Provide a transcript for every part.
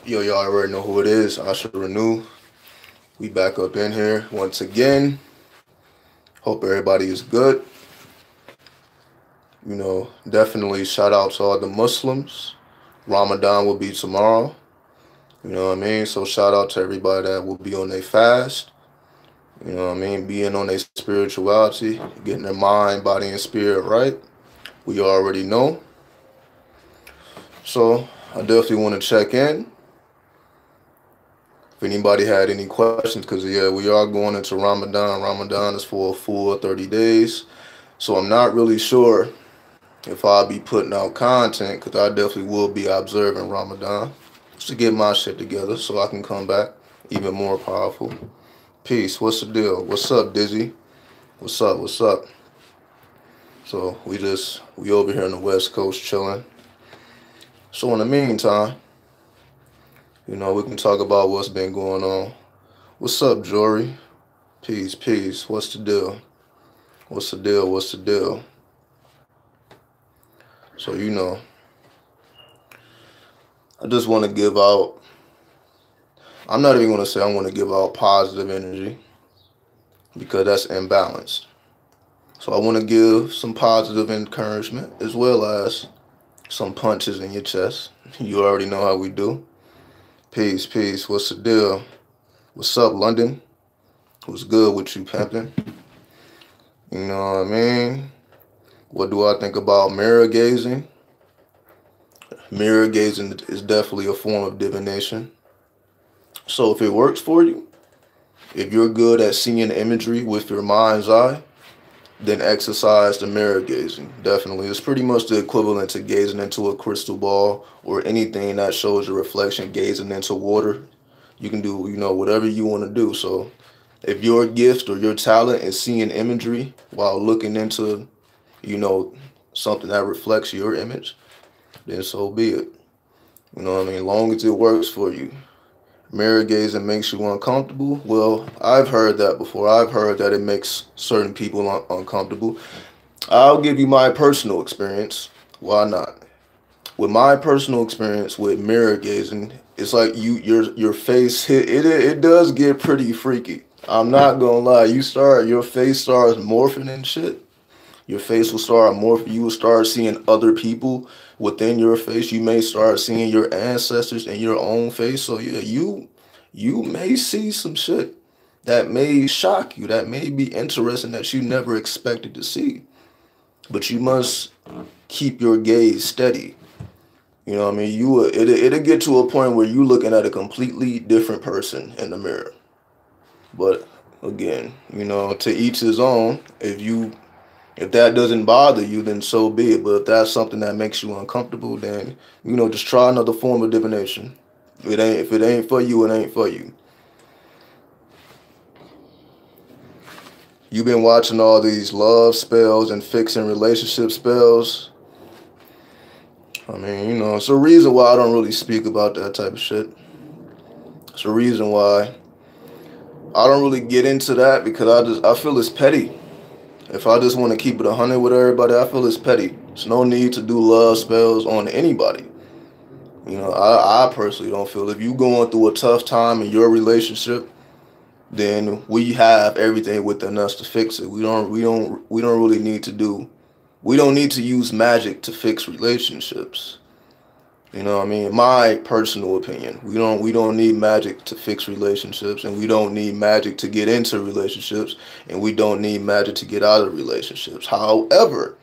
Yo, y'all already know who it is. Asha Renu. We back up in here once again. Hope everybody is good. Definitely shout out to all the Muslims. Ramadan will be tomorrow. You know what I mean? So shout out to everybody that will be on their fast. You know what I mean? Being on their spirituality, getting their mind, body, and spirit right. We already know. So I definitely want to check in. If anybody had any questions, because yeah, we are going into Ramadan. Ramadan is for a full 30 days. So I'm not really sure if I'll be putting out content, because I definitely will be observing Ramadan just to get my shit together so I can come back even more powerful. Peace. What's the deal? What's up, Dizzy? What's up? What's up? So we over here on the West Coast chilling. So in the meantime, we can talk about what's been going on. What's up, Jory? Peace, peace. What's the deal? What's the deal? What's the deal? So, I just want to give out, I'm not even going to say I want to give out positive energy because that's imbalanced. So I want to give some positive encouragement as well as some punches in your chest. You already know how we do. Peace, peace. What's the deal? What's up, London? What's good with you, pimping? You know what I mean? What do I think about mirror gazing? Mirror gazing is definitely a form of divination. So if it works for you, if you're good at seeing imagery with your mind's eye, then exercise the mirror gazing. Definitely. It's pretty much the equivalent to gazing into a crystal ball or anything that shows your reflection, gazing into water. You can do, whatever you want to do. So if your gift or your talent is seeing imagery while looking into, something that reflects your image, then so be it. You know what I mean? Long as it works for you. Mirror gazing makes you uncomfortable. Well, I've heard that before. I've heard that it makes certain people uncomfortable. I'll give you my personal experience. Why not? With my personal experience with mirror gazing, it's like your face it does get pretty freaky. I'm not gonna lie. Your face starts morphing and shit. Your face will start morphing. You will start seeing other people within your face. You may start seeing your ancestors in your own face. So yeah, you may see some shit that may shock you, that may be interesting, that you never expected to see. But you must keep your gaze steady. You know what I mean? It'll get to a point where you looking at a completely different person in the mirror. But again, to each his own. If that doesn't bother you, then so be it. But if that's something that makes you uncomfortable, then just try another form of divination. If it ain't for you, it ain't for you. You've been watching all these love spells and fixing relationship spells. I mean, it's a reason why I don't really speak about that type of shit. It's a reason why I don't really get into that, because I feel it's petty. If I just want to keep it 100 with everybody, I feel it's petty. There's no need to do love spells on anybody. I personally don't feel if you going through a tough time in your relationship, then we have everything within us to fix it. We don't really need to we don't need to use magic to fix relationships. You know what I mean? My personal opinion. We don't need magic to fix relationships, and we don't need magic to get into relationships, and we don't need magic to get out of relationships. However,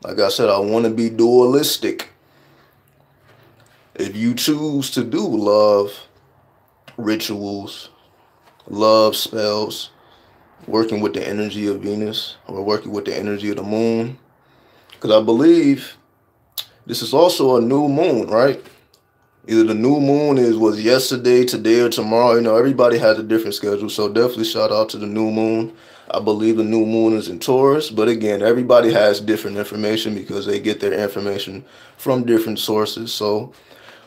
like I said, I want to be dualistic. If you choose to do love rituals, love spells, working with the energy of Venus or working with the energy of the moon, because I believe this is also a new moon, right? Either the new moon was yesterday, today, or tomorrow. Everybody has a different schedule, so definitely shout out to the new moon. I believe the new moon is in Taurus, but again, everybody has different information because they get their information from different sources. So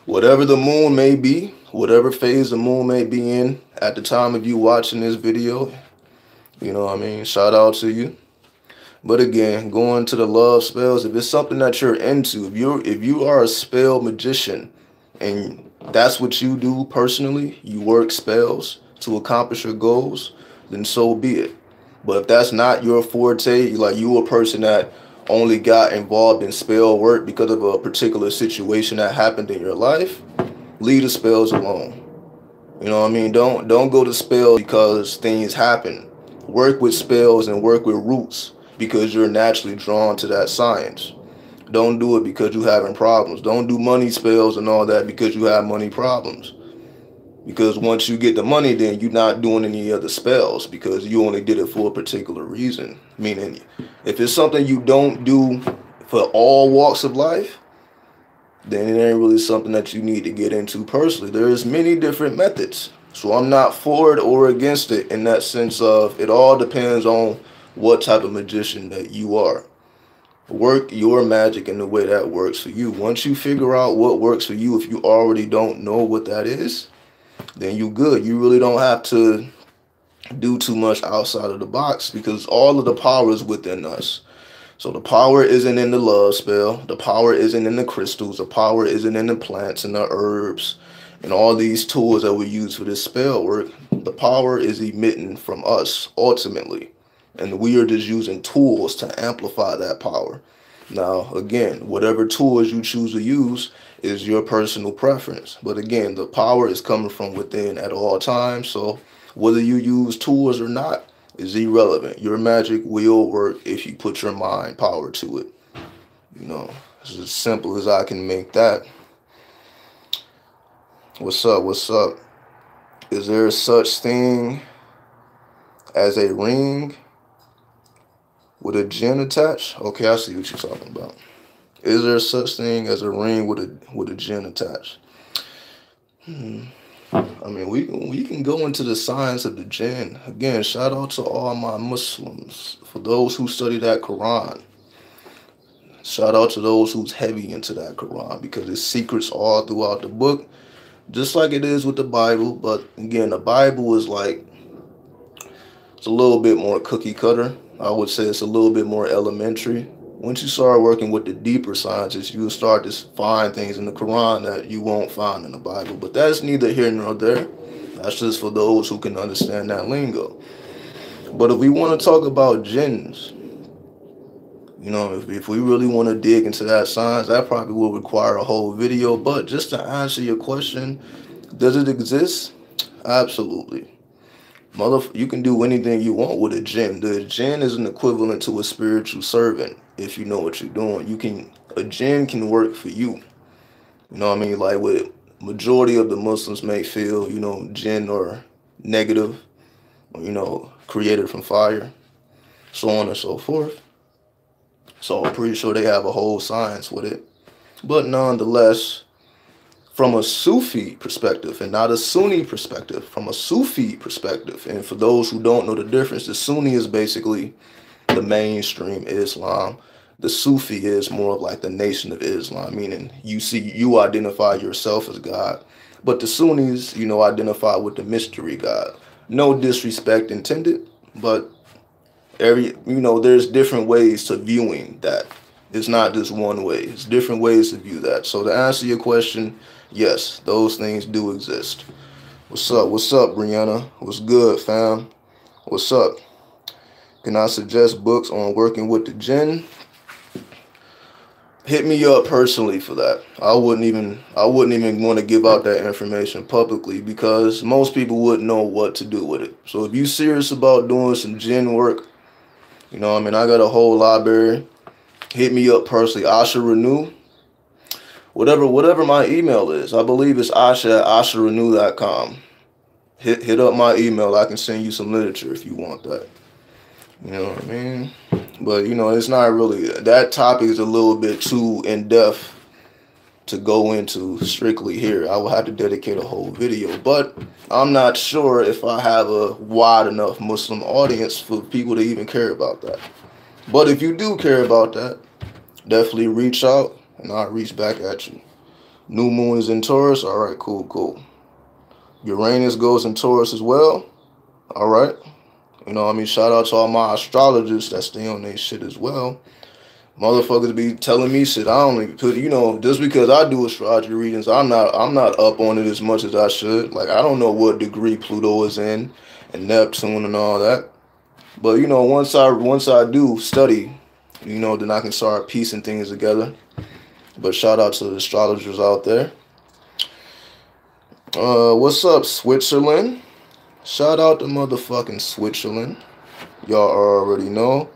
whatever the moon may be, whatever phase the moon may be in at the time of you watching this video, shout out to you. But again, going to the love spells, if it's something that you're into, if you are a spell magician, and that's what you do personally, you work spells to accomplish your goals, then so be it. But if that's not your forte, like you a person that only got involved in spell work because of a particular situation that happened in your life, leave the spells alone. You know what I mean? Don't go to spells because things happen. Work with spells and work with roots because you're naturally drawn to that science. Don't do it because you're having problems. Don't do money spells and all that because you have money problems. Because once you get the money, then you're not doing any other spells because you only did it for a particular reason. Meaning, if it's something you don't do for all walks of life, then it ain't really something that you need to get into personally. There's many different methods. So I'm not for it or against it in that sense of it all depends on what type of magician that you are. Work your magic in the way that works for you. Once you figure out what works for you, if you already don't know what that is, then you good. You really don't have to do too much outside of the box because all of the power is within us. So the power isn't in the love spell. The power isn't in the crystals. The power isn't in the plants and the herbs and all these tools that we use for this spell work. The power is emitting from us ultimately. And we are just using tools to amplify that power. Now, again, whatever tools you choose to use is your personal preference. But again, the power is coming from within at all times. So whether you use tools or not is irrelevant. Your magic will work if you put your mind power to it. You know, it's as simple as I can make that. What's up? What's up? Is there such thing as a ring with a jinn attached? Okay, I see what you're talking about. Is there such thing as a ring with a jinn attached? I mean, we can go into the science of the jinn. Again, shout out to all my Muslims. For those who study that Quran. Shout out to those who's heavy into that Quran because there's secrets all throughout the book. Just like it is with the Bible. But again, the Bible is like, it's a little bit more cookie cutter. I would say it's a little bit more elementary. Once you start working with the deeper sciences, you'll start to find things in the Quran that you won't find in the Bible. But that's neither here nor there. That's just for those who can understand that lingo. But if we want to talk about jinns, you know, if we really want to dig into that science, that probably will require a whole video. But just to answer your question, does it exist? Absolutely. You can do anything you want with a jinn. The jinn is an equivalent to a spiritual servant if you know what you're doing. A jinn can work for you. You know what I mean? Like what majority of the Muslims may feel, you know, jinn or negative, or, you know, created from fire, so on and so forth. So I'm pretty sure they have a whole science with it. But nonetheless, from a Sufi perspective and not a Sunni perspective, from a Sufi perspective, and for those who don't know the difference, the Sunni is basically the mainstream Islam. The Sufi is more of like the Nation of Islam, meaning you identify yourself as God. But the Sunnis, you know, identify with the mystery God. No disrespect intended, but there's different ways to viewing that. It's not just one way. It's different ways to view that. So to answer your question, yes, those things do exist. What's up? What's up, Brianna? What's good, fam? What's up? Can I suggest books on working with the jinn? Hit me up personally for that. I wouldn't even want to give out that information publicly because most people wouldn't know what to do with it. So if you're serious about doing some jinn work, you know, I mean, I got a whole library. Hit me up personally, Asha Renu. Whatever my email is. I believe it's Asha at asharenu.com. Hit up my email. I can send you some literature if you want that. You know what I mean? But, you know, it's not really, that topic is a little bit too in-depth to go into strictly here. I will have to dedicate a whole video. But I'm not sure if I have a wide enough Muslim audience for people to even care about that. But if you do care about that, definitely reach out and I'll reach back at you. New moon is in Taurus. All right, cool. Uranus goes in Taurus as well. All right. You know what I mean? Shout out to all my astrologists that stay on their shit as well. Motherfuckers be telling me shit. I don't even put, you know, just because I do astrology readings, I'm not up on it as much as I should. Like, I don't know what degree Pluto is in and Neptune and all that. But you know, once I do study, you know, then I can start piecing things together. But shout out to the astrologers out there. What's up, Switzerland? Shout out to motherfucking Switzerland. Y'all already know.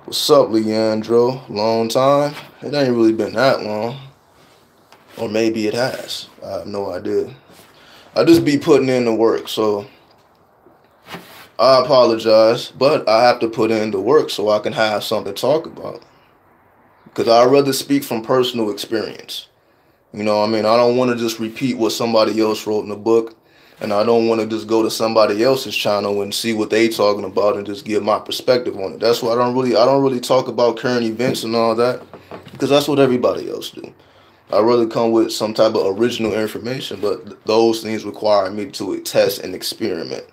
What's up, Leandro? Long time? It ain't really been that long. Or maybe it has. I have no idea. I just be putting in the work, so I apologize. But I have to put in the work so I can have something to talk about. Because I'd rather speak from personal experience. You know what I mean? I don't want to just repeat what somebody else wrote in the book. And I don't want to just go to somebody else's channel and see what they talking about and just give my perspective on it. That's why I don't really talk about current events and all that, because that's what everybody else do. I rather come with some type of original information, but those things require me to test and experiment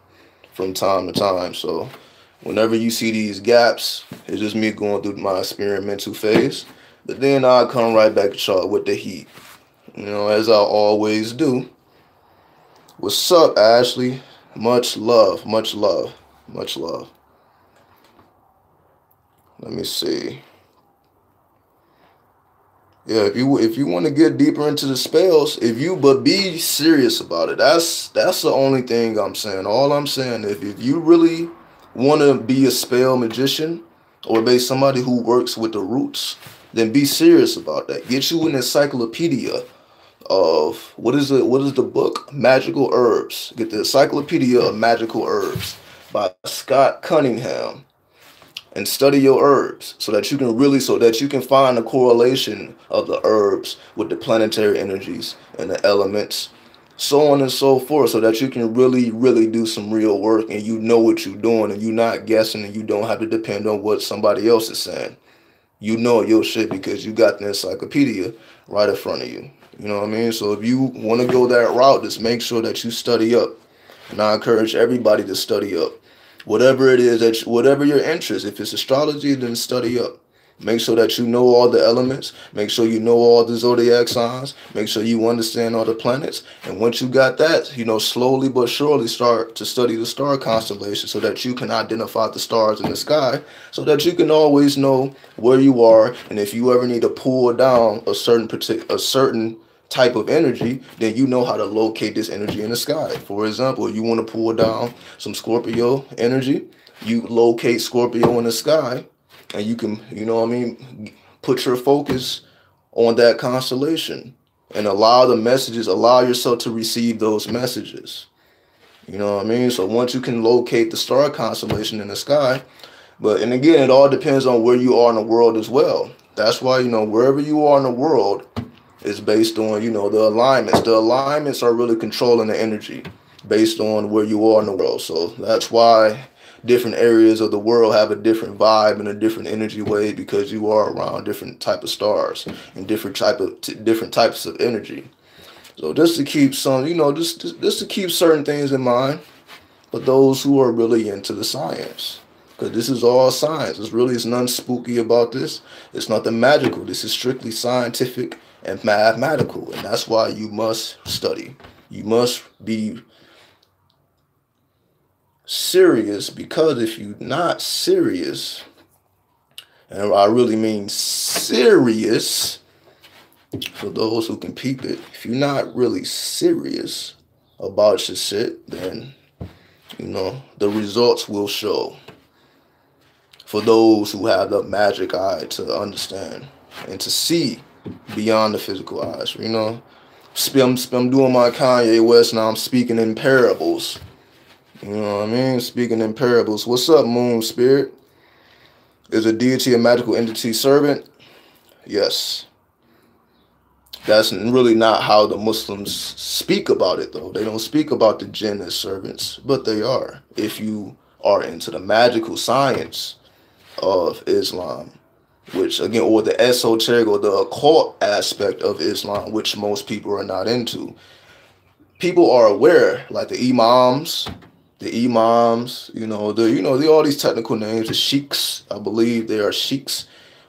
from time to time. So whenever you see these gaps, it's just me going through my experimental phase. But then I'll come right back to y'all with the heat, you know, as I always do. What's up, Ashley? Much love, much love, much love. Let me see. Yeah, if you want to get deeper into the spells, but be serious about it. That's the only thing I'm saying. All I'm saying, if you really want to be a spell magician or be somebody who works with the roots, then be serious about that. Get you an encyclopedia of what is the book? Magical Herbs. Get the Encyclopedia of Magical Herbs by Scott Cunningham and study your herbs so that you can find a correlation of the herbs with the planetary energies and the elements, so on and so forth, so that you can really do some real work and you know what you're doing and you're not guessing and you don't have to depend on what somebody else is saying. You know your shit because you got the encyclopedia right in front of you. You know what I mean? So if you want to go that route, just make sure that you study up. And I encourage everybody to study up. Whatever it is, whatever your interest, if it's astrology, then study up. Make sure that you know all the elements. Make sure you know all the zodiac signs. Make sure you understand all the planets. And once you got that, you know, slowly but surely start to study the star constellation so that you can identify the stars in the sky, so that you can always know where you are. And if you ever need to pull down a certain type of energy, then you know how to locate this energy in the sky. For example, you want to pull down some Scorpio energy, you locate Scorpio in the sky, and you can, you know what I mean, put your focus on that constellation and allow yourself to receive those messages. You know what I mean? So once you can locate the star constellation in the sky, and again, it all depends on where you are in the world as well. That's why, you know, wherever you are in the world is based on, you know, the alignments. The alignments are really controlling the energy based on where you are in the world. So that's why different areas of the world have a different vibe and a different energy wave, because you are around different type of stars and different types of energy. So just to keep some, you know, just to keep certain things in mind for those who are really into the science, because this is all science. It's nothing spooky about this. It's nothing magical. This is strictly scientific and mathematical, and that's why you must study. You must be serious, because if you're not serious, and I really mean serious for those who can peep it, if you're not really serious about your shit, then, you know, the results will show for those who have the magic eye to understand and to see beyond the physical eyes. You know, I'm doing my Kanye West now. I'm speaking in parables. You know what I mean? Speaking in parables. What's up, Moon Spirit? Is a deity a magical entity servant? Yes. That's really not how the Muslims speak about it, though. They don't speak about the jinn as servants, but they are. If you are into the magical science of Islam, which again, or the esoteric or the occult aspect of Islam, which most people are not into. People are aware, like the imams, you know, all these technical names, the sheiks, I believe they are sheiks,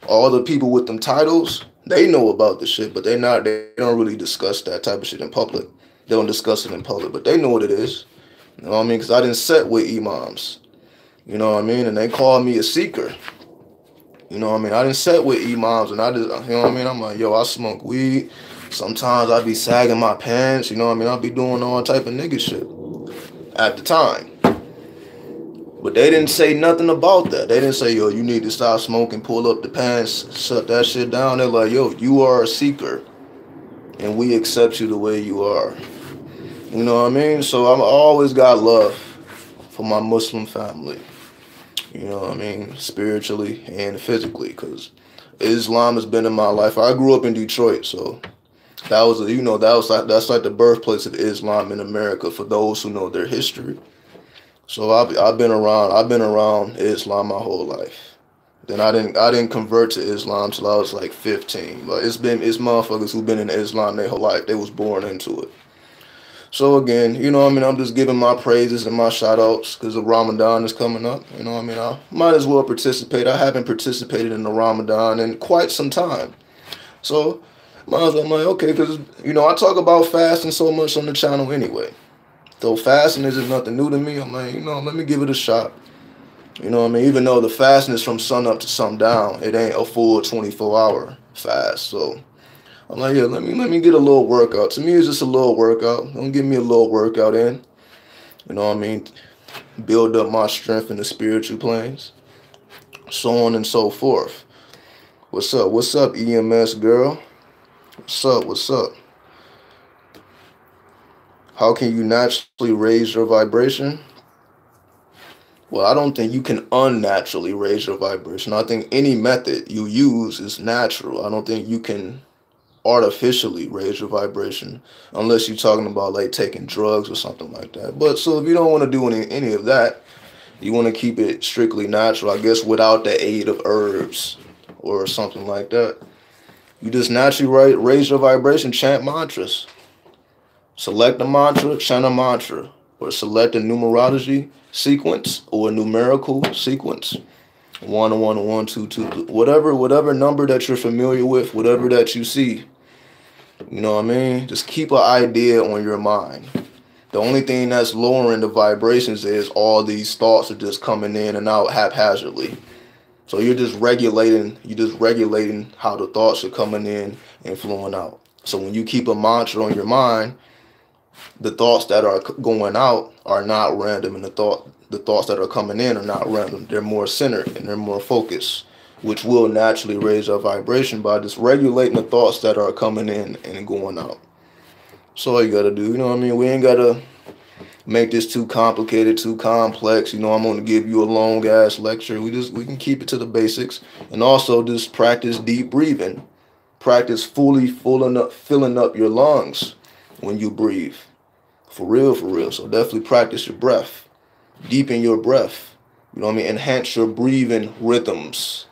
All the people with them titles, they know about the shit, but they don't really discuss that type of shit in public. They don't discuss it in public, but they know what it is. You know what I mean? Because I didn't set with imams. You know what I mean? And they call me a seeker. You know what I mean? I didn't set with imams, and I just, you know what I mean? I'm like, yo, I smoke weed. Sometimes I be sagging my pants. You know what I mean? I be doing all type of nigga shit at the time. But they didn't say nothing about that. They didn't say, yo, you need to stop smoking, pull up the pants, shut that shit down. They're like, yo, you are a seeker, and we accept you the way you are. You know what I mean? So I always got love for my Muslim family. You know what I mean? Spiritually and physically, because Islam has been in my life. I grew up in Detroit, so that was, that's like the birthplace of Islam in America for those who know their history. So I've been around Islam my whole life. Then I didn't convert to Islam till I was like 15. But it's motherfuckers who've been in Islam their whole life. They was born into it. So again, you know what I mean, I'm just giving my praises and my shout outs because the Ramadan is coming up. You know what I mean, I might as well participate. I haven't participated in the Ramadan in quite some time. So might as well, I'm like, okay, because you know I talk about fasting so much on the channel anyway. Though fasting isn't nothing new to me, I'm like, you know, let me give it a shot. You know what I mean? Even though the fasting is from sun up to sundown, it ain't a full 24-hour fast. So I'm like, yeah, let me get a little workout. To me, it's just a little workout. Don't give me a little workout in. You know what I mean? Build up my strength in the spiritual planes. So on and so forth. What's up? What's up, EMS girl? What's up? What's up? How can you naturally raise your vibration? Well, I don't think you can unnaturally raise your vibration. I think any method you use is natural. I don't think you can artificially raise your vibration unless you're talking about like taking drugs or something like that. But so if you don't want to do any of that, you want to keep it strictly natural, I guess, without the aid of herbs or something like that. You just naturally raise your vibration, chant mantras. Select a mantra, chant a mantra, or select a numerology sequence or a numerical sequence. 1 1 1 2 2, whatever number that you're familiar with, whatever that you see. You know what I mean? Just keep an idea on your mind. The only thing that's lowering the vibrations is all these thoughts are just coming in and out haphazardly. So you're just regulating how the thoughts are coming in and flowing out. So when you keep a mantra on your mind, the thoughts that are going out are not random, and the thoughts that are coming in are not random. They're more centered and they're more focused, which will naturally raise our vibration by just regulating the thoughts that are coming in and going out. So all you gotta do, you know what I mean? We ain't gotta make this too complicated, too complex. You know, I'm gonna give you a long ass lecture. We can keep it to the basics, and also just practice deep breathing. Practice filling up your lungs when you breathe. For real. So definitely practice your breath. Deepen your breath. You know what I mean? Enhance your breathing rhythms.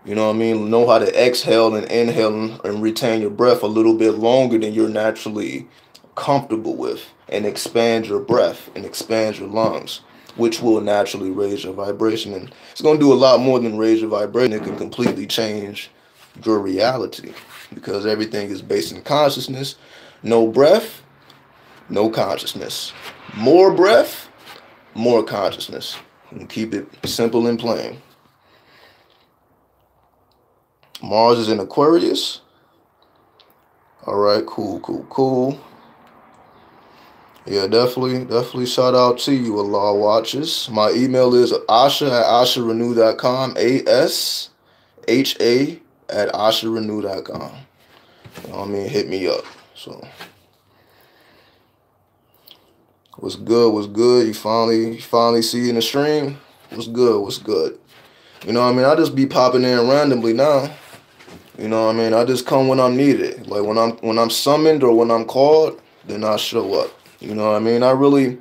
You know what I mean? Know how to exhale and inhale and retain your breath a little bit longer than you're naturally comfortable with. And expand your breath and expand your lungs, which will naturally raise your vibration. And it's going to do a lot more than raise your vibration. It can completely change your reality because everything is based in consciousness. No breath, no consciousness. More breath, more consciousness. And keep it simple and plain. Mars is in Aquarius. All right, cool. Yeah, definitely shout out to you, Allah watches. My email is asharenu.com, ASHA@asharenu.com. You know what I mean? Hit me up. So what's good? You finally see you in the stream? What's good? You know what I mean? I just be popping in randomly now. You know what I mean? I just come when I'm needed. Like when I'm summoned or when I'm called, then I show up. You know what I mean? I'm really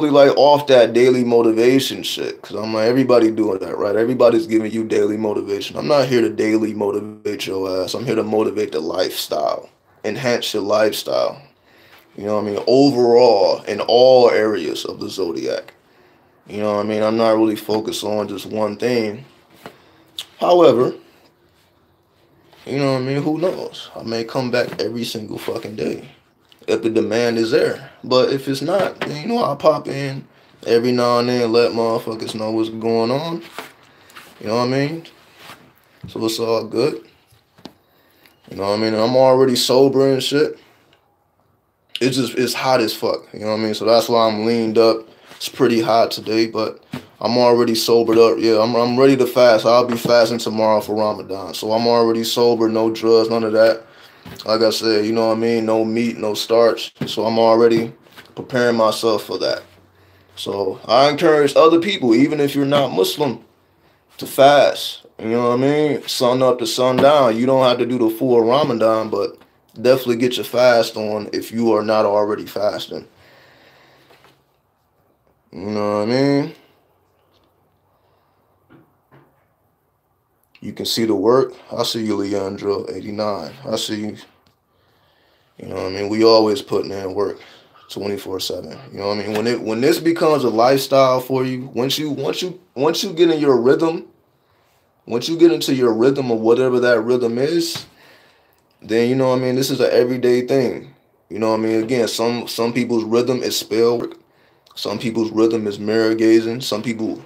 like off that daily motivation shit. Cause I'm like, everybody doing that, right? Everybody's giving you daily motivation. I'm not here to daily motivate your ass. I'm here to motivate the lifestyle. Enhance your lifestyle. You know what I mean? Overall, in all areas of the zodiac. You know what I mean? I'm not really focused on just one thing. However, you know what I mean? Who knows? I may come back every single fucking day if the demand is there. But if it's not, then, you know, I'll pop in every now and then, let motherfuckers know what's going on. You know what I mean? So it's all good. You know what I mean? I'm already sober and shit. It's hot as fuck. You know what I mean? So that's why I'm leaned up. It's pretty hot today, but I'm already sobered up. Yeah, I'm ready to fast. I'll be fasting tomorrow for Ramadan. So I'm already sober, no drugs, none of that. Like I said, you know what I mean? No meat, no starch. So I'm already preparing myself for that. So I encourage other people, even if you're not Muslim, to fast. You know what I mean? Sun up to sundown. You don't have to do the full Ramadan, but definitely get your fast on if you are not already fasting. You know what I mean? You can see the work. I see you, Leandro, 89. I see you. You know what I mean? We always putting in work 24/7. You know what I mean? When this becomes a lifestyle for you, once you get in your rhythm, once you get into your rhythm of whatever that rhythm is, then you know what I mean, this is an everyday thing. You know what I mean? Again, some people's rhythm is spell work. Some people's rhythm is mirror gazing. Some people's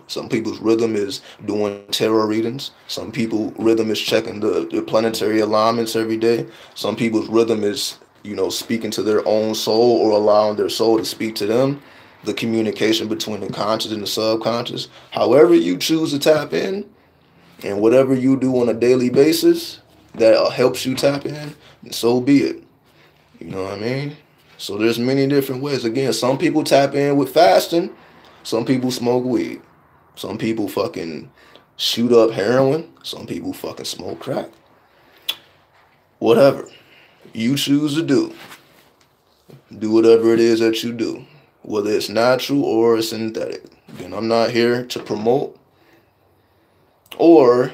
rhythm is doing tarot readings. Some people's rhythm is checking the planetary alignments every day. Some people's rhythm is, you know, speaking to their own soul or allowing their soul to speak to them. The communication between the conscious and the subconscious. However you choose to tap in, and whatever you do on a daily basis that helps you tap in, so be it. You know what I mean? So there's many different ways. Again, some people tap in with fasting. Some people smoke weed. Some people fucking shoot up heroin. Some people fucking smoke crack. Whatever you choose to do whatever it is that you do, whether it's natural or synthetic. Again, I'm not here to promote or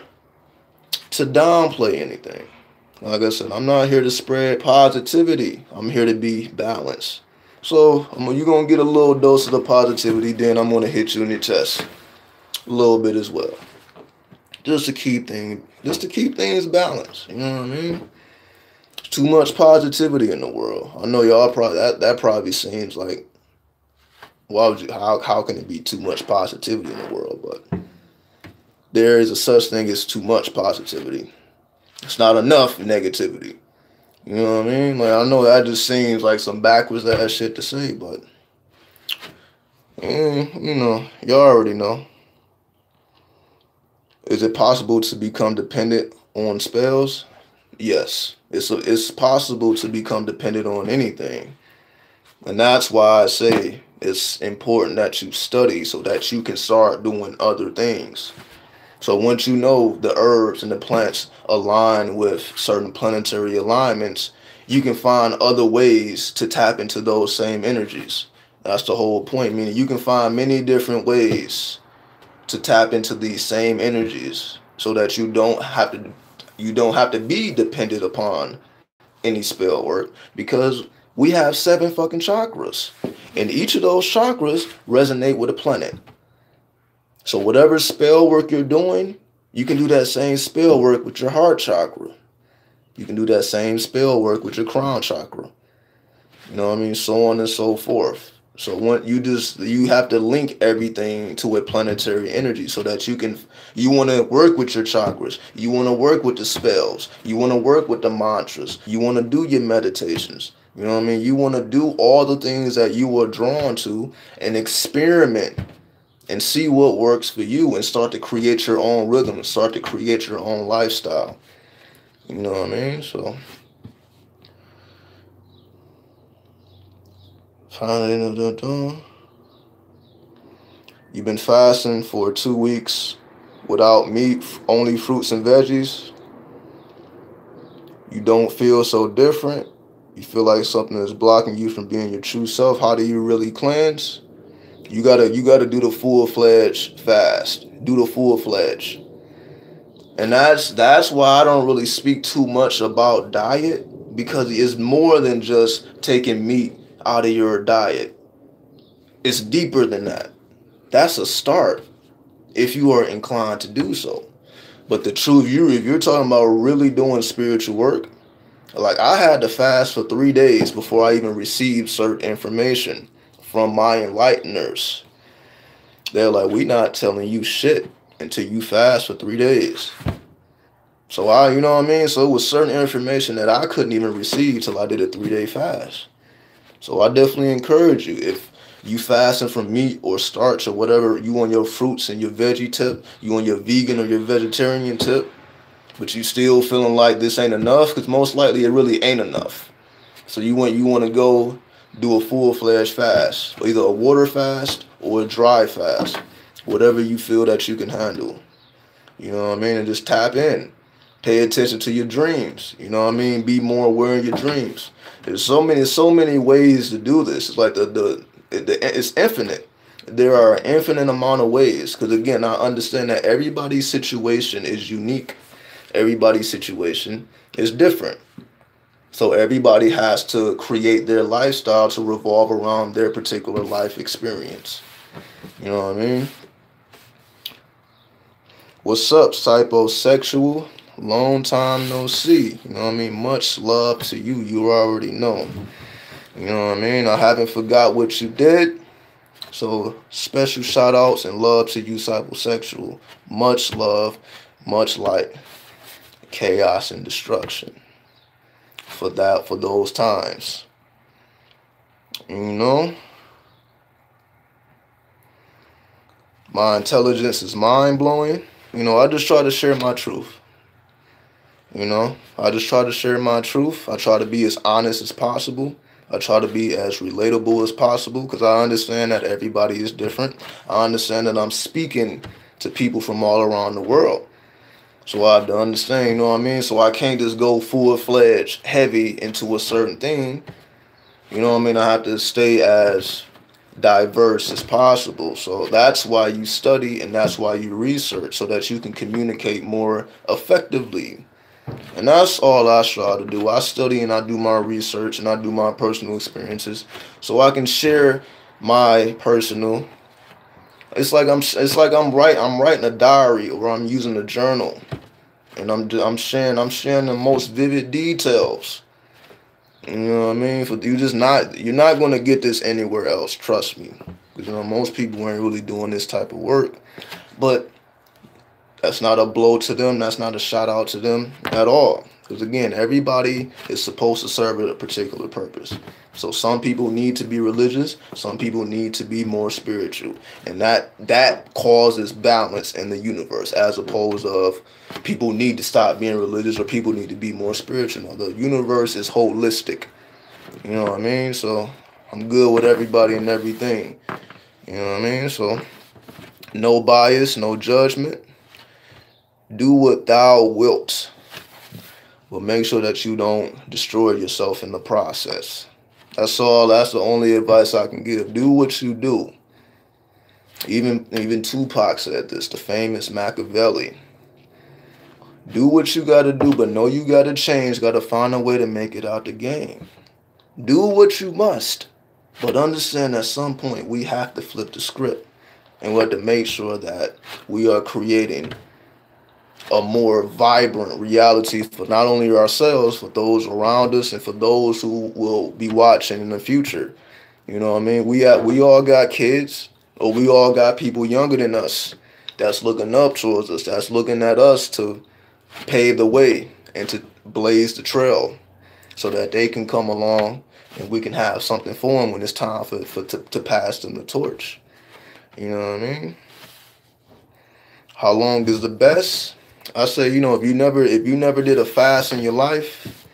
to downplay anything. Like I said, I'm not here to spread positivity. I'm here to be balanced. So you're going to get a little dose of the positivity, then I'm going to hit you in your chest a little bit as well. Just to keep things balanced. You know what I mean? Too much positivity in the world. I know y'all probably, that probably seems like, why would you, how can it be too much positivity in the world? But there is a such thing as too much positivity. It's not enough negativity. You know what I mean? Like, I know that just seems like some backwards ass shit to say, but you know, y'all already know. Is it possible to become dependent on spells? Yes. It's possible to become dependent on anything. And that's why I say it's important that you study so that you can start doing other things. So once you know the herbs and the plants align with certain planetary alignments, you can find other ways to tap into those same energies. That's the whole point. Meaning you can find many different ways to tap into these same energies so that you don't have to be dependent upon any spell work, because we have 7 fucking chakras, and each of those chakras resonate with a planet. So whatever spell work you're doing, you can do that same spell work with your heart chakra. You can do that same spell work with your crown chakra. You know what I mean? So on and so forth. So you have to link everything to a planetary energy so that you want to work with your chakras. You want to work with the spells. You want to work with the mantras. You want to do your meditations. You know what I mean? You want to do all the things that you are drawn to and experiment and see what works for you and start to create your own rhythm and start to create your own lifestyle. You know what I mean? So you've been fasting for 2 weeks without meat, only fruits and veggies. You don't feel so different. You feel like something is blocking you from being your true self. How do you really cleanse? You gotta do the full-fledged fast. Do the full-fledged. And that's why I don't really speak too much about diet, because it's more than just taking meat out of your diet. It's deeper than that. That's a start if you are inclined to do so. But the truth, if you're talking about really doing spiritual work, like I had to fast for 3 days before I even received certain information from my enlighteners. They're like, we not telling you shit until you fast for 3 days. So you know what I mean? So it was certain information that I couldn't even receive till I did a 3-day fast. So I definitely encourage you, if you fasting from meat or starch or whatever, you on your fruits and your veggie tip, you on your vegan or your vegetarian tip, but you still feeling like this ain't enough, because most likely it really ain't enough. So you want to go do a full-fledged fast, or either a water fast or a dry fast, whatever you feel that you can handle. You know what I mean? And just tap in. Pay attention to your dreams. You know what I mean? Be more aware of your dreams. There's so many ways to do this. It's like it's infinite. There are an infinite amount of ways. Because again, I understand that everybody's situation is unique. Everybody's situation is different. So everybody has to create their lifestyle to revolve around their particular life experience. You know what I mean? What's up, psychosexual? Long time no see. You know what I mean? Much love to you. You already know. You know what I mean? I haven't forgot what you did. So special shout outs and love to you, psychosexual. Much love, much light, chaos and destruction. For those times. You know? My intelligence is mind-blowing. You know, I just try to share my truth. You know, I just try to share my truth. I try to be as honest as possible. I try to be as relatable as possible, because I understand that everybody is different. I understand that I'm speaking to people from all around the world. So I have to understand, you know what I mean? So I can't just go full-fledged heavy into a certain thing. You know what I mean? I have to stay as diverse as possible. So that's why you study and that's why you research, so that you can communicate more effectively. And that's all I try to do. I study and I do my research and I do my personal experiences, so I can share my personal. It's like I'm writing a diary, or I'm using a journal, and I'm sharing the most vivid details. You know what I mean? You're not going to get this anywhere else. Trust me, because you know most people ain't really doing this type of work. But that's not a blow to them. That's not a shout out to them at all. Because again, everybody is supposed to serve a particular purpose. So some people need to be religious. Some people need to be more spiritual. And that causes balance in the universe, as opposed of people need to stop being religious or people need to be more spiritual. The universe is holistic. You know what I mean? So I'm good with everybody and everything. You know what I mean? So no bias, no judgment. Do what thou wilt, but make sure that you don't destroy yourself in the process. That's all. That's the only advice I can give. Do what you do. Even Tupac said this, the famous Machiavelli. Do what you got to do, but know you got to change, got to find a way to make it out the game. Do what you must, but understand at some point we have to flip the script, and we have to make sure that we are creating a more vibrant reality for not only ourselves, for those around us, and for those who will be watching in the future. You know what I mean? We all got kids, or we all got people younger than us that's looking up towards us, that's looking at us to pave the way and to blaze the trail, so that they can come along and we can have something for them when it's time to pass them the torch. You know what I mean? How long is the best? I say, you know, if you never did a fast in your life,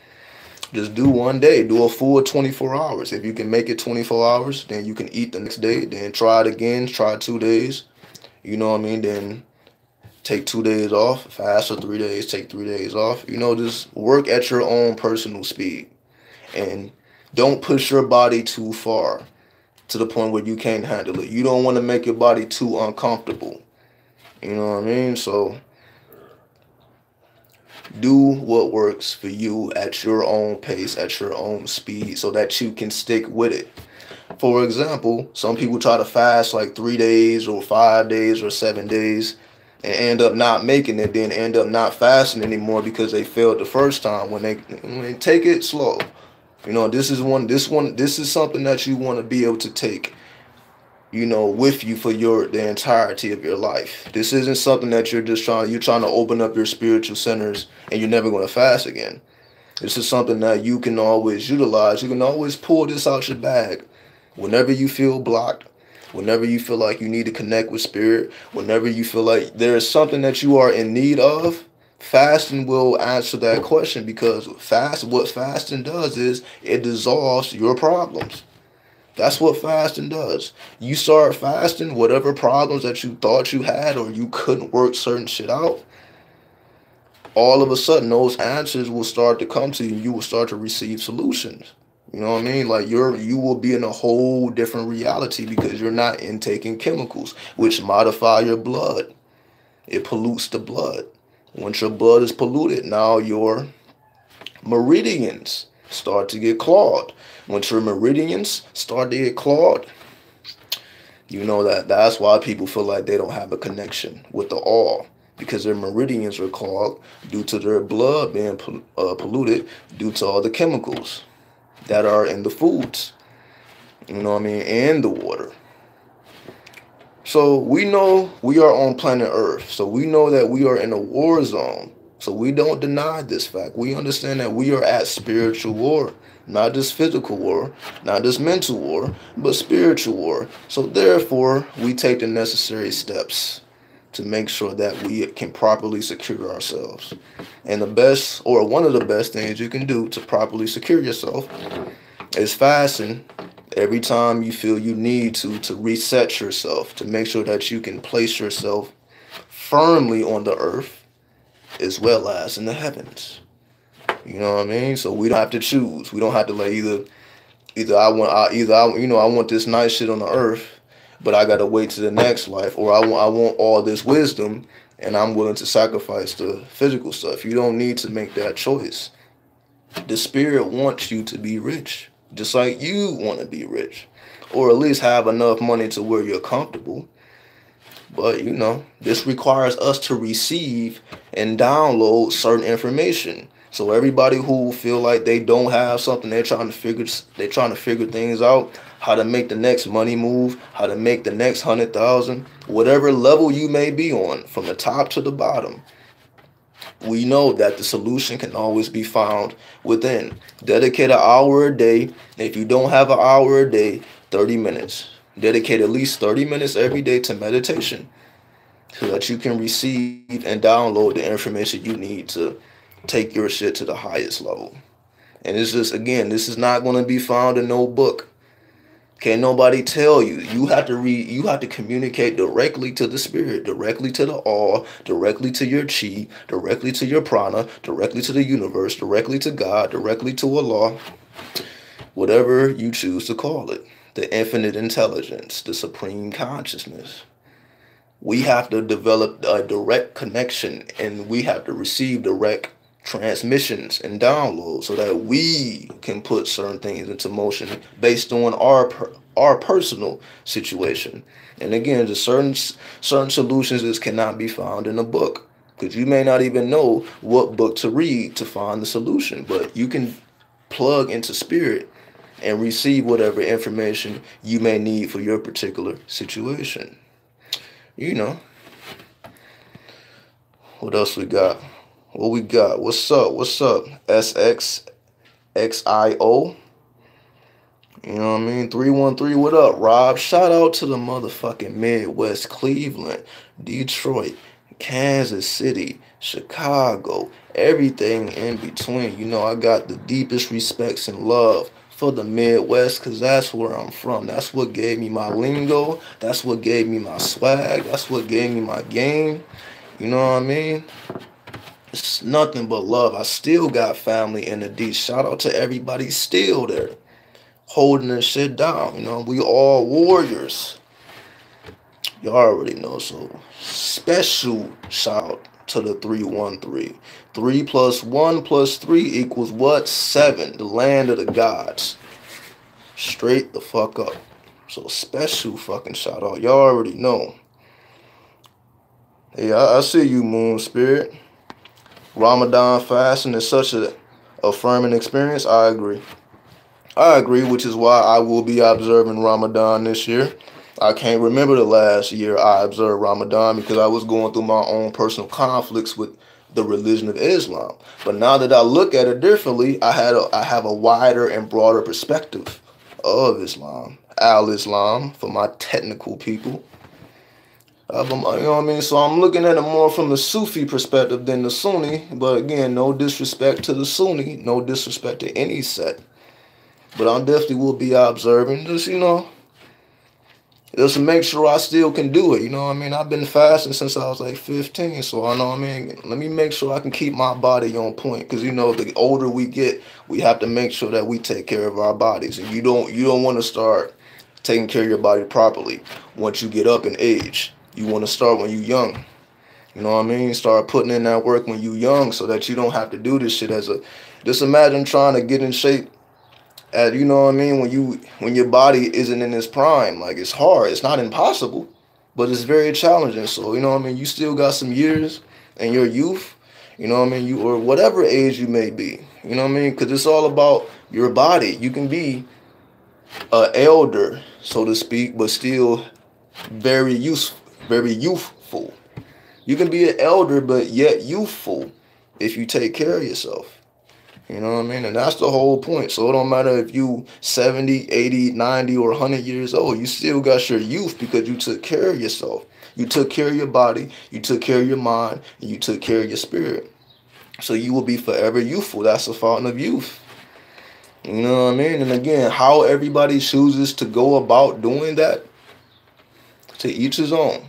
just do one day. Do a full 24 hours. If you can make it 24 hours, then you can eat the next day. Then try it again. Try 2 days. You know what I mean? Then take 2 days off. Fast for 3 days. Take 3 days off. You know, just work at your own personal speed. And don't push your body too far to the point where you can't handle it. You don't want to make your body too uncomfortable. You know what I mean? So do what works for you at your own pace, at your own speed, so that you can stick with it. For example, some people try to fast like 3 days or 5 days or 7 days. and end up not making it, then end up not fasting anymore because they failed the first time. When they take it slow, you know, this is something that you want to be able to take, you know, with you for the entirety of your life. This isn't something that you're trying to open up your spiritual centers and you're never going to fast again. This is something that you can always utilize. You can always pull this out your bag whenever you feel blocked, whenever you feel like you need to connect with spirit, whenever you feel like there is something that you are in need of. Fasting will answer that question, because what fasting does is it dissolves your problems. That's what fasting does. You start fasting, whatever problems that you thought you had or you couldn't work certain shit out, all of a sudden those answers will start to come to you. You will start to receive solutions. You know what I mean? Like you will be in a whole different reality because you're not intaking chemicals which modify your blood. It pollutes the blood. Once your blood is polluted, now your meridians start to get clogged. Once your meridians start to get clogged, you know that's why people feel like they don't have a connection with the all, because their meridians are clogged due to their blood being polluted due to all the chemicals that are in the foods, you know what I mean, and the water. So we know we are on planet Earth. So we know that we are in a war zone. So we don't deny this fact. We understand that we are at spiritual war, not just physical war, not just mental war, but spiritual war. So therefore, we take the necessary steps to make sure that we can properly secure ourselves. And one of the best things you can do to properly secure yourself is fasting every time you feel you need to reset yourself, to make sure that you can place yourself firmly on the earth as well as in the heavens. You know what I mean? So we don't have to choose. We don't have to like either I want this nice shit on the earth, but I gotta wait to the next life, or I want all this wisdom and I'm willing to sacrifice the physical stuff. You don't need to make that choice. The spirit wants you to be rich, just like you want to be rich, or at least have enough money to where you're comfortable. But you know, this requires us to receive and download certain information. So everybody who feel like they don't have something, they're trying to figure things out, how to make the next money move, how to make the next 100,000, whatever level you may be on, from the top to the bottom. We know that the solution can always be found within. Dedicate an hour a day. If you don't have an hour a day, 30 minutes. Dedicate at least 30 minutes every day to meditation, so that you can receive and download the information you need to take your shit to the highest level. And it's just, again, this is not going to be found in no book. Can't nobody tell you. You have to read, you have to communicate directly to the spirit, directly to the all, directly to your chi, directly to your prana, directly to the universe, directly to God, directly to Allah, whatever you choose to call it. The infinite intelligence, the supreme consciousness. We have to develop a direct connection, and we have to receive direct transmissions and downloads so that we can put certain things into motion based on our personal situation. And again, the certain solutions that cannot be found in a book, because you may not even know what book to read to find the solution, but you can plug into spirit and receive whatever information you may need for your particular situation. You know, what else we got? What we got? What's up? SXXIO. You know what I mean? 313, what up, Rob? Shout out to the motherfucking Midwest, Cleveland, Detroit, Kansas City, Chicago, everything in between. You know, I got the deepest respects and love for the Midwest, because that's where I'm from. That's what gave me my lingo. That's what gave me my swag. That's what gave me my game. You know what I mean? It's nothing but love. I still got family in the D. Shout out to everybody still there, holding this shit down. You know, we all warriors. Y'all already know. So special shout out to the 313. 3 + 1 + 3 equals what? 7. The land of the gods. Straight the fuck up. So special fucking shout out. Y'all already know. Yeah, I see you, Moon Spirit. Ramadan fasting is such a affirming experience. I agree. I agree, which is why I will be observing Ramadan this year. I can't remember the last year I observed Ramadan because I was going through my own personal conflicts with the religion of Islam. But now that I look at it differently, I have a wider and broader perspective of Islam, al-Islam, for my technical people. You know what I mean? So I'm looking at it more from the Sufi perspective than the Sunni. But again, no disrespect to the Sunni, no disrespect to any sect. But I definitely will be observing, just, just to make sure I still can do it. You know what I mean? I've been fasting since I was like 15, so I know what I mean. Let me make sure I can keep my body on point, because the older we get, we have to make sure that we take care of our bodies. And you don't want to start taking care of your body properly once you get up in age. You want to start when you're young. You know what I mean? Start putting in that work when you're young, so that you don't have to do this shit just imagine trying to get in shape at, you know what I mean, when your body isn't in its prime. Like, it's hard. It's not impossible, but it's very challenging. So, you know what I mean, you still got some years in your youth, you know what I mean, or whatever age you may be, you know what I mean, because it's all about your body. You can be an elder, so to speak, but still very youthful. You can be an elder, but yet youthful if you take care of yourself. You know what I mean? And that's the whole point. So it don't matter if you 70, 80, 90, or 100 years old. You still got your youth because you took care of yourself. You took care of your body. You took care of your mind. And you took care of your spirit. So you will be forever youthful. That's the fountain of youth. You know what I mean? And again, how everybody chooses to go about doing that, to each his own.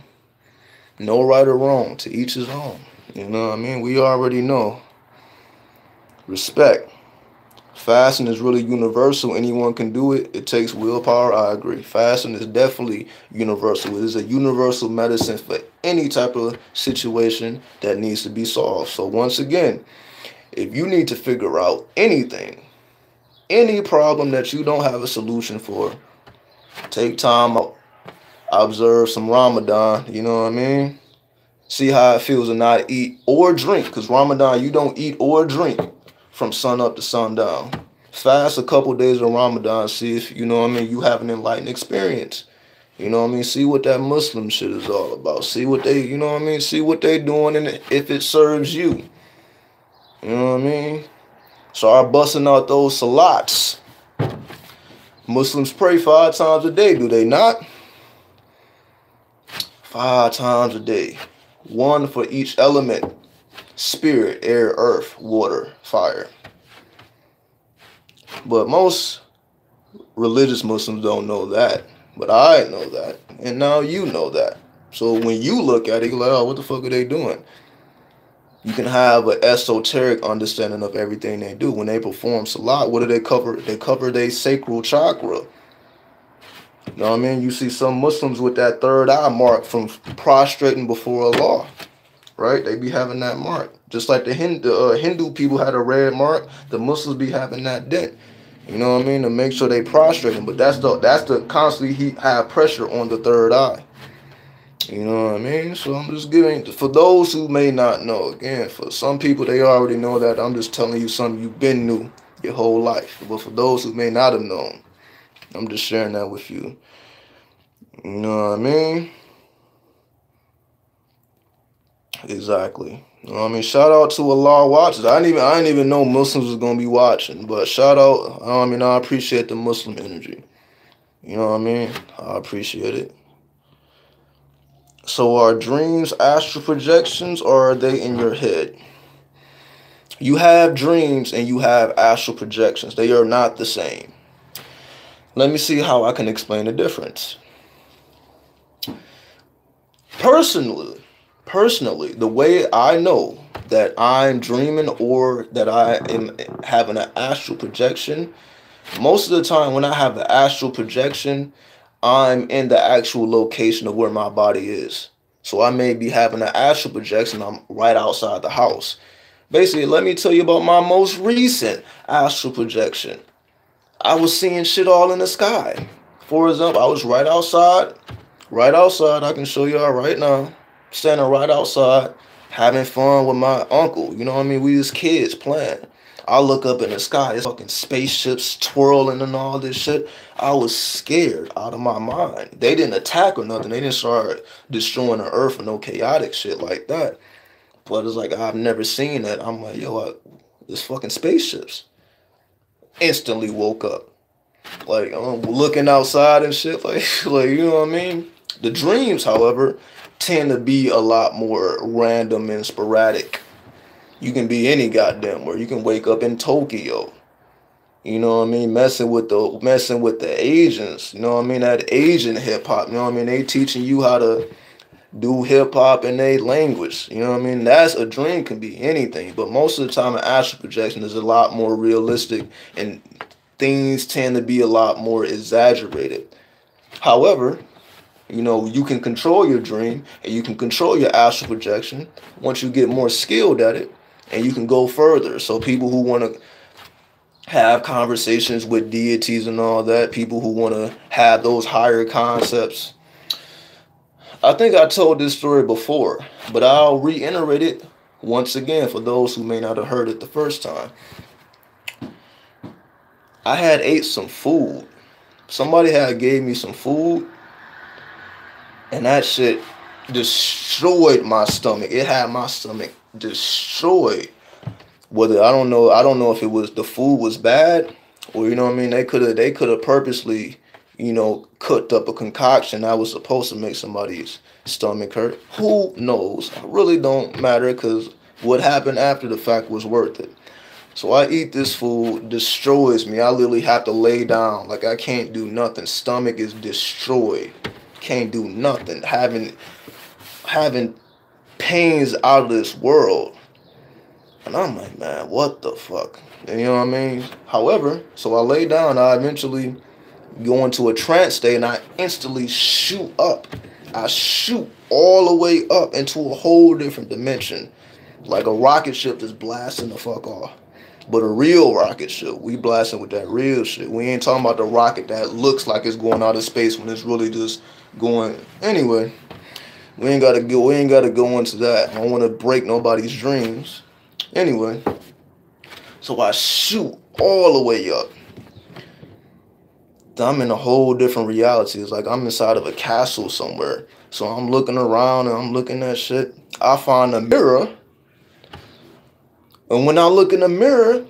No right or wrong. To each his own. You know what I mean? We already know. Respect. Fasting is really universal. Anyone can do it. It takes willpower. I agree. Fasting is definitely universal. It is a universal medicine for any type of situation that needs to be solved. So once again, if you need to figure out anything, any problem that you don't have a solution for, take time out. Observe some Ramadan. You know what I mean? See how it feels to not eat or drink. Because Ramadan, you don't eat or drink from sun up to sundown. Fast a couple days of Ramadan, see if, you know what I mean, you have an enlightened experience. You know what I mean? See what that Muslim shit is all about. See what they, you know what I mean? See what they doing and if it serves you. You know what I mean? Start busting out those salats. Muslims pray 5 times a day, do they not? 5 times a day. 1 for each element. Spirit, air, earth, water, fire. But most religious Muslims don't know that. But I know that. And now you know that. So when you look at it, you're like, oh, what the fuck are they doing? You can have an esoteric understanding of everything they do. When they perform salat, what do they cover? They cover their sacral chakra. You know what I mean? You see some Muslims with that third eye mark from prostrating before Allah. Right? They be having that mark. Just like the Hindu people had a red mark, the Muslims be having that dent. You know what I mean? To make sure they prostrating. But that's the constantly have pressure on the third eye. You know what I mean? So I'm just giving, for those who may not know, again, for some people they already know that. I'm just telling you something you've been knew your whole life. But for those who may not have known, I'm just sharing that with you. You know what I mean? Exactly. You know what I mean? Shout out to Allah watches. I didn't even know Muslims was gonna be watching, but shout out. I mean, I appreciate the Muslim energy. You know what I mean? I appreciate it. So are dreams astral projections, or are they in your head? You have dreams and you have astral projections. They are not the same. Let me see how I can explain the difference. Personally, the way I know that I'm dreaming or that I am having an astral projection, most of the time when I have the astral projection, I'm in the actual location of where my body is. So I may be having an astral projection, I'm right outside the house. Basically, let me tell you about my most recent astral projection. I was seeing shit all in the sky. For example, I was right outside. I can show y'all right now. standing right outside, having fun with my uncle. You know what I mean? We just kids playing. I look up in the sky, it's fucking spaceships twirling and all this shit. I was scared out of my mind. They didn't attack or nothing. They didn't start destroying the earth or no chaotic shit like that. But it's like, I've never seen that. I'm like, yo, this fucking spaceships. Instantly woke up. Like, I'm looking outside and shit. Like, you know what I mean? The dreams, however, tend to be a lot more random and sporadic. You can be any goddamn where. You can wake up in Tokyo. You know what I mean? Messing with the Asians. You know what I mean? That Asian hip hop. You know what I mean? They teaching you how to do hip hop in their language. You know what I mean? That's a dream, can be anything. But most of the time, an astral projection is a lot more realistic, and things tend to be a lot more exaggerated. However, you know, you can control your dream and you can control your astral projection once you get more skilled at it, and you can go further. So people who want to have conversations with deities and all that, people who want to have those higher concepts. I think I told this story before, but I'll reiterate it once again for those who may not have heard it the first time. I had ate some food. Somebody had gave me some food, and that shit destroyed my stomach. It had my stomach destroyed. Whether I don't know if it was the food was bad, or you know what I mean, they could have purposely, you know, cooked up a concoction that was supposed to make somebody's stomach hurt. Who knows? It really don't matter, because what happened after the fact was worth it. So I eat this food, destroys me. I literally have to lay down. Like, I can't do nothing. Stomach is destroyed. Can't do nothing. Having pains out of this world. And I'm like, man, what the fuck? You know what I mean? However, so I lay down. I eventually go into a trance state, and I instantly shoot up. I shoot all the way up into a whole different dimension. Like a rocket ship just blasting the fuck off. But a real rocket ship. We blasting with that real shit. We ain't talking about the rocket that looks like it's going out of space when it's really just going. Anyway, we ain't gotta go into that. I don't want to break nobody's dreams. Anyway, so I shoot all the way up. I'm in a whole different reality. It's like I'm inside of a castle somewhere. So I'm looking around and I'm looking at shit. I find a mirror. And when I look in the mirror,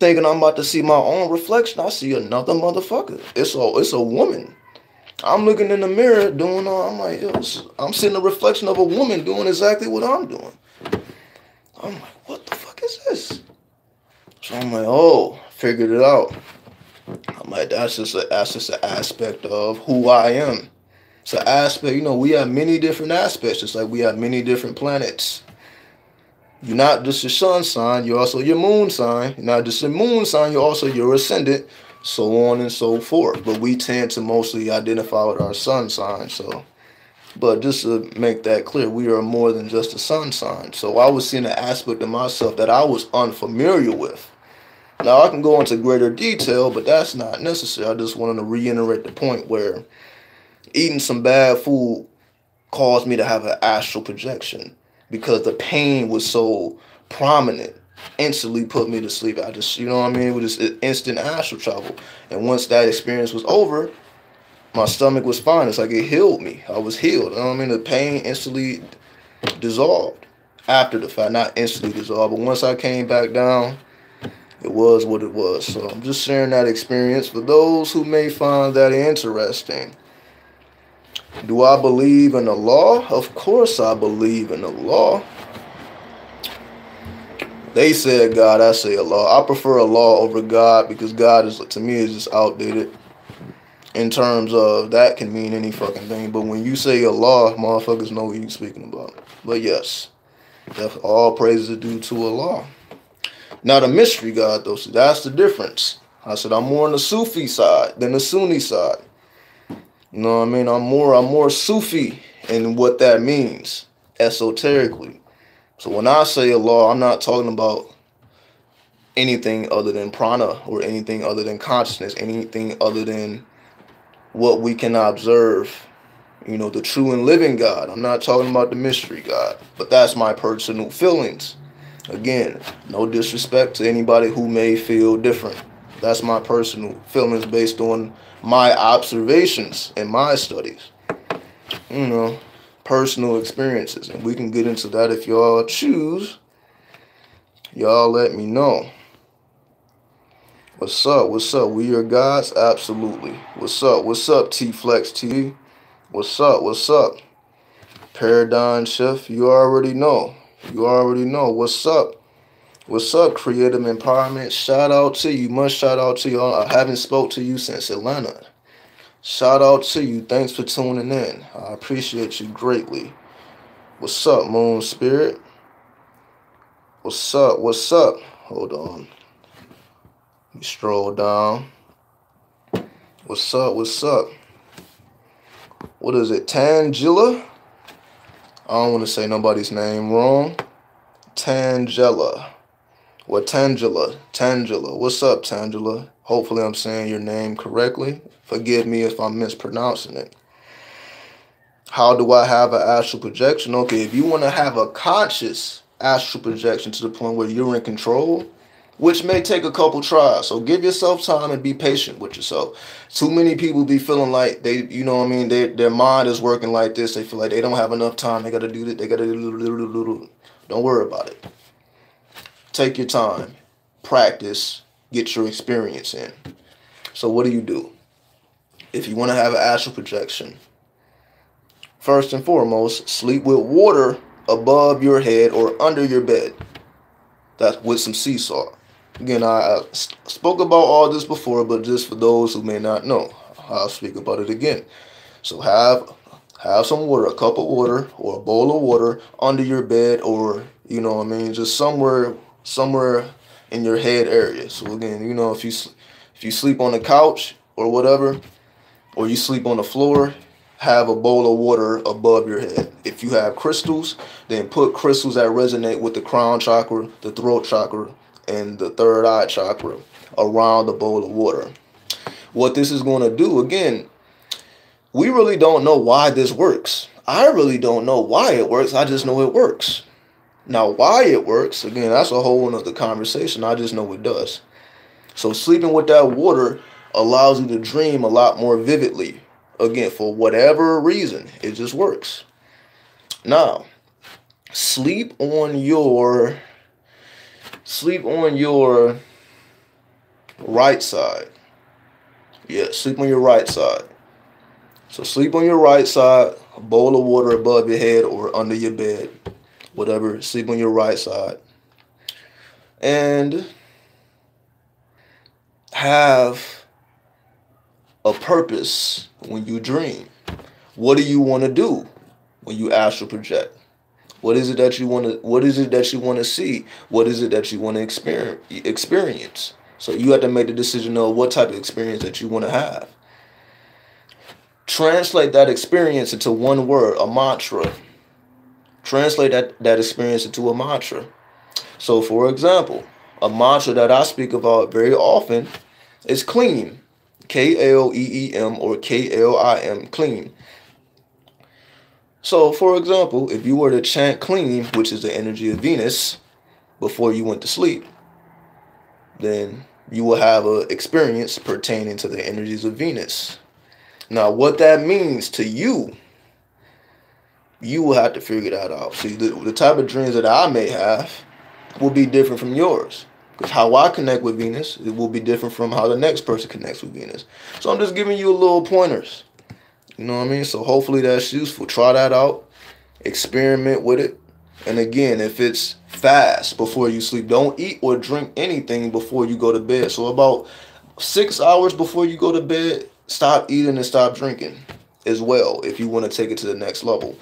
thinking I'm about to see my own reflection, I see another motherfucker. It's a woman. I'm looking in the mirror doing all, I'm like, yo, I'm seeing the reflection of a woman doing exactly what I'm doing. I'm like, what the fuck is this? So I'm like, oh, figured it out. I'm like, that's just an aspect of who I am. It's an aspect, you know, we have many different aspects, just like we have many different planets. You're not just your sun sign, you're also your moon sign. You're not just your moon sign, you're also your ascendant, so on and so forth. But we tend to mostly identify with our sun sign, so. But just to make that clear, we are more than just a sun sign. So I was seeing an aspect of myself that I was unfamiliar with. Now, I can go into greater detail, but that's not necessary. I just wanted to reiterate the point where eating some bad food caused me to have an astral projection because the pain was so prominent. Instantly put me to sleep. I just, you know what I mean? It was just instant astral travel. And once that experience was over, my stomach was fine. It's like it healed me. I was healed. You know what I mean? The pain instantly dissolved after the fact. Not instantly dissolved, but once I came back down, it was what it was. So I'm just sharing that experience for those who may find that interesting. Do I believe in the law? Of course I believe in the law. They said God, I say Allah. I prefer Allah over God because God is, to me, is just outdated. In terms of that can mean any fucking thing. But when you say Allah, motherfuckers know what you're speaking about. But yes, all praises are due to Allah. Now the mystery God though, so that's the difference. I said I'm more on the Sufi side than the Sunni side. You know what I mean? I'm more Sufi in what that means, esoterically. So when I say Allah, I'm not talking about anything other than prana or anything other than consciousness, anything other than what we can observe You know, the true and living God. I'm not talking about the mystery God, but that's my personal feelings. Again, no disrespect to anybody who may feel different. That's my personal feelings based on my observations and my studies. You know, personal experiences. And we can get into that if y'all choose. Y'all let me know. What's up? What's up? We your gods? Absolutely. What's up? What's up, T-Flex TV? What's up? What's up? Paradigm Shift, you already know. You already know. What's up? What's up, Creative Empowerment? Shout out to you. Much shout out to you. I haven't spoke to you since Atlanta. Shout out to you. Thanks for tuning in. I appreciate you greatly. What's up, Moon Spirit? What's up? What's up? Hold on. Let me stroll down. What's up? What's up? What is it? Tangela? I don't want to say nobody's name wrong. Tangela. What Tangela? Tangela. What's up, Tangela? Hopefully I'm saying your name correctly. Forgive me if I'm mispronouncing it. How do I have an astral projection? Okay, if you want to have a conscious astral projection to the point where you're in control, which may take a couple tries. So give yourself time and be patient with yourself. Too many people be feeling like they, you know what I mean, their mind is working like this. They feel like they don't have enough time. They got to do this. They got to do. Don't worry about it. Take your time. Practice. Get your experience in. So what do? If you want to have an astral projection, first and foremost, sleep with water above your head or under your bed. That's with some sea salt. Again, I spoke about all this before, but just for those who may not know, I'll speak about it again. So have some water, a cup of water or a bowl of water under your bed, or, you know what I mean, just somewhere in your head area. So again, you know, if you sleep on the couch or whatever, or you sleep on the floor, have a bowl of water above your head. If you have crystals, then put crystals that resonate with the crown chakra, the throat chakra, and the third eye chakra around the bowl of water. What this is going to do, again, we really don't know why this works. I really don't know why it works. I just know it works. Now, why it works, again, that's a whole nother conversation. I just know it does. So sleeping with that water allows you to dream a lot more vividly. Again, for whatever reason, it just works. Now, sleep on your right side. Yeah, sleep on your right side. So sleep on your right side, a bowl of water above your head or under your bed, whatever. Sleep on your right side. And have a purpose when you dream. What do you want to do when you astral project? What is it that you want to see? What is it that you want to experience? So you have to make the decision of what type of experience that you want to have. Translate that experience into one word, a mantra. Translate that experience into a mantra. So for example, a mantra that I speak about very often is clean. K-L-E-E-M or K-L-I-M, clean. So, for example, if you were to chant clean, which is the energy of Venus, before you went to sleep, then you will have an experience pertaining to the energies of Venus. Now, what that means to you, you will have to figure that out. See, the type of dreams that I may have will be different from yours. Because how I connect with Venus, it will be different from how the next person connects with Venus. So I'm just giving you a little pointers. You know what I mean? So hopefully that's useful. Try that out. Experiment with it. And again, if it's fast before you sleep, don't eat or drink anything before you go to bed. So about 6 hours before you go to bed, stop eating and stop drinking as well if you want to take it to the next level.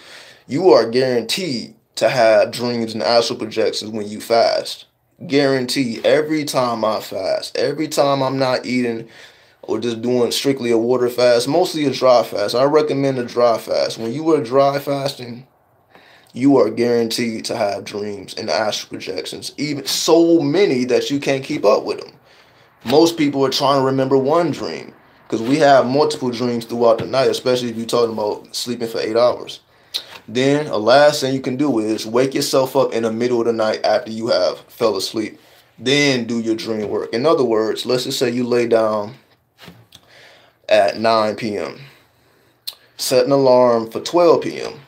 You are guaranteed to have dreams and astral projections when you fast. Guaranteed. Every time I fast, every time I'm not eating or just doing strictly a water fast, mostly a dry fast. I recommend a dry fast. When you are dry fasting, you are guaranteed to have dreams and astral projections, even so many that you can't keep up with them. Most people are trying to remember one dream. because we have multiple dreams throughout the night, especially if you're talking about sleeping for 8 hours. Then a last thing you can do is wake yourself up in the middle of the night after you have fell asleep. Then do your dream work. In other words, let's just say you lay down at 9 p.m. Set an alarm for 12 p.m.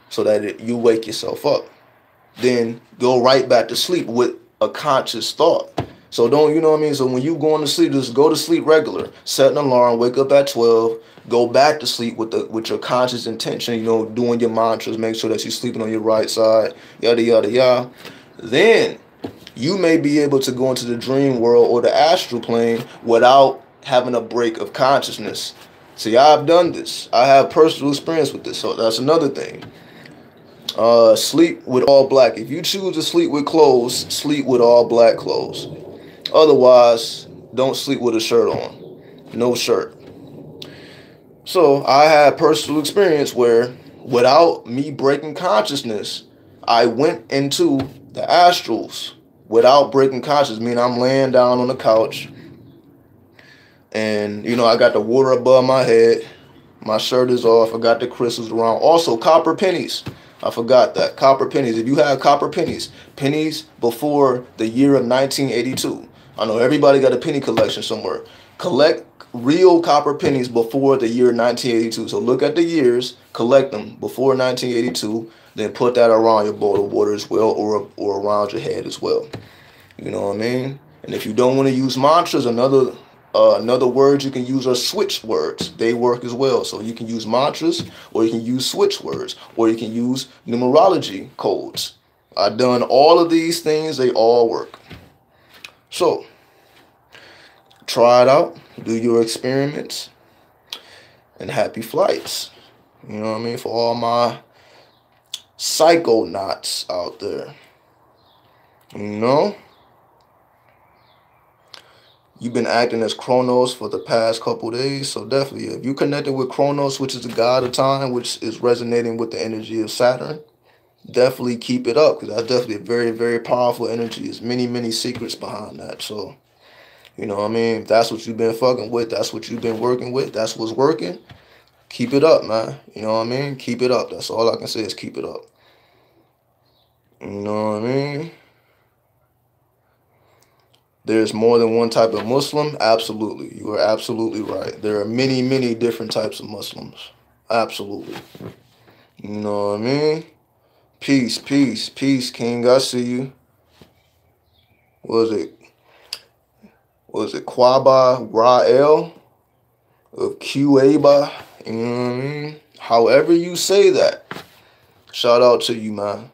so that you wake yourself up. Then go right back to sleep with a conscious thought. So don't, you know what I mean? So when you going to sleep, just go to sleep regular. Set an alarm, wake up at 12, go back to sleep with your conscious intention, you know, doing your mantras, make sure that you're sleeping on your right side, yada, yada, yada. Then you may be able to go into the dream world or the astral plane without having a break of consciousness. See, I've done this. I have personal experience with this, so that's another thing. Sleep with all black. If you choose to sleep with clothes, sleep with all black clothes. Otherwise, don't sleep with a shirt on. No shirt. So I had personal experience where without me breaking consciousness, I went into the astrals without breaking consciousness. Meaning I'm laying down on the couch and, you know, I got the water above my head. My shirt is off. I got the crystals around. Also, copper pennies. I forgot that. Copper pennies. If you have copper pennies, pennies before the year of 1982. I know everybody got a penny collection somewhere. Collect real copper pennies before the year 1982. So look at the years, collect them before 1982, then put that around your bowl of water as well, or around your head as well. You know what I mean? And if you don't want to use mantras, another word you can use are switch words. They work as well. So you can use mantras, or you can use switch words, or you can use numerology codes. I've done all of these things. They all work. So try it out. Do your experiments. And happy flights. You know what I mean? For all my psychonauts out there. You know? You've been acting as Chronos for the past couple days, so definitely, if you connected with Chronos, which is the god of time, which is resonating with the energy of Saturn, definitely keep it up, because that's definitely a very, very powerful energy. There's many, many secrets behind that. So, you know what I mean? If that's what you've been fucking with, that's what you've been working with, that's what's working, keep it up, man. You know what I mean? Keep it up. That's all I can say is keep it up. You know what I mean? There's more than one type of Muslim? Absolutely. You are absolutely right. There are many, many different types of Muslims. Absolutely. You know what I mean? Peace, peace, peace, King. I see you. Was it Kwaba Ra'el of Qaba? You know what I mean? However you say that. Shout out to you, man.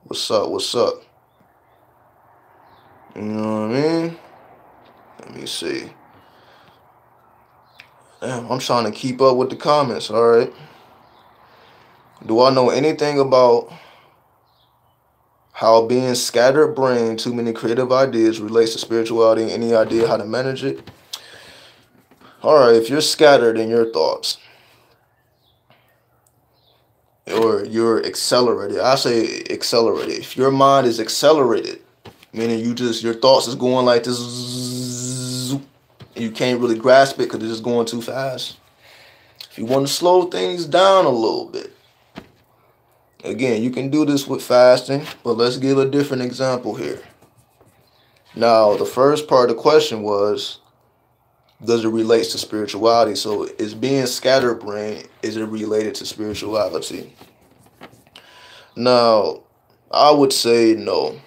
What's up? What's up? You know what I mean? Let me see. Damn, I'm trying to keep up with the comments, all right? Do I know anything about how being scattered brain, too many creative ideas relates to spirituality, and any idea how to manage it? All right, if you're scattered in your thoughts, or you're accelerated, I say accelerated. If your mind is accelerated, meaning your thoughts is going like this, you can't really grasp it because it's just going too fast. If you want to slow things down a little bit, again, you can do this with fasting, but let's give a different example here. Now, the first part of the question was, does it relate to spirituality? So is being scatterbrained, is it related to spirituality? Now, I would say no.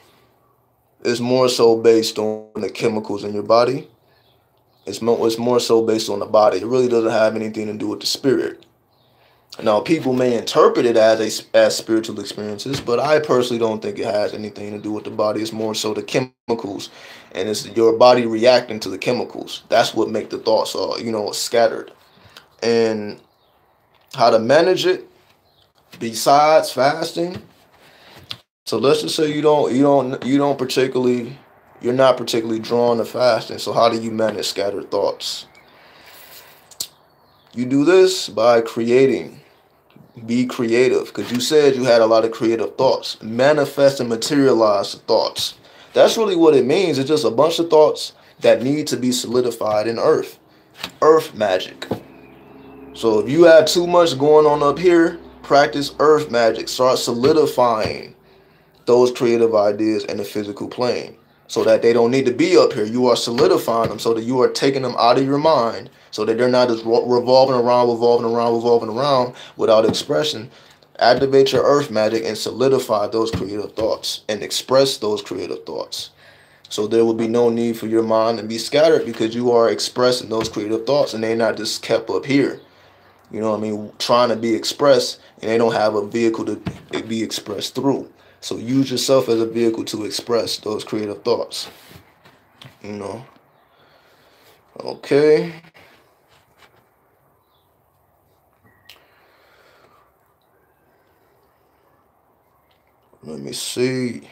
It's more so based on the chemicals in your body. It's more so based on the body. It really doesn't have anything to do with the spirit. Now, people may interpret it as spiritual experiences, but I personally don't think it has anything to do with the body. It's more so the chemicals, and it's your body reacting to the chemicals. That's what make the thoughts, scattered. And how to manage it, besides fasting. So let's just say you're not particularly drawn to fasting. So how do you manage scattered thoughts? You do this by creating. Be creative, because you said you had a lot of creative thoughts. Manifest and materialize the thoughts. That's really what it means. It's just a bunch of thoughts that need to be solidified in earth. earth magic. So if you have too much going on up here, practice earth magic. Start solidifying those creative ideas in the physical plane so that they don't need to be up here. You are solidifying them so that you are taking them out of your mind so that they're not just revolving around without expression. Activate your earth magic and solidify those creative thoughts and express those creative thoughts. So there will be no need for your mind to be scattered because you are expressing those creative thoughts and they're not just kept up here. You know what I mean? Trying to be expressed and they don't have a vehicle to be expressed through. So use yourself as a vehicle to express those creative thoughts. You know? Okay. Let me see.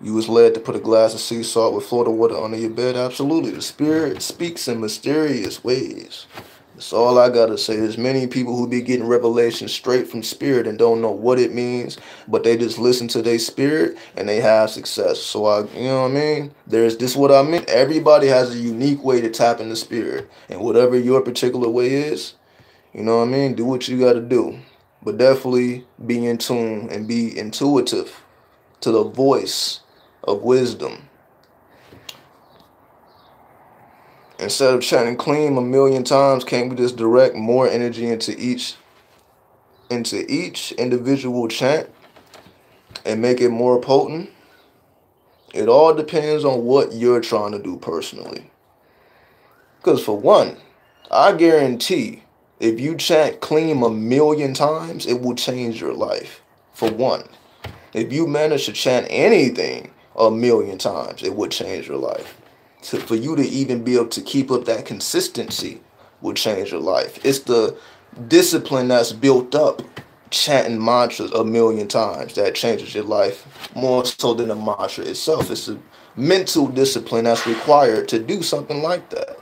You was led to put a glass of sea salt with Florida water under your bed? Absolutely. The spirit speaks in mysterious ways. That's all I gotta say. There's many people who be getting revelation straight from spirit and don't know what it means, but they just listen to their spirit and they have success. So you know what I mean? This is what I mean. Everybody has a unique way to tap into spirit, and whatever your particular way is, you know what I mean? Do what you gotta do, but definitely be in tune and be intuitive to the voice of wisdom. Instead of chanting clean 1,000,000 times, can't we just direct more energy into each individual chant and make it more potent? It all depends on what you're trying to do personally. Because for one, I guarantee if you chant clean 1,000,000 times, it will change your life. For one, if you manage to chant anything 1,000,000 times, it would change your life. For you to even be able to keep up that consistency will change your life. It's the discipline that's built up chanting mantras 1,000,000 times that changes your life more so than the mantra itself. It's a mental discipline that's required to do something like that.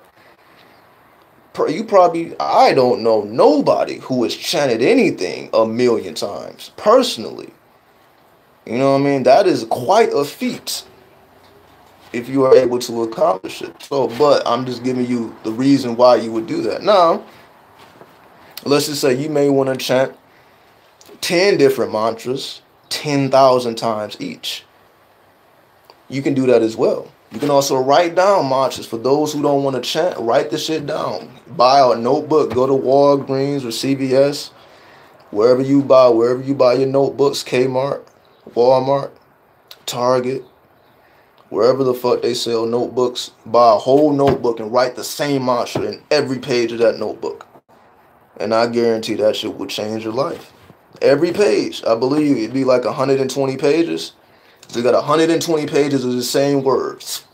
I don't know nobody who has chanted anything 1,000,000 times personally. You know what I mean? That is quite a feat if you are able to accomplish it. So, but I'm just giving you the reason why you would do that. Now, let's just say you may want to chant 10 different mantras 10,000 times each. You can do that as well. You can also write down mantras. For those who don't want to chant, write the shit down. Buy a notebook, go to Walgreens or CVS, wherever you buy your notebooks, Kmart, Walmart, Target, wherever the fuck they sell notebooks, buy a whole notebook and write the same mantra in every page of that notebook. And I guarantee that shit will change your life. Every page. I believe it'd be like 120 pages. So you got 120 pages of the same words.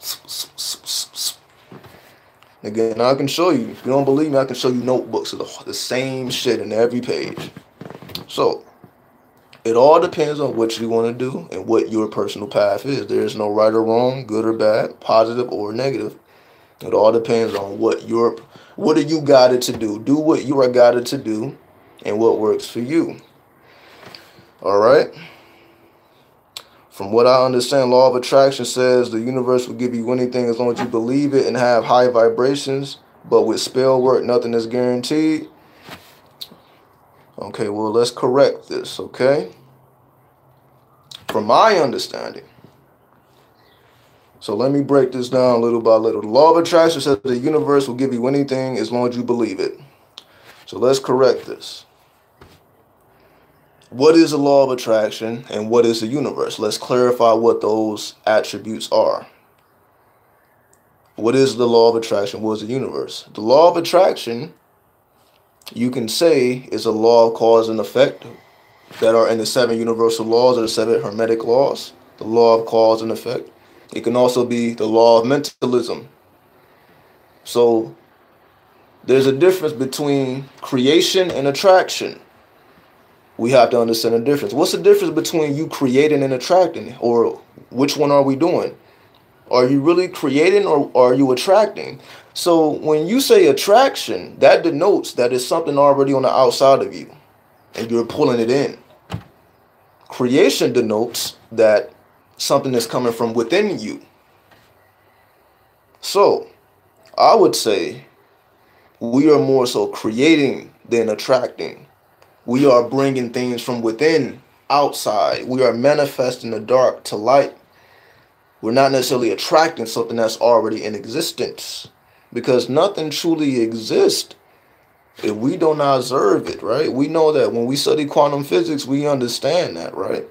Again, I can show you. If you don't believe me, I can show you notebooks of the same shit in every page. So, it all depends on what you want to do and what your personal path is. There is no right or wrong, good or bad, positive or negative. It all depends on what are you guided to do. Do what you are guided to do and what works for you. All right? From what I understand, law of attraction says the universe will give you anything as long as you believe it and have high vibrations. But with spell work, nothing is guaranteed. Okay, well, let's correct this, okay? From my understanding. So let me break this down little by little. The law of attraction says the universe will give you anything as long as you believe it. So let's correct this. What is the law of attraction and what is the universe? Let's clarify what those attributes are. What is the law of attraction? What is the universe? The law of attraction, you can say, is a law of cause and effect that are in the 7 universal laws or the 7 hermetic laws. The law of cause and effect. It can also be the law of mentalism. So there's a difference between creation and attraction. We have to understand the difference. What's the difference between you creating and attracting? Or which one are we doing? Are you really creating or are you attracting? So when you say attraction, that denotes that it's something already on the outside of you and you're pulling it in. Creation denotes that something is coming from within you. So I would say We are more so creating than attracting. We are bringing things from within outside. We are manifesting the dark to light. We're not necessarily attracting something that's already in existence, because nothing truly exists if we don't observe it, right? We know that when we study quantum physics, we understand that, right?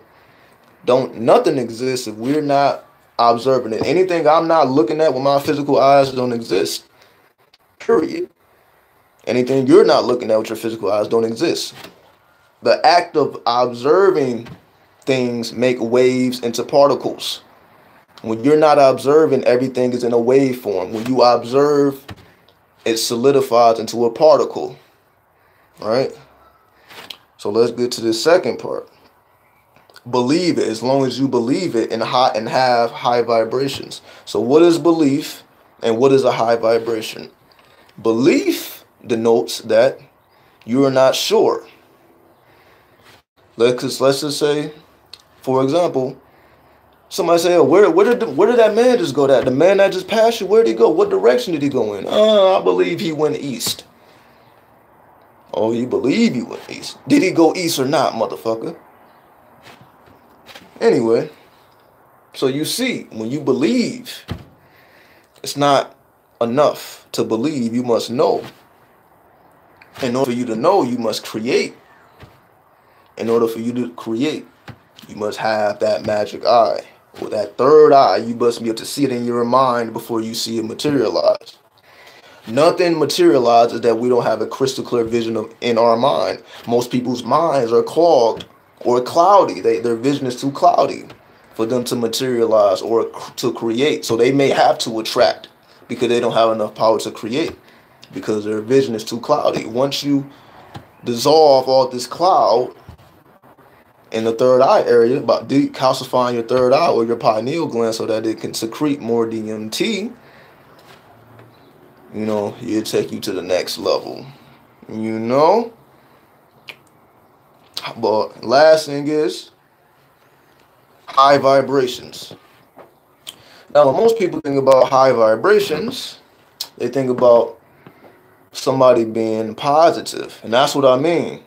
Nothing exists if we're not observing it. Anything I'm not looking at with my physical eyes don't exist. Period. Anything you're not looking at with your physical eyes don't exist. The act of observing things make waves into particles. When you're not observing, everything is in a wave form. When you observe, it solidifies into a particle. Right? So let's get to the second part. Believe it. As long as you believe it and have high vibrations. So what is belief and what is a high vibration? Belief denotes that you are not sure. Let's just say, for example, somebody say, oh, where did that man just go? The man that just passed you, where did he go? What direction did he go in? I believe he went east. Oh, you believe he went east? Did he go east or not, motherfucker? Anyway, so you see, when you believe, it's not enough to believe. You must know. In order for you to know, you must create. In order for you to create, you must have that magic eye. With that third eye, you must be able to see it in your mind before you see it materialize. Nothing materializes that we don't have a crystal clear vision of in our mind. Most people's minds are clogged or cloudy. Their vision is too cloudy for them to materialize or to create. So they may have to attract because they don't have enough power to create because their vision is too cloudy. Once you dissolve all this cloud in the third eye area, about decalcifying your third eye or your pineal gland so that it can secrete more DMT, it'll take you to the next level. But last thing is high vibrations. Now, when most people think about high vibrations, they think about somebody being positive. And that's what I mean.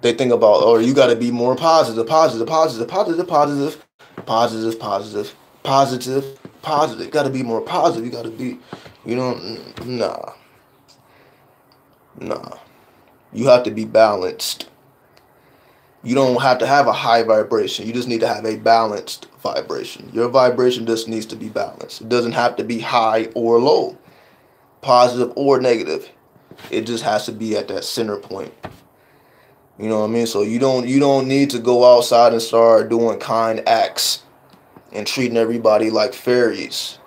They think about, oh, you got to be more positive. Got to be more positive. You got to be, nah. You have to be balanced. You don't have to have a high vibration. You just need to have a balanced vibration. Your vibration just needs to be balanced. It doesn't have to be high or low, positive or negative. It just has to be at that center point. You know what I mean? So you don't need to go outside and start doing kind acts and treating everybody like fairies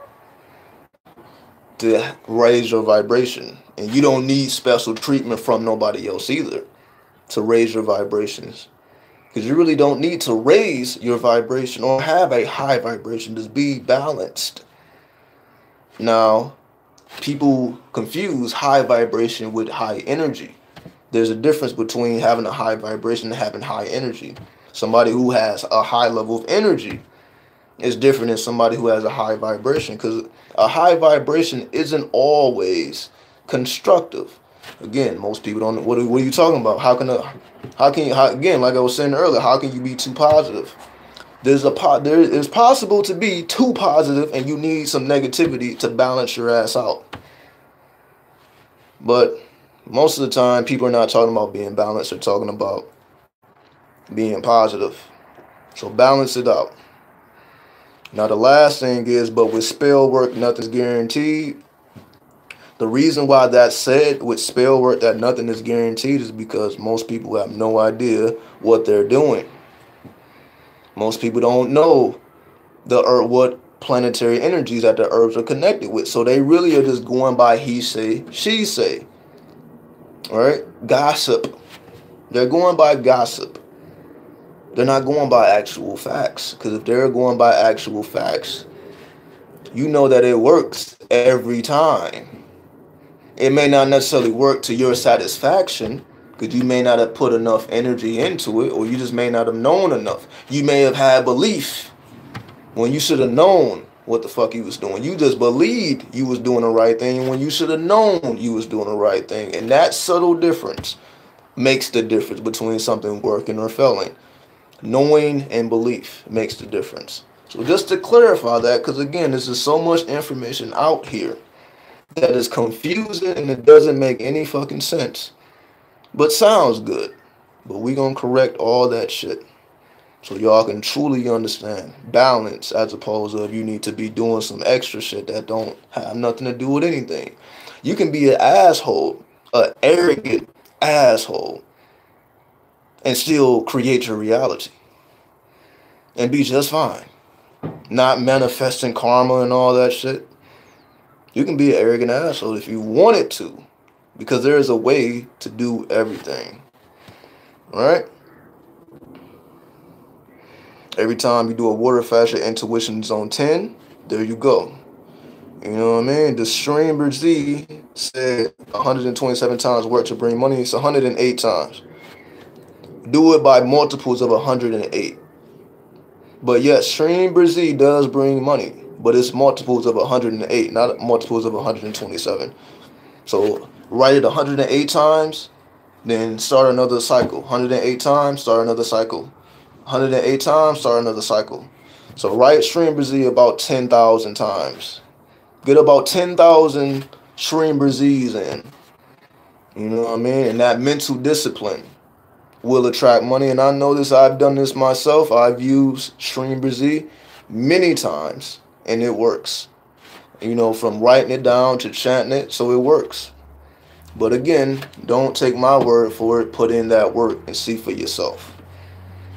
to raise your vibration. And you don't need special treatment from nobody else either to raise your vibrations. Because you really don't need to raise your vibration or have a high vibration. Just be balanced. Now, people confuse high vibration with high energy. There's a difference between having a high vibration and having high energy. Somebody who has a high level of energy is different than somebody who has a high vibration, because a high vibration isn't always constructive. Again, most people don't. What are you talking about? Again, like I was saying earlier, how can you be too positive? It's possible to be too positive, and you need some negativity to balance your ass out. But most of the time, people are not talking about being balanced. They're talking about being positive. So balance it out. Now, the last thing is, but with spell work, nothing's guaranteed. The reason why that's said with spell work that nothing is guaranteed is because most people have no idea what they're doing. Most people don't know what planetary energies that the herbs are connected with. So they really are just going by he say, she say. All right? Gossip. They're going by gossip. They're not going by actual facts. Because if they're going by actual facts, you know that it works every time. It may not necessarily work to your satisfaction, because you may not have put enough energy into it, or you just may not have known enough. You may have had belief when you should have known what the fuck you was doing. You just believed you was doing the right thing when you should have known you was doing the right thing. And that subtle difference makes the difference between something working or failing. Knowing and belief makes the difference. So just to clarify that, because again, this is so much information out here that is confusing and it doesn't make any fucking sense, but sounds good. But we gonna correct all that shit so y'all can truly understand balance, as opposed to if you need to be doing some extra shit that don't have nothing to do with anything. You can be an asshole, an arrogant asshole, and still create your reality and be just fine. Not manifesting karma and all that shit. You can be an arrogant asshole if you wanted to, because there is a way to do everything. Right? Every time you do a water fast, your intuition's on 10. There you go. You know what I mean? The Streamer Z said 127 times work to bring money. It's 108 times. Do it by multiples of 108. But yes, Streamer Z does bring money, but it's multiples of 108, not multiples of 127. So write it 108 times, then start another cycle. 108 times, start another cycle. 108 times, start another cycle. So write Streamer Z about 10,000 times. Get about 10,000 Streamer Z's in. You know what I mean? And that mental discipline will attract money. And I know this, I've done this myself. I've used Streamer Z many times, and it works. You know, from writing it down to chanting it, so it works. But again, don't take my word for it. Put in that work and see for yourself.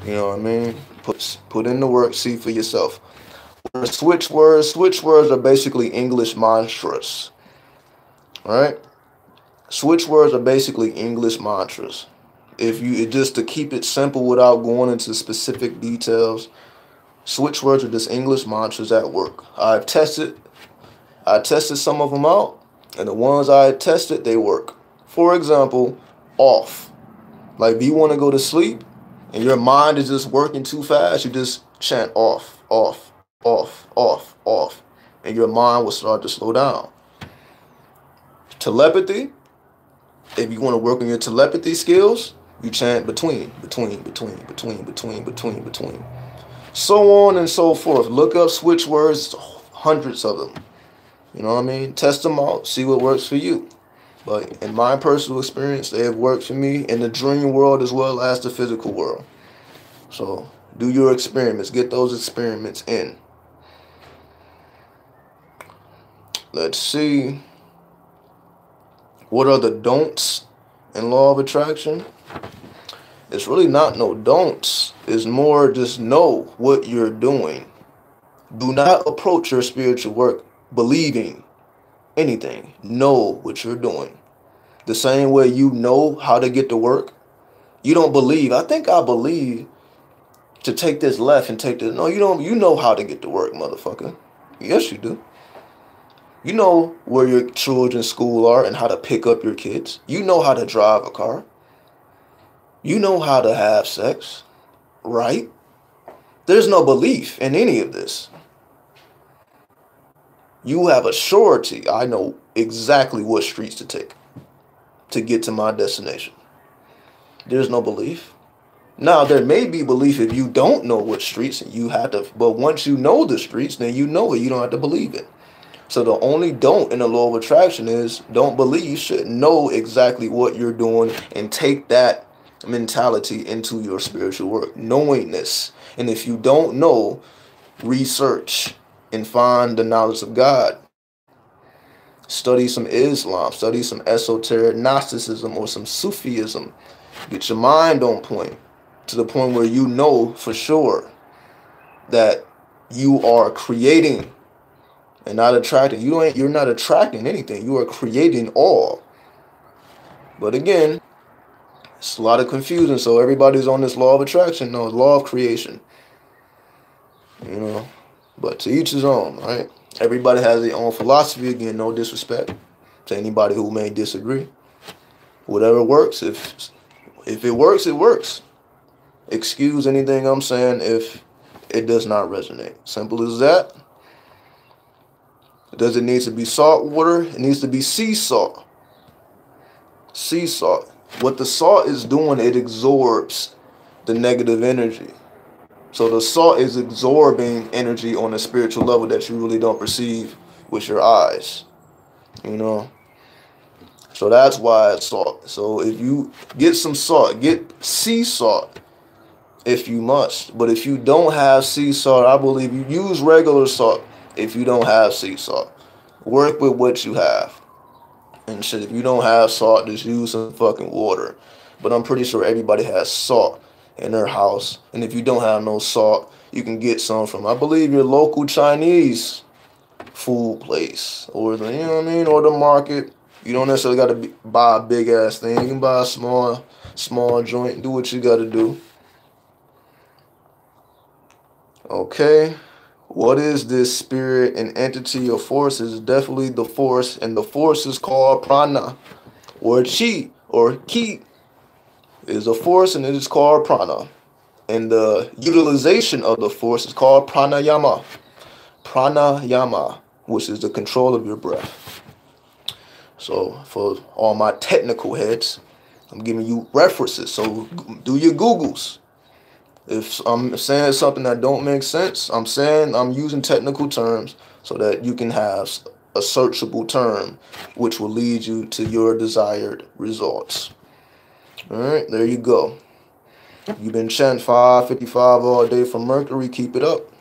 You know what I mean? Put in the work, see for yourself. Switch words are basically English mantras. Right? Switch words are basically English mantras. If you just to keep it simple without going into specific details, switch words are just English mantras that work. I tested some of them out, and the ones I tested, they work. For example, off. Like if you want to go to sleep and your mind is just working too fast, you just chant off, off, off, off, off, and your mind will start to slow down. Telepathy, if you want to work on your telepathy skills, you chant between. So on and so forth. Look up switch words, hundreds of them. You know what I mean? Test them out, see what works for you. But in my personal experience, they have worked for me in the dream world as well as the physical world. So do your experiments. Get those experiments in. Let's see. What are the don'ts in law of attraction? It's really not no don'ts. It's more just know what you're doing. Do not approach your spiritual work believing anything. Know what you're doing. The same way you know how to get to work. You don't believe, I think I believe to take this left and take this. No, you don't. You know how to get to work, motherfucker. Yes, you do. You know where your children's school are and how to pick up your kids. You know how to drive a car. You know how to have sex, right? There's no belief in any of this. You have a surety. I know exactly what streets to take to get to my destination. There's no belief. Now, there may be belief if you don't know what streets and you have to, but once you know the streets, then you know it. You don't have to believe it. So the only don't in the law of attraction is don't believe shit. Know exactly what you're doing and take that mentality into your spiritual work. Knowingness. And if you don't know, research and find the knowledge of God. Study some Islam. Study some esoteric Gnosticism or some Sufism. Get your mind on point to the point where you know for sure that you are creating and not attracting. You're not attracting anything. You are creating all. But again, it's a lot of confusion. So everybody's on this law of attraction. No, law of creation. You know, but to each his own, right? Everybody has their own philosophy. Again, no disrespect to anybody who may disagree. Whatever works. If it works, it works. Excuse anything I'm saying if it does not resonate. Simple as that. Does it need to be salt water? It needs to be sea salt. Sea salt. What the salt is doing, it absorbs the negative energy. So the salt is absorbing energy on a spiritual level that you really don't perceive with your eyes. You know? So that's why it's salt. So if you get some salt, get sea salt if you must. But if you don't have sea salt, I believe you use regular salt if you don't have sea salt. Work with what you have. And shit, if you don't have salt, just use some fucking water. But I'm pretty sure everybody has salt in their house. And if you don't have no salt, you can get some from, I believe, your local Chinese food place. Or the, you know what I mean? Or the market. You don't necessarily got to buy a big ass thing. You can buy a small joint. Do what you got to do. Okay. What is this spirit and entity or force? Is definitely the force, and the force is called prana, or chi, or ki. It is a force, and it is called prana. And the utilization of the force is called pranayama. Pranayama, which is the control of your breath. So for all my technical heads, I'm giving you references. So do your Googles. If I'm saying something that don't make sense, I'm saying I'm using technical terms so that you can have a searchable term which will lead you to your desired results. All right, there you go. You've been chanting 555 all day from Mercury. Keep it up.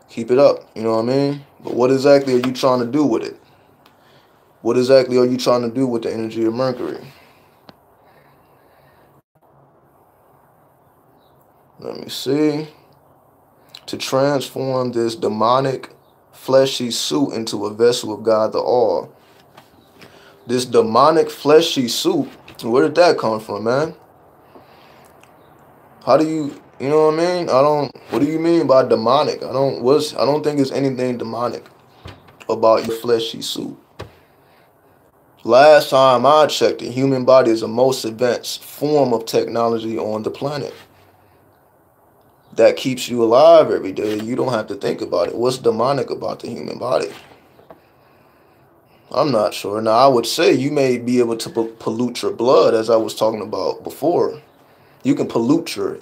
Keep it up. You know what I mean? But what exactly are you trying to do with it? What exactly are you trying to do with the energy of Mercury? Let me see. To transform this demonic fleshy suit into a vessel of God the All. This demonic fleshy suit, where did that come from, man? How do you know what I mean? What do you mean by demonic? I don't think there's anything demonic about your fleshy suit. Last time I checked, the human body is the most advanced form of technology on the planet. That keeps you alive every day. You don't have to think about it. What's demonic about the human body? I'm not sure. Now, I would say you may be able to pollute your blood, as I was talking about before. You can pollute your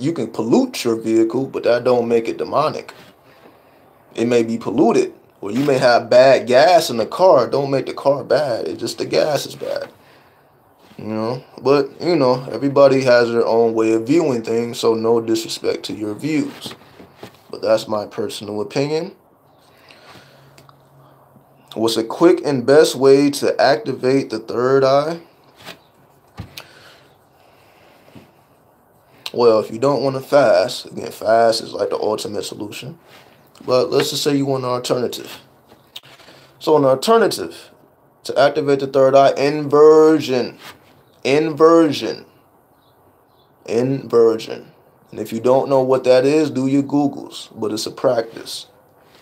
vehicle, but that don't make it demonic. It may be polluted, or you may have bad gas in the car. Don't make the car bad. It's just the gas is bad. You know, but everybody has their own way of viewing things, so no disrespect to your views. But that's my personal opinion. What's a quick and best way to activate the third eye? Well, if you don't want to fast, again, fast is like the ultimate solution. But let's just say you want an alternative. So an alternative to activate the third eye, inversion. Inversion. And if you don't know what that is, do your Googles. But it's a practice.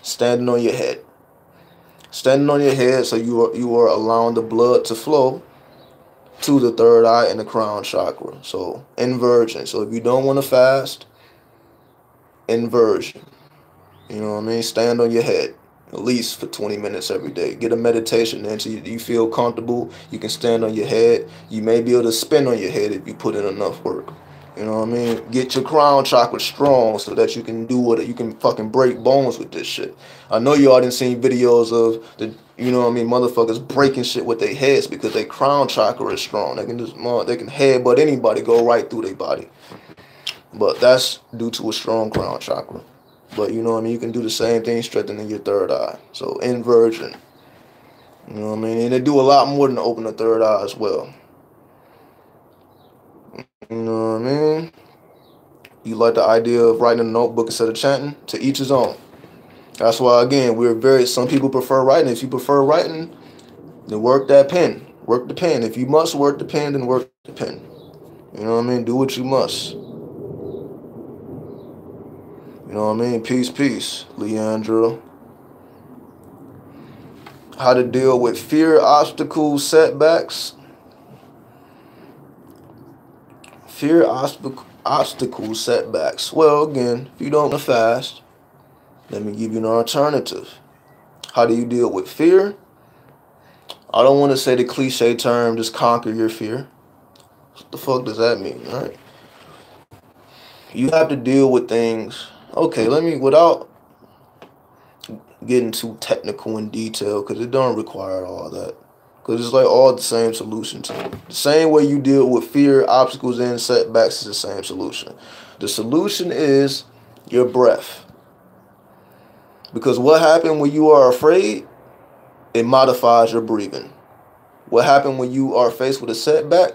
Standing on your head. Standing on your head, so you are allowing the blood to flow to the third eye and the crown chakra. So inversion. So if you don't want to fast, inversion. You know what I mean? Stand on your head. At least for 20 minutes every day. Get a meditation until you feel comfortable. You can stand on your head. You may be able to spin on your head if you put in enough work. You know what I mean? Get your crown chakra strong so that you can you can fucking break bones with this shit. I know you all done seen videos of motherfuckers breaking shit with their heads because their crown chakra is strong. They can headbutt anybody, go right through their body. But that's due to a strong crown chakra. But you know what I mean? You can do the same thing strengthening your third eye. So inversion. You know what I mean? And they do a lot more than open the third eye as well. You know what I mean? You like the idea of writing a notebook instead of chanting? To each his own. That's why, again, some people prefer writing. If you prefer writing, then work that pen. Work the pen. If you must work the pen, then work the pen. You know what I mean? Do what you must. You know what I mean? Peace, peace, Leandro. How to deal with fear, obstacles, setbacks. Fear, obstacles, setbacks. Well, again, if you don't want to fast, let me give you an alternative. How do you deal with fear? I don't want to say the cliche term, just conquer your fear. What the fuck does that mean, right? You have to deal with things. Okay, without getting too technical in detail, because it don't require all that. Because it's like all the same solution to it. The same way you deal with fear, obstacles, and setbacks is the same solution. The solution is your breath. Because what happened when you are afraid, it modifies your breathing. What happened when you are faced with a setback,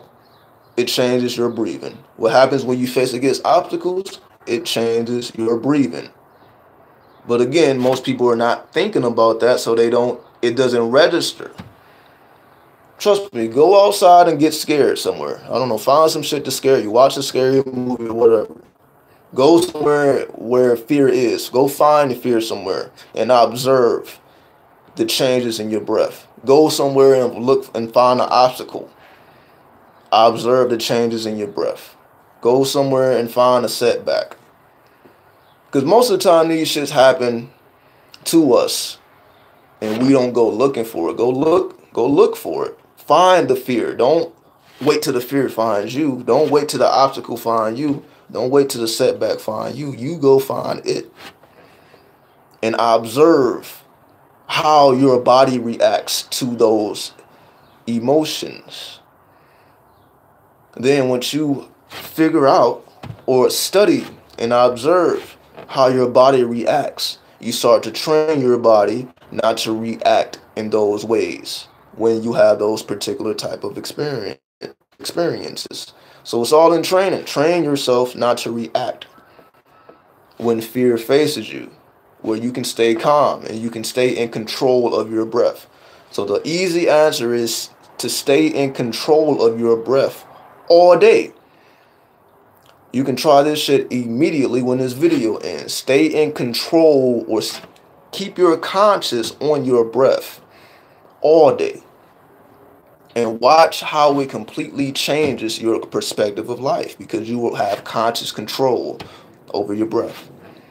it changes your breathing. What happens when you face against obstacles, it changes your breathing. But again, most people are not thinking about that, so it doesn't register. Trust me, go outside and get scared somewhere. I don't know, find some shit to scare you. Watch a scary movie or whatever. Go somewhere where fear is. Go find the fear somewhere and observe the changes in your breath. Go somewhere and look and find an obstacle. Observe the changes in your breath. Go somewhere and find a setback. Because most of the time these shits happen to us and we don't go looking for it. Go look for it. Find the fear. Don't wait till the fear finds you. Don't wait till the obstacle find you. Don't wait till the setback find you. You go find it. And observe how your body reacts to those emotions. Then once you figure out or study and observe how your body reacts, you start to train your body not to react in those ways when you have those particular type of experiences. So it's all in training. Train yourself not to react when fear faces you, where you can stay calm and you can stay in control of your breath. So the easy answer is to stay in control of your breath all day. You can try this shit immediately when this video ends. Stay in control or keep your conscious on your breath all day. And watch how it completely changes your perspective of life, because you will have conscious control over your breath.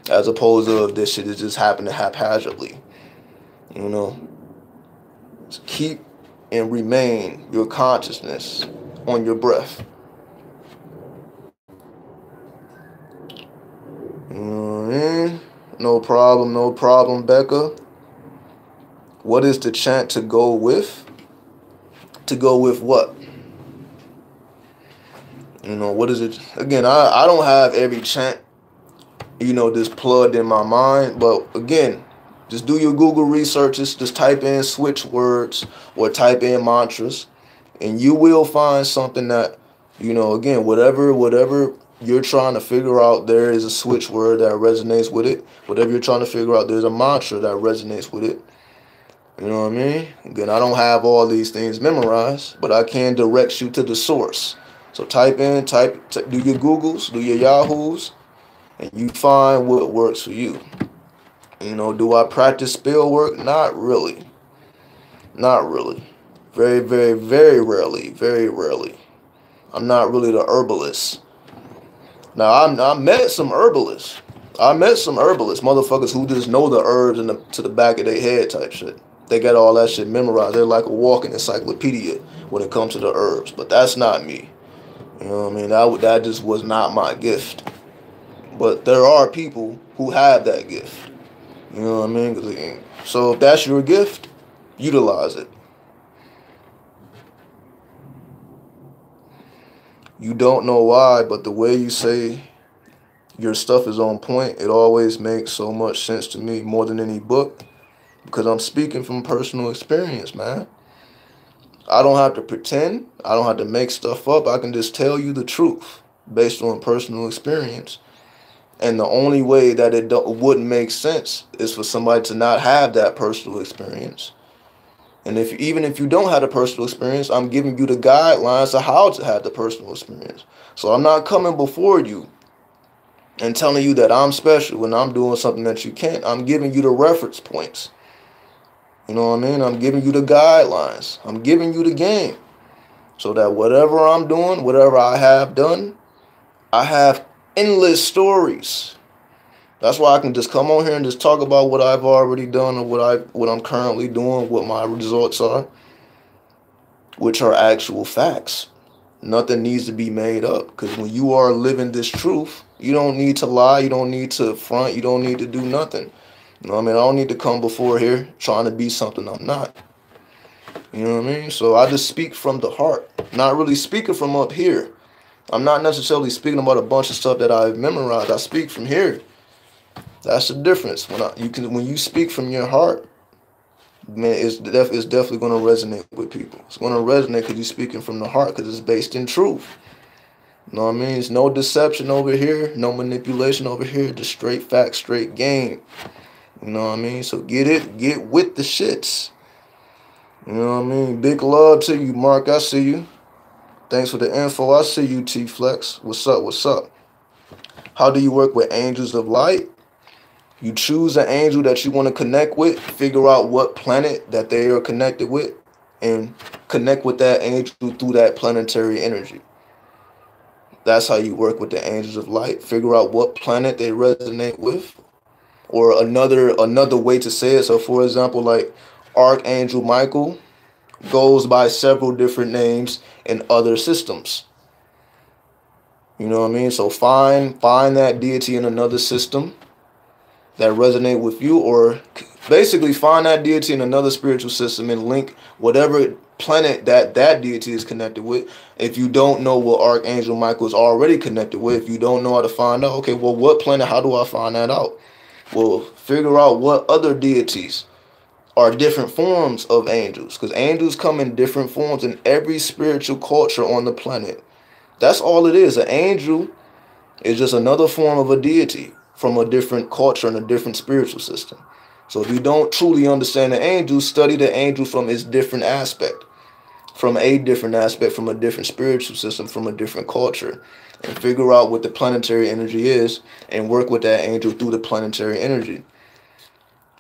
As opposed to if this shit is just happening haphazardly. You know? So keep and remain your consciousness on your breath. You know what I mean? No problem, Becca. What is the chant to go with? To go with what? You know, what is it? Again, I don't have every chant, just plugged in my mind. But again, just do your Google researches. Just type in switch words or type in mantras. And you will find something that, again, whatever you're trying to figure out, there is a switch word that resonates with it. Whatever you're trying to figure out, there's a mantra that resonates with it. You know what I mean? Again, I don't have all these things memorized, but I can direct you to the source. So do your Googles, do your Yahoos, and you find what works for you. Do I practice spell work? Not really. Not really. Very, very, very rarely. Very rarely. I'm not really the herbalist. Now, I met some herbalists. Motherfuckers who just know the herbs to the back of their head type shit. They got all that shit memorized. They're like a walking encyclopedia when it comes to the herbs. But that's not me. You know what I mean? That just was not my gift. But there are people who have that gift. You know what I mean? So if that's your gift, utilize it. You don't know why, but the way you say your stuff is on point, it always makes so much sense to me, more than any book. Because I'm speaking from personal experience, man. I don't have to pretend. I don't have to make stuff up. I can just tell you the truth based on personal experience. And the only way that it wouldn't make sense is for somebody to not have that personal experience. And even if you don't have the personal experience, I'm giving you the guidelines of how to have the personal experience. So I'm not coming before you and telling you that I'm special when I'm doing something that you can't. I'm giving you the reference points. You know what I mean? I'm giving you the guidelines. I'm giving you the game. So that whatever I'm doing, whatever I have done, I have endless stories That's why I can just come on here and just talk about what I've already done or what I'm currently doing, what my results are, which are actual facts. Nothing needs to be made up, because when you are living this truth, you don't need to lie, you don't need to front, you don't need to do nothing. You know what I mean? I don't need to come before here trying to be something I'm not. You know what I mean? So I just speak from the heart, not really speaking from up here. I'm not necessarily speaking about a bunch of stuff that I've memorized. I speak from here. That's the difference. When you speak from your heart, man, it's definitely going to resonate with people. It's going to resonate because you're speaking from the heart, because it's based in truth. You know what I mean? It's no deception over here, no manipulation over here, just straight facts, straight game. You know what I mean? So get with the shits. You know what I mean? Big love to you, Mark. I see you. Thanks for the info. I see you, T-Flex. What's up? What's up? How do you work with angels of light? You choose an angel that you want to connect with, figure out what planet that they are connected with, and connect with that angel through that planetary energy. That's how you work with the angels of light. Figure out what planet they resonate with. Or another way to say it. So for example, like Archangel Michael goes by several different names in other systems. You know what I mean? So find that deity in another system that resonate with you, or basically find that deity in another spiritual system and link whatever planet that deity is connected with. If you don't know what Archangel Michael is already connected with, if you don't know how to find out, okay, well, what planet, how do I find that out? Well, figure out what other deities are different forms of angels, because angels come in different forms in every spiritual culture on the planet. That's all it is. An angel is just another form of a deity from a different culture and a different spiritual system. So if you don't truly understand the angel, study the angel from its different aspect, from a different spiritual system, from a different culture, and figure out what the planetary energy is and work with that angel through the planetary energy.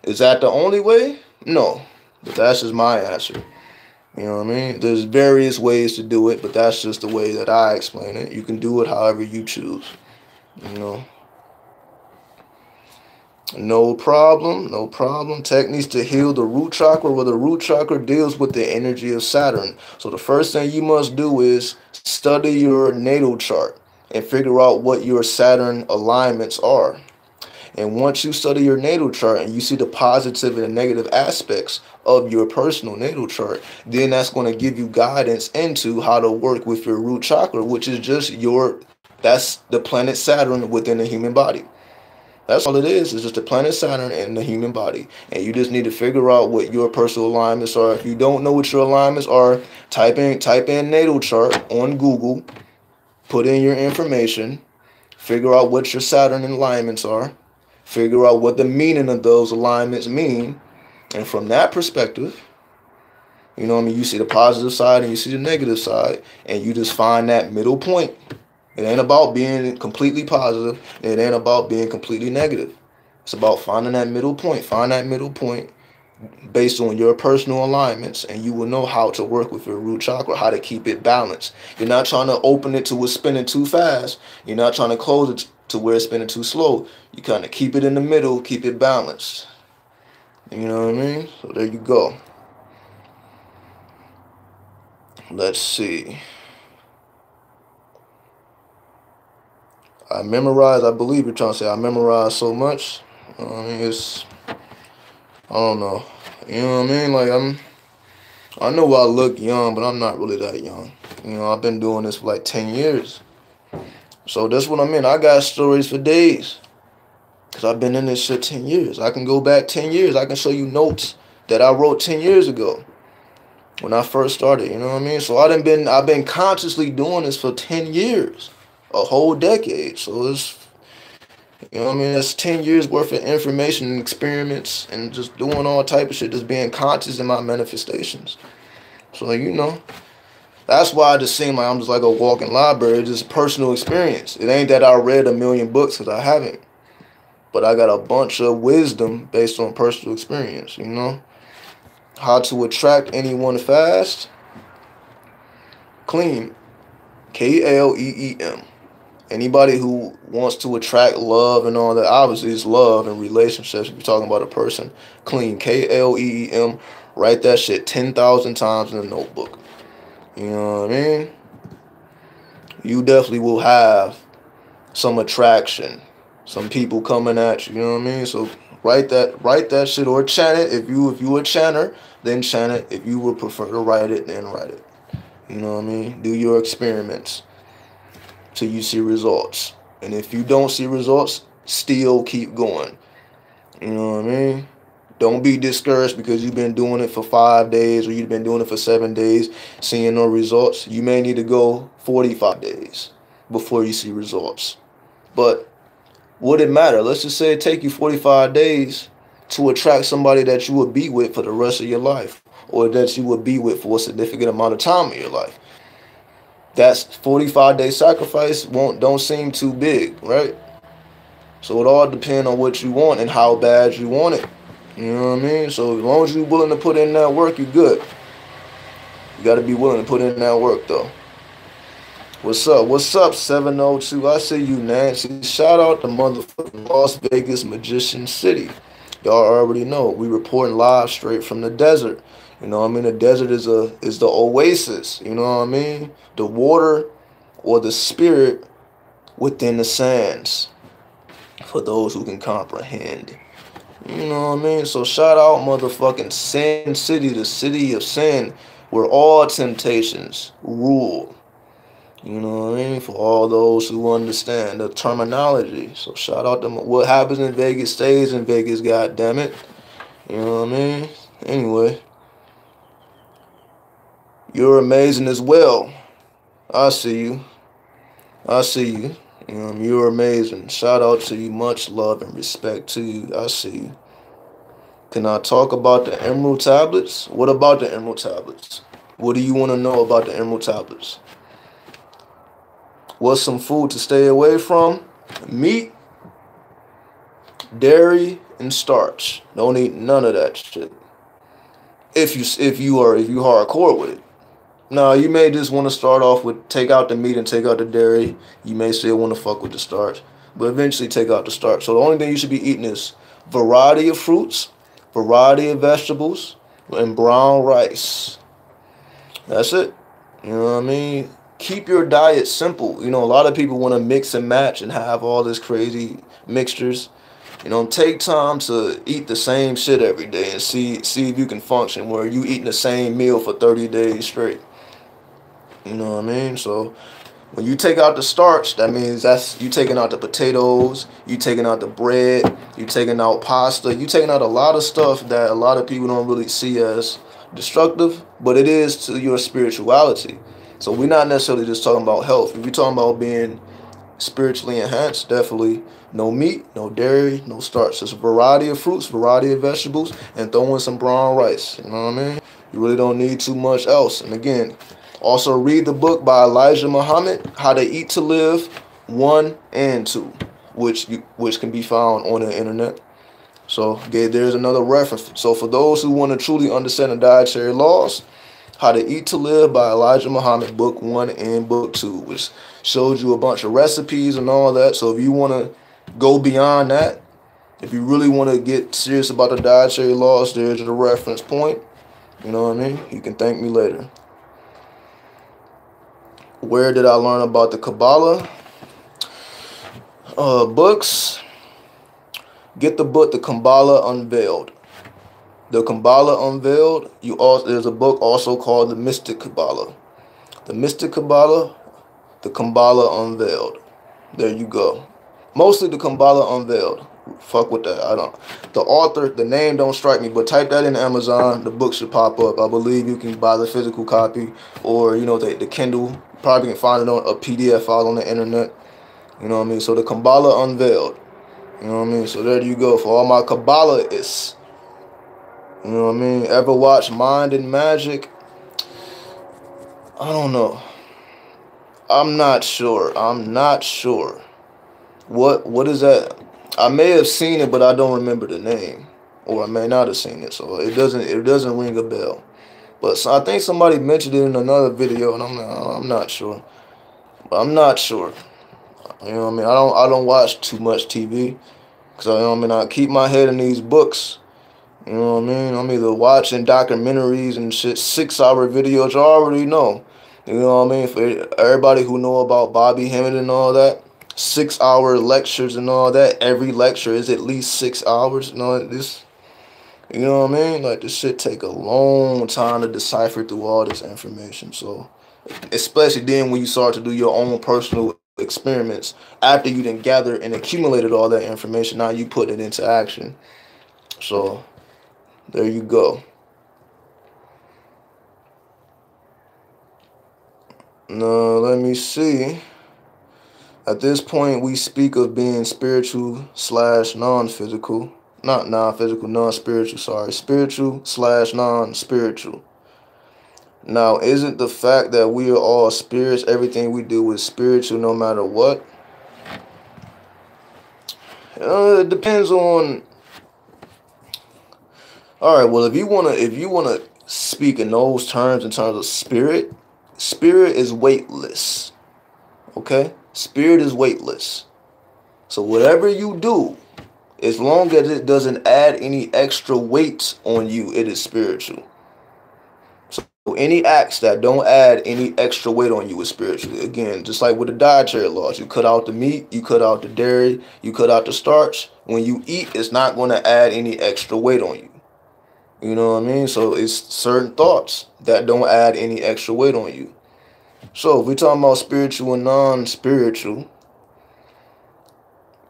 Is that the only way? No, but that's just my answer. You know what I mean? There's various ways to do it, but that's just the way that I explain it. You can do it however you choose. You know, no problem, no problem. Techniques to heal the root chakra. Well, the root chakra deals with the energy of Saturn. So the first thing you must do is study your natal chart and figure out what your Saturn alignments are. And once you study your natal chart and you see the positive and the negative aspects of your personal natal chart, then that's going to give you guidance into how to work with your root chakra, which is just that's the planet Saturn within the human body. That's all it is. It's just the planet Saturn in the human body. And you just need to figure out what your personal alignments are. If you don't know what your alignments are, type in natal chart on Google, put in your information, figure out what your Saturn alignments are, figure out what the meaning of those alignments mean. And from that perspective, you know what I mean, you see the positive side and you see the negative side, and you just find that middle point. It ain't about being completely positive. It ain't about being completely negative. It's about finding that middle point. Find that middle point based on your personal alignments, and you will know how to work with your root chakra, how to keep it balanced. You're not trying to open it to it spinning too fast. You're not trying to close it to where it's spinning too slow. You kind of keep it in the middle, keep it balanced. You know what I mean? So there you go. Let's see. I believe you're trying to say I memorized so much. I mean, I don't know. You know what I mean? Like, I know I look young, but I'm not really that young. You know, I've been doing this for like 10 years. So that's what I mean. I got stories for days, because I've been in this shit 10 years. I can go back 10 years. I can show you notes that I wrote 10 years ago when I first started. You know what I mean? So I've been consciously doing this for 10 years. A whole decade. So it's, you know what I mean, that's 10 years worth of information and experiments and just doing all type of shit, just being conscious in my manifestations. So, you know, that's why I just seem like I'm just like a walking library. It's just personal experience. It ain't that I read a million books, because I haven't, but I got a bunch of wisdom based on personal experience. You know, how to attract anyone fast? Clean. K-L-E-E-M. Anybody who wants to attract love and all that, obviously it's love and relationships. If you're talking about a person, clean, Kleem, write that shit 10,000 times in a notebook. You know what I mean? You definitely will have some attraction, some people coming at you. You know what I mean? So write that shit, or chant it. If you a chanter, then chant it. If you would prefer to write it, then write it. You know what I mean? Do your experiments till you see results. And if you don't see results, still keep going. You know what I mean? Don't be discouraged because you've been doing it for 5 days or you've been doing it for 7 days, seeing no results. You may need to go 45 days before you see results. But would it matter? Let's just say it take you 45 days to attract somebody that you would be with for the rest of your life, or that you would be with for a significant amount of time in your life. That's 45-day sacrifice don't seem too big, right? So it all depends on what you want and how bad you want it. You know what I mean? So as long as you're willing to put in that work, you're good. You got to be willing to put in that work, though. What's up? What's up, 702? I see you, Nancy. Shout out to motherfucking Las Vegas, Magician City. Y'all already know. We reporting live straight from the desert. You know what I mean? The desert is the oasis. You know what I mean? The water or the spirit within the sands. For those who can comprehend. You know what I mean? So shout out motherfucking Sin City, the city of sin, where all temptations rule. You know what I mean? For all those who understand the terminology. So shout out to what happens in Vegas stays in Vegas, goddammit. You know what I mean? Anyway. You're amazing as well. I see you. I see you. You're amazing. Shout out to you. Much love and respect to you. I see you. Can I talk about the emerald tablets? What about the emerald tablets? What do you want to know about the emerald tablets? What's some food to stay away from? Meat, dairy, and starch. Don't eat none of that shit. If you hardcore with it. Now, you may just want to start off with take out the meat and take out the dairy. You may still want to fuck with the starch, but eventually take out the starch. So the only thing you should be eating is variety of fruits, variety of vegetables, and brown rice. That's it. You know what I mean? Keep your diet simple. You know, a lot of people want to mix and match and have all this crazy mixtures. You know, take time to eat the same shit every day and see if you can function where you eating the same meal for 30 days straight. You know what I mean? So when you take out the starch, that means that's you taking out the potatoes, you taking out the bread, you taking out pasta, you taking out a lot of stuff that a lot of people don't really see as destructive, but it is to your spirituality. So we're not necessarily just talking about health. If you're talking about being spiritually enhanced, definitely no meat, no dairy, no starch. Just a variety of fruits, variety of vegetables, and throw in some brown rice. You know what I mean? You really don't need too much else. And again, also read the book by Elijah Muhammad, How to Eat to Live, 1 and 2, which can be found on the internet. So okay, there's another reference. So for those who want to truly understand the dietary laws, How to Eat to Live by Elijah Muhammad, book 1 and book 2, which shows you a bunch of recipes and all that. So if you want to go beyond that, if you really want to get serious about the dietary laws, there's a reference point. You know what I mean? You can thank me later. Where did I learn about the Kabbalah? Books. Get the book, The Kabbalah Unveiled. The Kabbalah Unveiled. There's a book also called The Mystic Kabbalah. The Mystic Kabbalah, The Kabbalah Unveiled. There you go. Mostly The Kabbalah Unveiled. Fuck with that. The author, the name don't strike me, but type that in Amazon. The book should pop up. I believe you can buy the physical copy, or the Kindle. Probably can find it on a PDF file on the internet. You know what I mean? So The Kabbalah Unveiled. You know what I mean? So there you go. For all my Kabbalists. You know what I mean? Ever watch Mind and Magic? I don't know. I'm not sure. What is that? I may have seen it, but I don't remember the name, or I may not have seen it. So it doesn't ring a bell. But I think somebody mentioned it in another video, and I'm not sure. But I'm not sure. You know what I mean? I don't watch too much TV because you know what I mean. I keep my head in these books. You know what I mean? I'm either watching documentaries and shit, 6-hour videos. You already know. You know what I mean? For everybody who know about Bobby Hemmett and all that, 6-hour lectures and all that. Every lecture is at least 6 hours. You know this. You know what I mean? Like, this shit take a long time to decipher through all this information. So, especially then when you start to do your own personal experiments after you then gather and accumulated all that information, now you put it into action. So, there you go. Now, let me see. At this point, we speak of being spiritual / non-physical. Not non-physical, non-spiritual, sorry. Spiritual / non-spiritual. Now, isn't the fact that we are all spirits, everything we do is spiritual no matter what? It depends on... Alright, well, if you wanna speak in those terms, in terms of spirit, spirit is weightless. Okay? Spirit is weightless. So whatever you do, as long as it doesn't add any extra weight on you, it is spiritual. So any acts that don't add any extra weight on you is spiritual. Again, just like with the dietary laws, you cut out the meat, you cut out the dairy, you cut out the starch. When you eat, it's not going to add any extra weight on you. You know what I mean? So it's certain thoughts that don't add any extra weight on you. So if we're talking about spiritual and non-spiritual,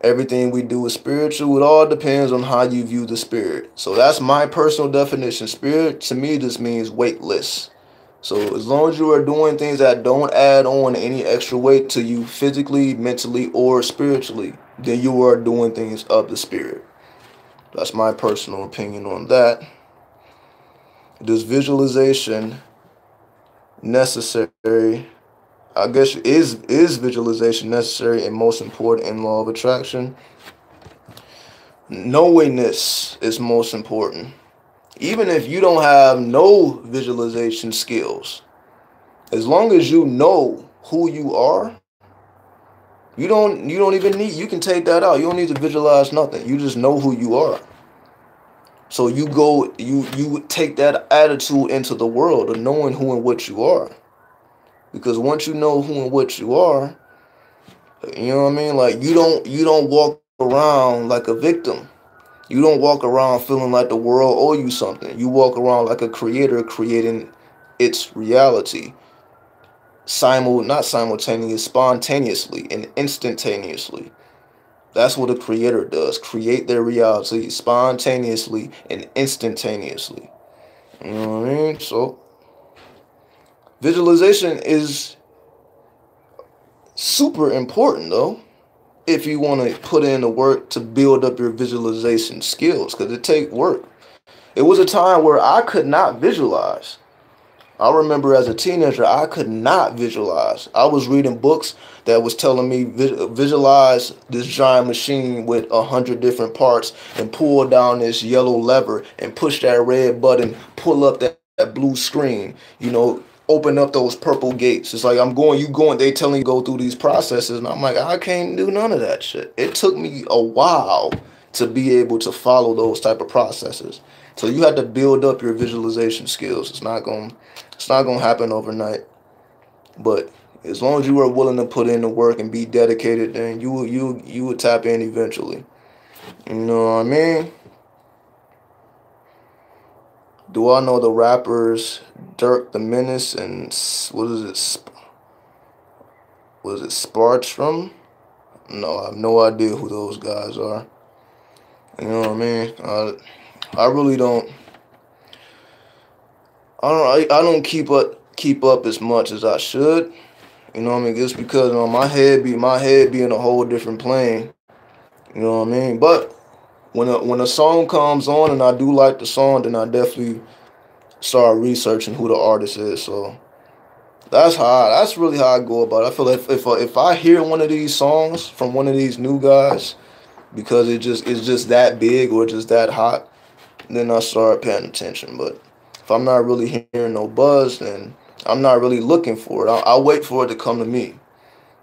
everything we do is spiritual. It all depends on how you view the spirit. So that's my personal definition. Spirit, to me, just means weightless. So as long as you are doing things that don't add on any extra weight to you physically, mentally, or spiritually, then you are doing things of the spirit. That's my personal opinion on that. Does visualization necessary? I guess is visualization necessary and most important in law of attraction? Knowingness is most important. Even if you don't have no visualization skills, as long as you know who you are, you don't even need, you can take that out. You don't need to visualize nothing. You just know who you are. So you go, you take that attitude into the world of knowing who and what you are. Because once you know who and what you are, you know what I mean? Like you don't walk around like a victim. You don't walk around feeling like the world owe you something. You walk around like a creator creating its reality. Not simultaneous, spontaneously and instantaneously. That's what a creator does. Create their reality spontaneously and instantaneously. You know what I mean? So visualization is super important though, if you want to put in the work to build up your visualization skills, because it takes work. It was a time where I could not visualize. I remember as a teenager, I could not visualize. I was reading books that was telling me visualize this giant machine with 100 different parts and pull down this yellow lever and push that red button, pull up that blue screen, you know, open up those purple gates. It's like you going, they telling you go through these processes, and I'm like, I can't do none of that shit. It took me a while to be able to follow those type of processes. So you have to build up your visualization skills. It's not gonna happen overnight. But as long as you are willing to put in the work and be dedicated, then you will tap in eventually. You know what I mean? Do I know the rappers Dirk the Menace and what is it? Was it Spartrum? No, I have no idea who those guys are. You know what I mean? I really don't. I don't keep up as much as I should. You know what I mean? Just because my head be in a whole different plane. You know what I mean? But when a song comes on and I do like the song, then I definitely start researching who the artist is. So that's really how I go about it. I feel like if I hear one of these songs from one of these new guys, because it's just that big or just that hot, then I start paying attention. But if I'm not really hearing no buzz, then I'm not really looking for it. I'll wait for it to come to me.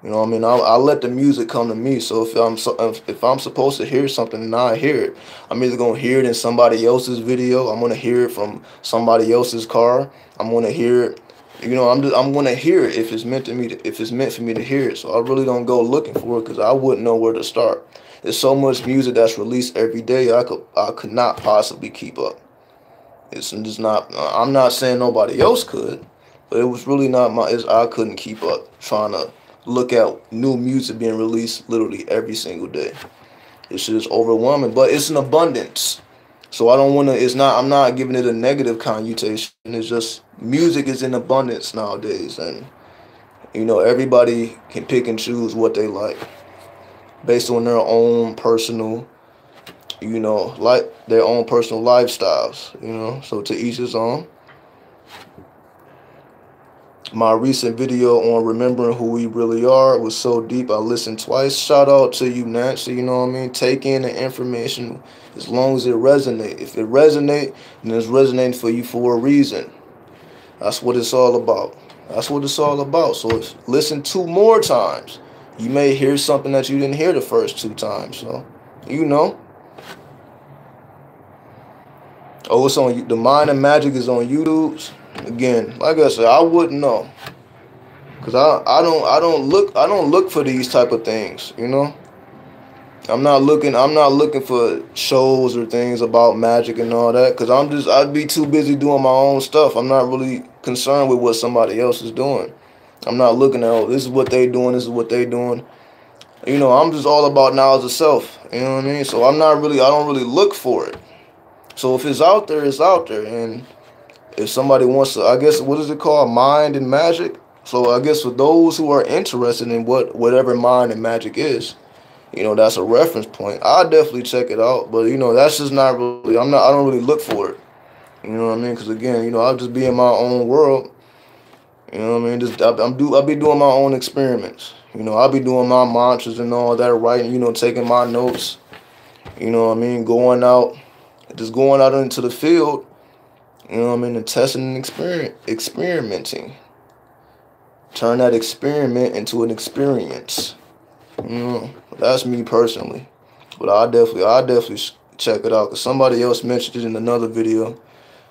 You know what I mean? I let the music come to me. So if I'm supposed to hear something and I hear it, I'm either gonna hear it in somebody else's video. I'm gonna hear it from somebody else's car. I'm gonna hear it. You know, I'm gonna hear it if it's meant to me. If it's meant for me to hear it. So I really don't go looking for it because I wouldn't know where to start. There's so much music that's released every day. I could not possibly keep up. It's just not. I'm not saying nobody else could, but it was really not my. I couldn't keep up trying to look at new music being released literally every single day. This shit is overwhelming, but it's an abundance. So I don't want to. It's not. I'm not giving it a negative connotation. It's just music is in abundance nowadays, and you know everybody can pick and choose what they like based on their own personal, you know, like their own personal lifestyles. You know, so to each his own. My recent video on remembering who we really are was so deep I listened twice. Shout out to you, Nancy, you know what I mean? Take in the information as long as it resonates. If it resonates, then it's resonating for you for a reason. That's what it's all about. That's what it's all about. So if listen 2 more times. You may hear something that you didn't hear the first 2 times. So, you know. Oh, it's on The Mind and Magic is on YouTube. Again, like I said, I wouldn't know, cause I don't look for these type of things, you know. I'm not looking for shows or things about magic and all that, cause I'd be too busy doing my own stuff. I'm not really concerned with what somebody else is doing. I'm not looking at, oh, this is what they doing, this is what they doing. You know, I'm just all about knowledge of self. You know what I mean? So I don't really look for it. So if it's out there, it's out there, and if somebody wants to, I guess, what is it called? Mind and magic. So I guess for those who are interested in whatever mind and magic is, you know, that's a reference point. I'll definitely check it out. But, you know, that's just not really, I don't really look for it. You know what I mean? Because, again, you know, I'll just be in my own world. You know what I mean? I'll be doing my own experiments. You know, I'll be doing my mantras and all that, writing, you know, taking my notes. You know what I mean? Going out into the field. You know what I mean? And testing and experimenting. Turn that experiment into an experience. You know, that's me personally. But I'll definitely check it out, because somebody else mentioned it in another video.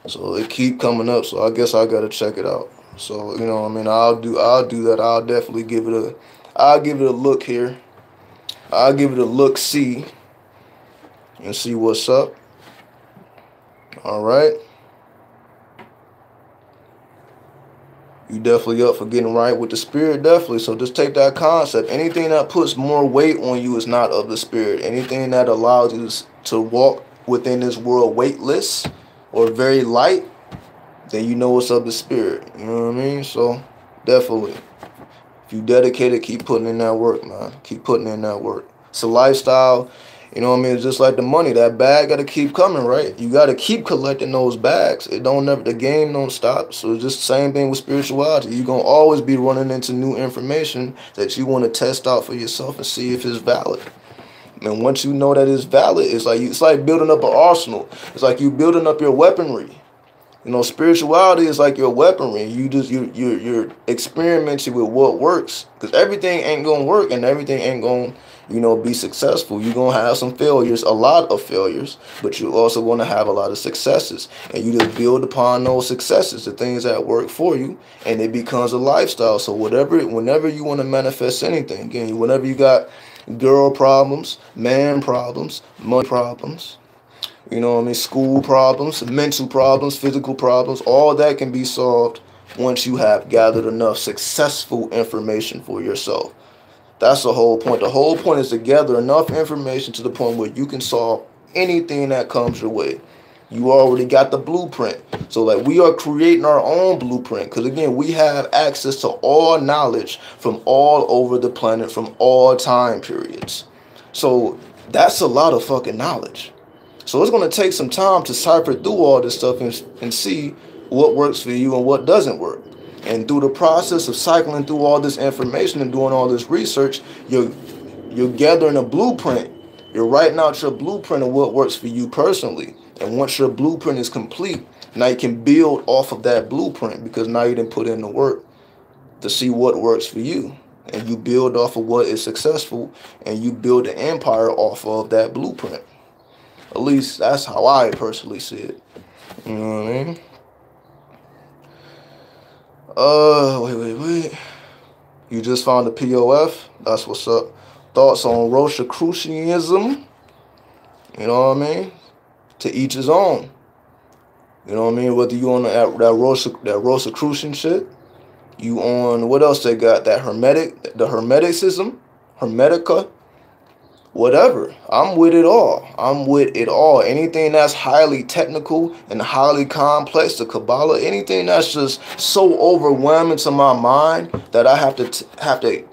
So it keep coming up, so I guess I gotta check it out. So, you know what I mean, I'll do that. I'll definitely give it a look here. I'll give it a look see and see what's up. Alright. You definitely up for getting right with the spirit, definitely. So just take that concept. Anything that puts more weight on you is not of the spirit. Anything that allows you to walk within this world weightless or very light, then you know it's of the spirit. You know what I mean? So definitely, if you dedicated, keep putting in that work, man. Keep putting in that work. It's a lifestyle. You know what I mean? It's just like the money. That bag got to keep coming, right? You got to keep collecting those bags. The game don't stop. So it's just the same thing with spirituality. You're going to always be running into new information that you want to test out for yourself and see if it's valid. And once you know that it's valid, it's like building up an arsenal. It's like you building up your weaponry. You know, spirituality is like your weaponry. You're experimenting with what works, because everything ain't gonna work and everything ain't gonna, you know, be successful. You're gonna have some failures, a lot of failures, but you're also gonna have a lot of successes, and you just build upon those successes, the things that work for you, and it becomes a lifestyle. So whenever you want to manifest anything, again, whenever you got girl problems, man problems, money problems, you know what I mean, school problems, mental problems, physical problems, all that can be solved once you have gathered enough successful information for yourself. That's the whole point. The whole point is to gather enough information to the point where you can solve anything that comes your way. You already got the blueprint. So like, we are creating our own blueprint, because again, we have access to all knowledge from all over the planet, from all time periods. So that's a lot of fucking knowledge. So it's going to take some time to cipher through all this stuff and see what works for you and what doesn't work. And through the process of cycling through all this information and doing all this research, you're gathering a blueprint. You're writing out your blueprint of what works for you personally. And once your blueprint is complete, now you can build off of that blueprint, because now you didn't put in the work to see what works for you. and you build off of what is successful, and you build an empire off of that blueprint. At least that's how I personally see it. You know what I mean? Wait. You just found the POF? That's what's up. Thoughts on Rosicrucianism? You know what I mean? To each his own. You know what I mean? Whether you on that Rosicrucian shit, you on what else they got? The Hermeticism, Hermetica, whatever. I'm with it all. I'm with it all. Anything that's highly technical and highly complex, the Kabbalah, anything that's just so overwhelming to my mind that I have to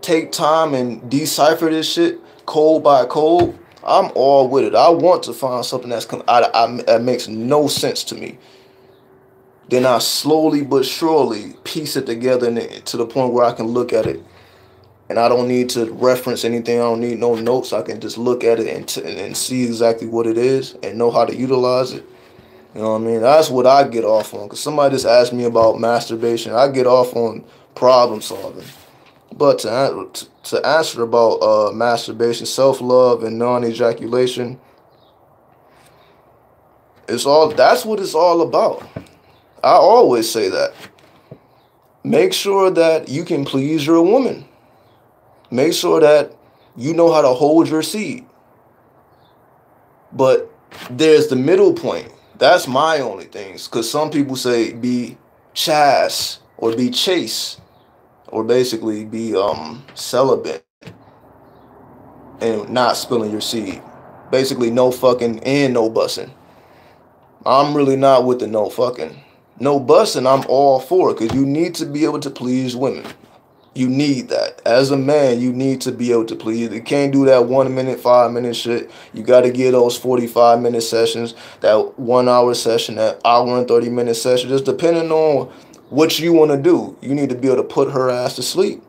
take time and decipher this shit code by code. I'm all with it. I want to find something that makes no sense to me. Then I slowly but surely piece it together to the point where I can look at it. And I don't need to reference anything. I don't need no notes. I can just look at it and see exactly what it is and know how to utilize it. You know what I mean? That's what I get off on. Because somebody just asked me about masturbation. I get off on problem solving. But to answer about masturbation, self-love, and non-ejaculation, that's what it's all about. I always say that. Make sure that you can please your woman. Make sure that you know how to hold your seed. But there's the middle point. That's my only things. Because some people say be chaste or be chaste. Or basically be celibate and not spilling your seed. Basically no fucking and no bussing. I'm really not with the no fucking. No bussing, I'm all for it. Because you need to be able to please women. You need that. As a man, you need to be able to please. You can't do that 1 minute, 5 minute shit. You got to get those 45-minute sessions, that 1 hour session, that hour and 30-minute session. Just depending on what you want to do. You need to be able to put her ass to sleep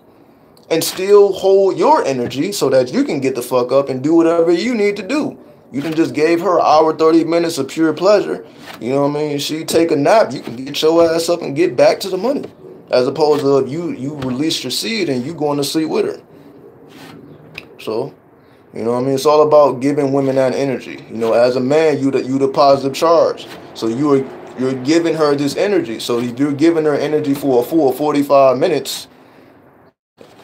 and still hold your energy so that you can get the fuck up and do whatever you need to do. You can just gave her an hour, 30 minutes of pure pleasure. You know what I mean? She take a nap, you can get your ass up and get back to the money. As opposed to you release your seed and you going to sleep with her. So, you know what I mean? It's all about giving women that energy. You know, as a man, you the positive charge. So you're giving her this energy. So you're giving her energy for a full 45 minutes,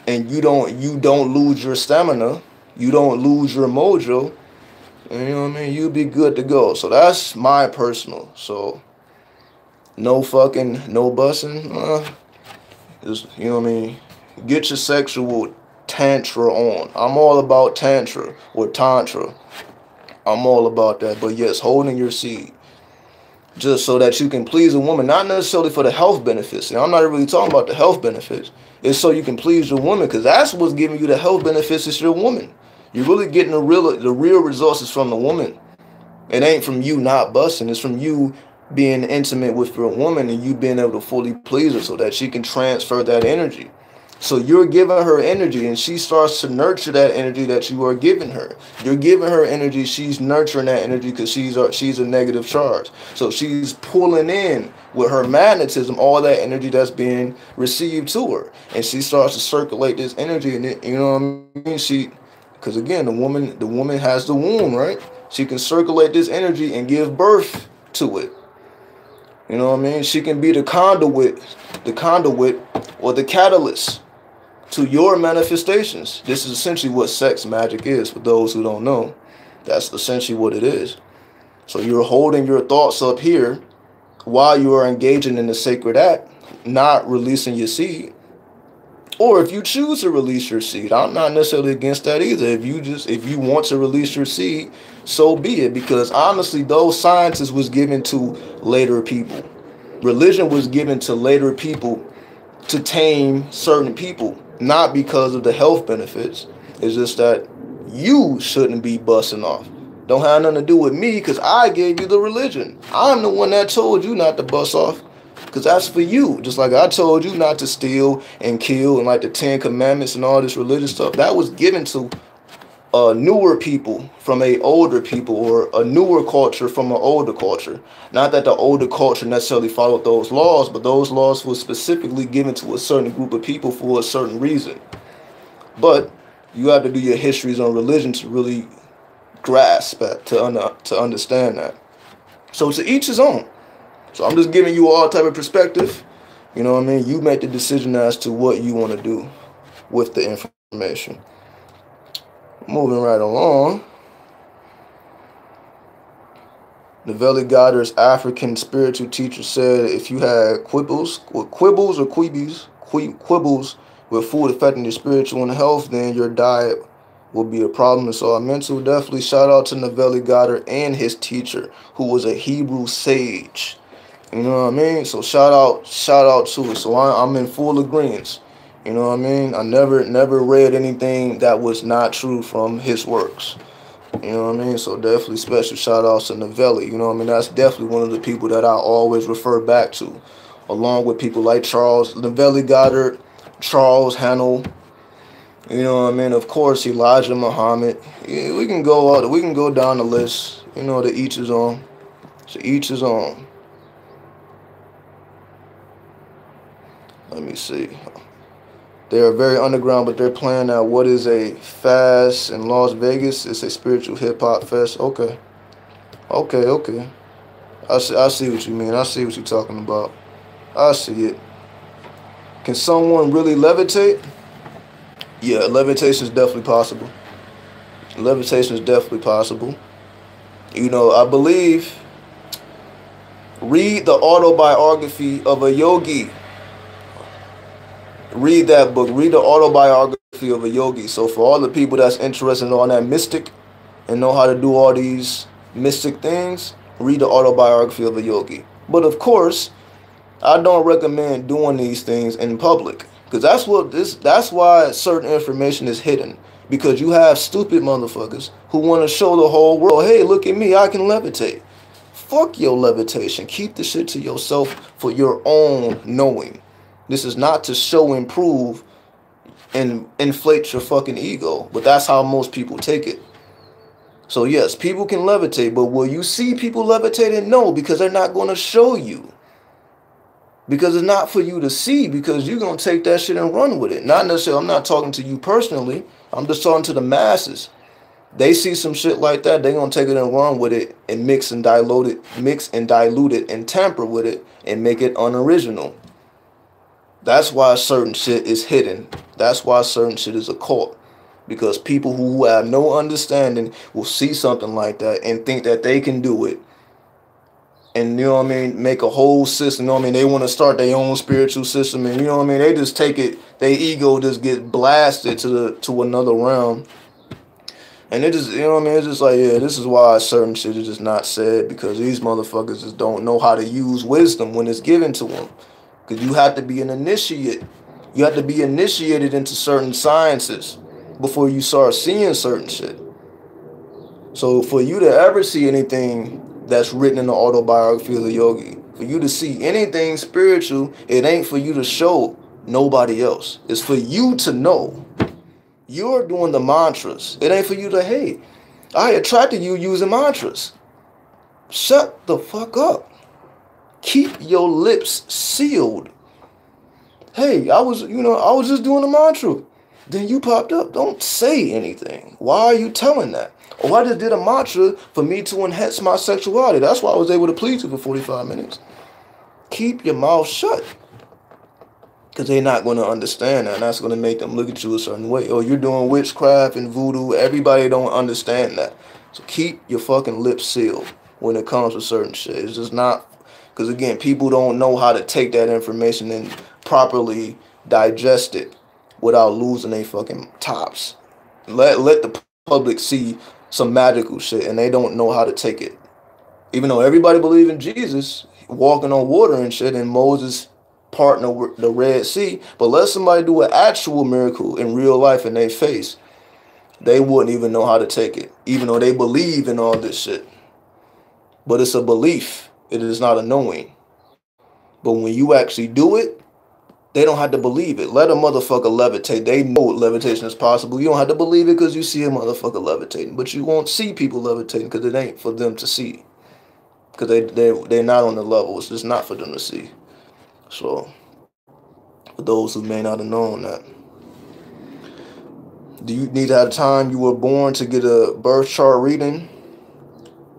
and you don't lose your stamina, you don't lose your mojo. You know what I mean? You'll be good to go. So that's my personal. So no fucking, no bussing. Just, you know what I mean? Get your sexual tantra on. I'm all about tantra or tantra. I'm all about that. But yes, holding your seed. Just so that you can please a woman. Not necessarily for the health benefits. And I'm not really talking about the health benefits. It's so you can please your woman. Because that's what's giving you the health benefits is your woman. You're really getting the real resources from the woman. It ain't from you not busting. It's from you being intimate with your woman and you being able to fully please her so that she can transfer that energy. So you're giving her energy and she starts to nurture that energy that you are giving her. You're giving her energy, she's nurturing that energy because she's a negative charge. So she's pulling in with her magnetism all that energy that's being received to her. And she starts to circulate this energy and it, you know what I mean? Because again, the woman has the womb, right? She can circulate this energy and give birth to it. You know what I mean? She can be the conduit or the catalyst to your manifestations. This is essentially what sex magic is for those who don't know. That's essentially what it is. So you're holding your thoughts up here while you are engaging in the sacred act, not releasing your seed. Or if you choose to release your seed, I'm not necessarily against that either. If you want to release your seed, so be it. Because honestly, those sciences was given to later people. Religion was given to later people to tame certain people, not because of the health benefits. It's just that you shouldn't be busting off. Don't have nothing to do with me because I gave you the religion. I'm the one that told you not to bust off. Because that's for you. Just like I told you not to steal and kill and like the 10 Commandments and all this religious stuff. That was given to newer people from a older people or a newer culture from an older culture. Not that the older culture necessarily followed those laws, but those laws were specifically given to a certain group of people for a certain reason. But you have to do your histories on religion to really grasp that, to understand that. So to each his own. So I'm just giving you all type of perspective. You know what I mean? You make the decision as to what you want to do with the information. Moving right along. Neville Goddard's African spiritual teacher said if you had quibbles with food affecting your spiritual and health, then your diet will be a problem. And so I mental definitely shout out to Neville Goddard and his teacher, who was a Hebrew sage. You know what I mean? So shout out to it. So I'm in full agreement. You know what I mean? I never read anything that was not true from his works. You know what I mean? So definitely special shout outs to Neville. You know what I mean? That's definitely one of the people that I always refer back to, along with people like Neville Goddard, Charles Hannell. You know what I mean? Of course, Elijah Muhammad. Yeah, we can go down the list. You know, to each his own. To each his own. Let me see. They are very underground, but they're playing at what is a fast in Las Vegas. It's a spiritual hip-hop fest. Okay. I see what you mean. I see what you're talking about. I see it. Can someone really levitate? Yeah, levitation is definitely possible. Levitation is definitely possible. You know, I believe, read the autobiography of a yogi. Read that book. Read the autobiography of a yogi. So for all the people that's interested in all that mystic and know how to do all these mystic things, read the autobiography of a yogi. But of course, I don't recommend doing these things in public, because that's why certain information is hidden, because you have stupid motherfuckers who want to show the whole world, hey, look at me, I can levitate. Fuck your levitation. Keep the shit to yourself for your own knowing. This is not to show and prove and inflate your fucking ego, but that's how most people take it. So yes, people can levitate, but will you see people levitating? No, because they're not going to show you. Because it's not for you to see, because you're going to take that shit and run with it. Not necessarily, I'm not talking to you personally. I'm just talking to the masses. They see some shit like that, they're going to take it and run with it and mix and dilute it and tamper with it and make it unoriginal. That's why certain shit is hidden. That's why certain shit is occult. Because people who have no understanding will see something like that and think that they can do it. And, you know what I mean, make a whole system. You know what I mean? They want to start their own spiritual system. And, you know what I mean? They just take it, their ego just get blasted to another realm. And it just, you know what I mean? It's just like, yeah, this is why certain shit is just not said. Because these motherfuckers just don't know how to use wisdom when it's given to them. Because you have to be an initiate. You have to be initiated into certain sciences before you start seeing certain shit. So for you to ever see anything that's written in the autobiography of the yogi, for you to see anything spiritual, it ain't for you to show nobody else. It's for you to know. You're doing the mantras. It ain't for you to, hey, I attracted you using mantras. Shut the fuck up. Keep your lips sealed. Hey, I was just doing a mantra. Then you popped up. Don't say anything. Why are you telling that? Oh, I just did a mantra for me to enhance my sexuality. That's why I was able to please you for 45 minutes. Keep your mouth shut. Because they're not going to understand that. And that's going to make them look at you a certain way. Oh, you're doing witchcraft and voodoo. Everybody don't understand that. So keep your fucking lips sealed when it comes to certain shit. It's just not... Because, again, people don't know how to take that information and properly digest it without losing their fucking tops. Let the public see some magical shit, and they don't know how to take it. Even though everybody believe in Jesus walking on water and shit, and Moses parting the Red Sea, but let somebody do an actual miracle in real life in their face, they wouldn't even know how to take it, even though they believe in all this shit. But it's a belief. It is not a knowing. But when you actually do it, they don't have to believe it. Let a motherfucker levitate. They know levitation is possible. You don't have to believe it because you see a motherfucker levitating. But you won't see people levitating because it ain't for them to see. Because they're not on the level. It's just not for them to see. So, for those who may not have known that. Do you need to have time you were born to get a birth chart reading?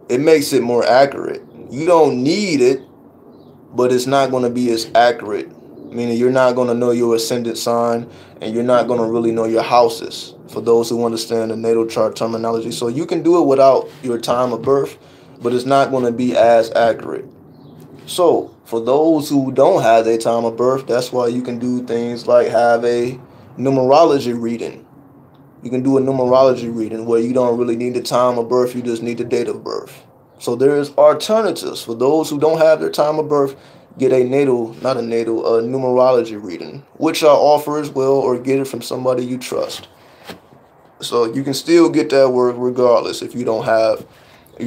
It makes it more accurate. You don't need it, but it's not going to be as accurate. Meaning you're not going to know your ascendant sign, and you're not going to really know your houses, for those who understand the natal chart terminology. So you can do it without your time of birth, but it's not going to be as accurate. So for those who don't have their time of birth, that's why you can do things like have a numerology reading. You can do a numerology reading where you don't really need the time of birth, you just need the date of birth. So there's alternatives. For those who don't have their time of birth, get a numerology reading, which I offer as well, or get it from somebody you trust. So you can still get that work regardless if you don't have,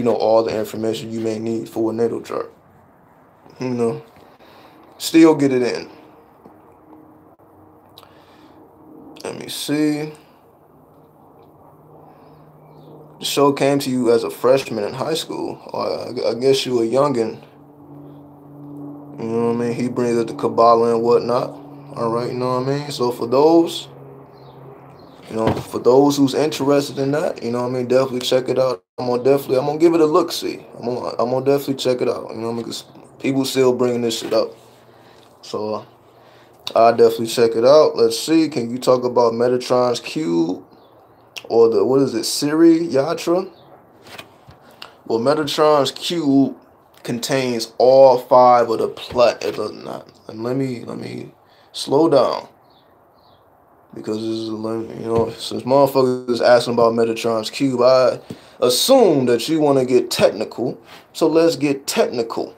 all the information you may need for a natal chart. Still get it in. Let me see. The show came to you as a freshman in high school. I guess you were youngin'. You know what I mean? He brings up the Kabbalah and whatnot. All right, you know what I mean? So for those, who's interested in that, definitely check it out. I'm gonna give it a look. See, I'm gonna definitely check it out. Because people still bringing this shit up. So I'll definitely check it out. Let's see. Can you talk about Metatron's cube? Or Siri Yatra? Well, Metatron's cube contains all 5 of the let me slow down, because this is since motherfuckers is asking about Metatron's cube, I assume that you want to get technical, so let's get technical.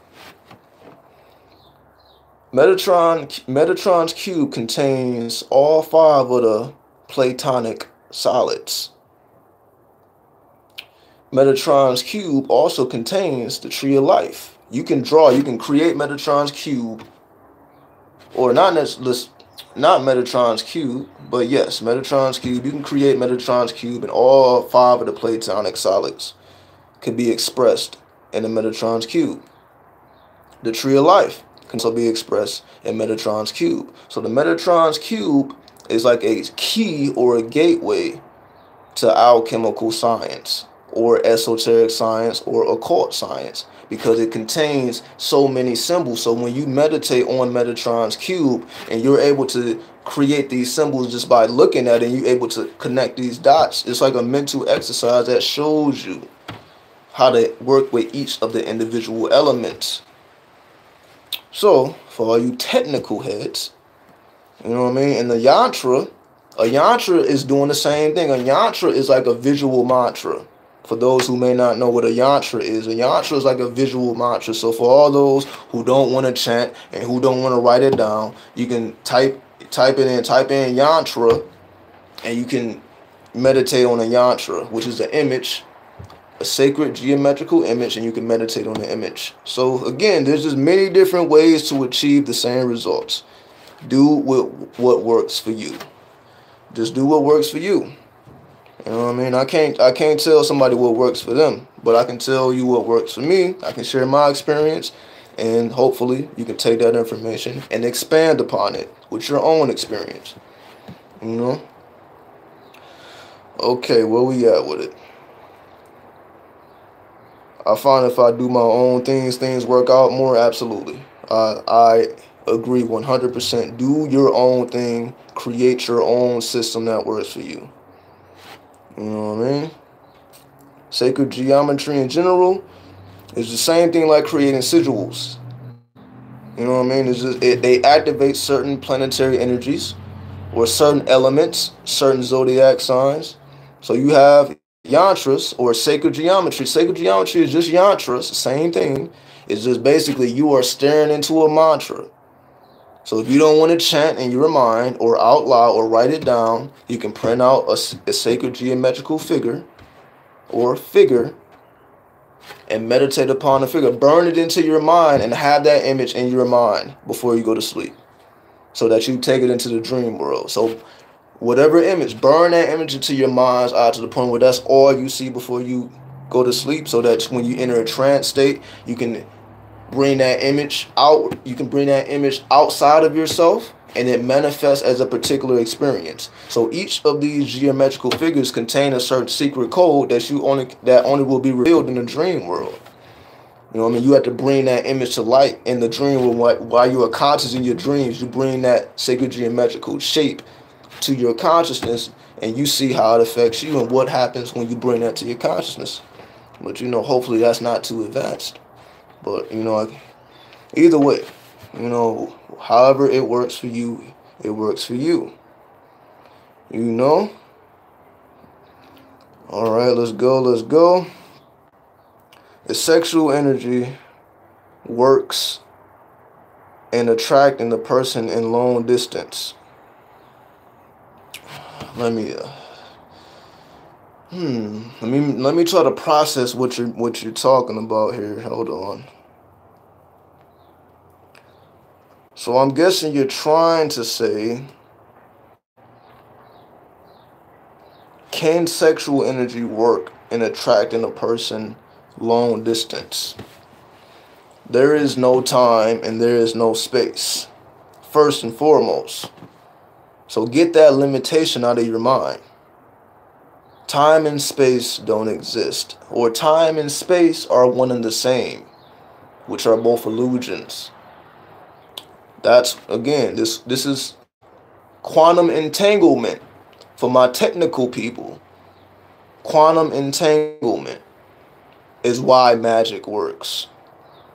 Metatron's cube contains all 5 of the Platonic solids. Metatron's cube also contains the tree of life. You can create Metatron's cube, or not Metatron's cube, but yes, Metatron's cube. You can create Metatron's cube, and all 5 of the Platonic solids can be expressed in the Metatron's cube. The tree of life can also be expressed in Metatron's cube. So the Metatron's cube is like a key or a gateway to alchemical science, or esoteric science, or occult science, because it contains so many symbols. So when you meditate on Metatron's cube and you're able to create these symbols just by looking at it, and you're able to connect these dots, it's like a mental exercise that shows you how to work with each of the individual elements. So for all you technical heads, you know what I mean? And a yantra is doing the same thing. A yantra is like a visual mantra. For those who may not know what a yantra is like a visual mantra. So for all those who don't want to chant and who don't want to write it down, you can type in yantra, and you can meditate on a yantra, which is an image, a sacred geometrical image, and you can meditate on the image. So again, there's just many different ways to achieve the same results. Do what works for you. Just do what works for you. You know what I mean? I can't tell somebody what works for them, but I can tell you what works for me. I can share my experience, and hopefully you can take that information and expand upon it with your own experience. Okay, where we at with it? I find if I do my own things work out more. Absolutely. I agree 100%. Do your own thing. Create your own system that works for you. You know what I mean? Sacred geometry in general is the same thing like creating sigils. You know what I mean? It's just they activate certain planetary energies or certain elements, certain zodiac signs. So you have yantras or sacred geometry. Sacred geometry is just yantras, same thing. It's just basically you are staring into a mantra. So if you don't want to chant in your mind or out loud or write it down, you can print out a sacred geometrical figure and meditate upon the figure. Burn it into your mind and have that image in your mind before you go to sleep, so that you take it into the dream world. So whatever image, burn that image into your mind's eye to the point where that's all you see before you go to sleep, so that when you enter a trance state, you can bring that image out. You can bring that image outside of yourself and it manifests as a particular experience. So each of these geometrical figures contain a certain secret code that only will be revealed in the dream world. You know what I mean? You have to bring that image to light in the dream world. While you are conscious in your dreams, you bring that sacred geometrical shape to your consciousness, and you see how it affects you and what happens when you bring that to your consciousness. But, you know, hopefully that's not too advanced. But, you know, either way, you know, however it works for you, it works for you. You know? All right, let's go. The sexual energy works in attracting the person in long distance. Let me try to process what you're talking about here. Hold on. So I'm guessing you're trying to say, can sexual energy work in attracting a person long distance? There is no time and there is no space, first and foremost. So get that limitation out of your mind. Time and space don't exist, or time and space are one and the same, which are both illusions. That's, again, this is quantum entanglement for my technical people. Quantum entanglement is why magic works,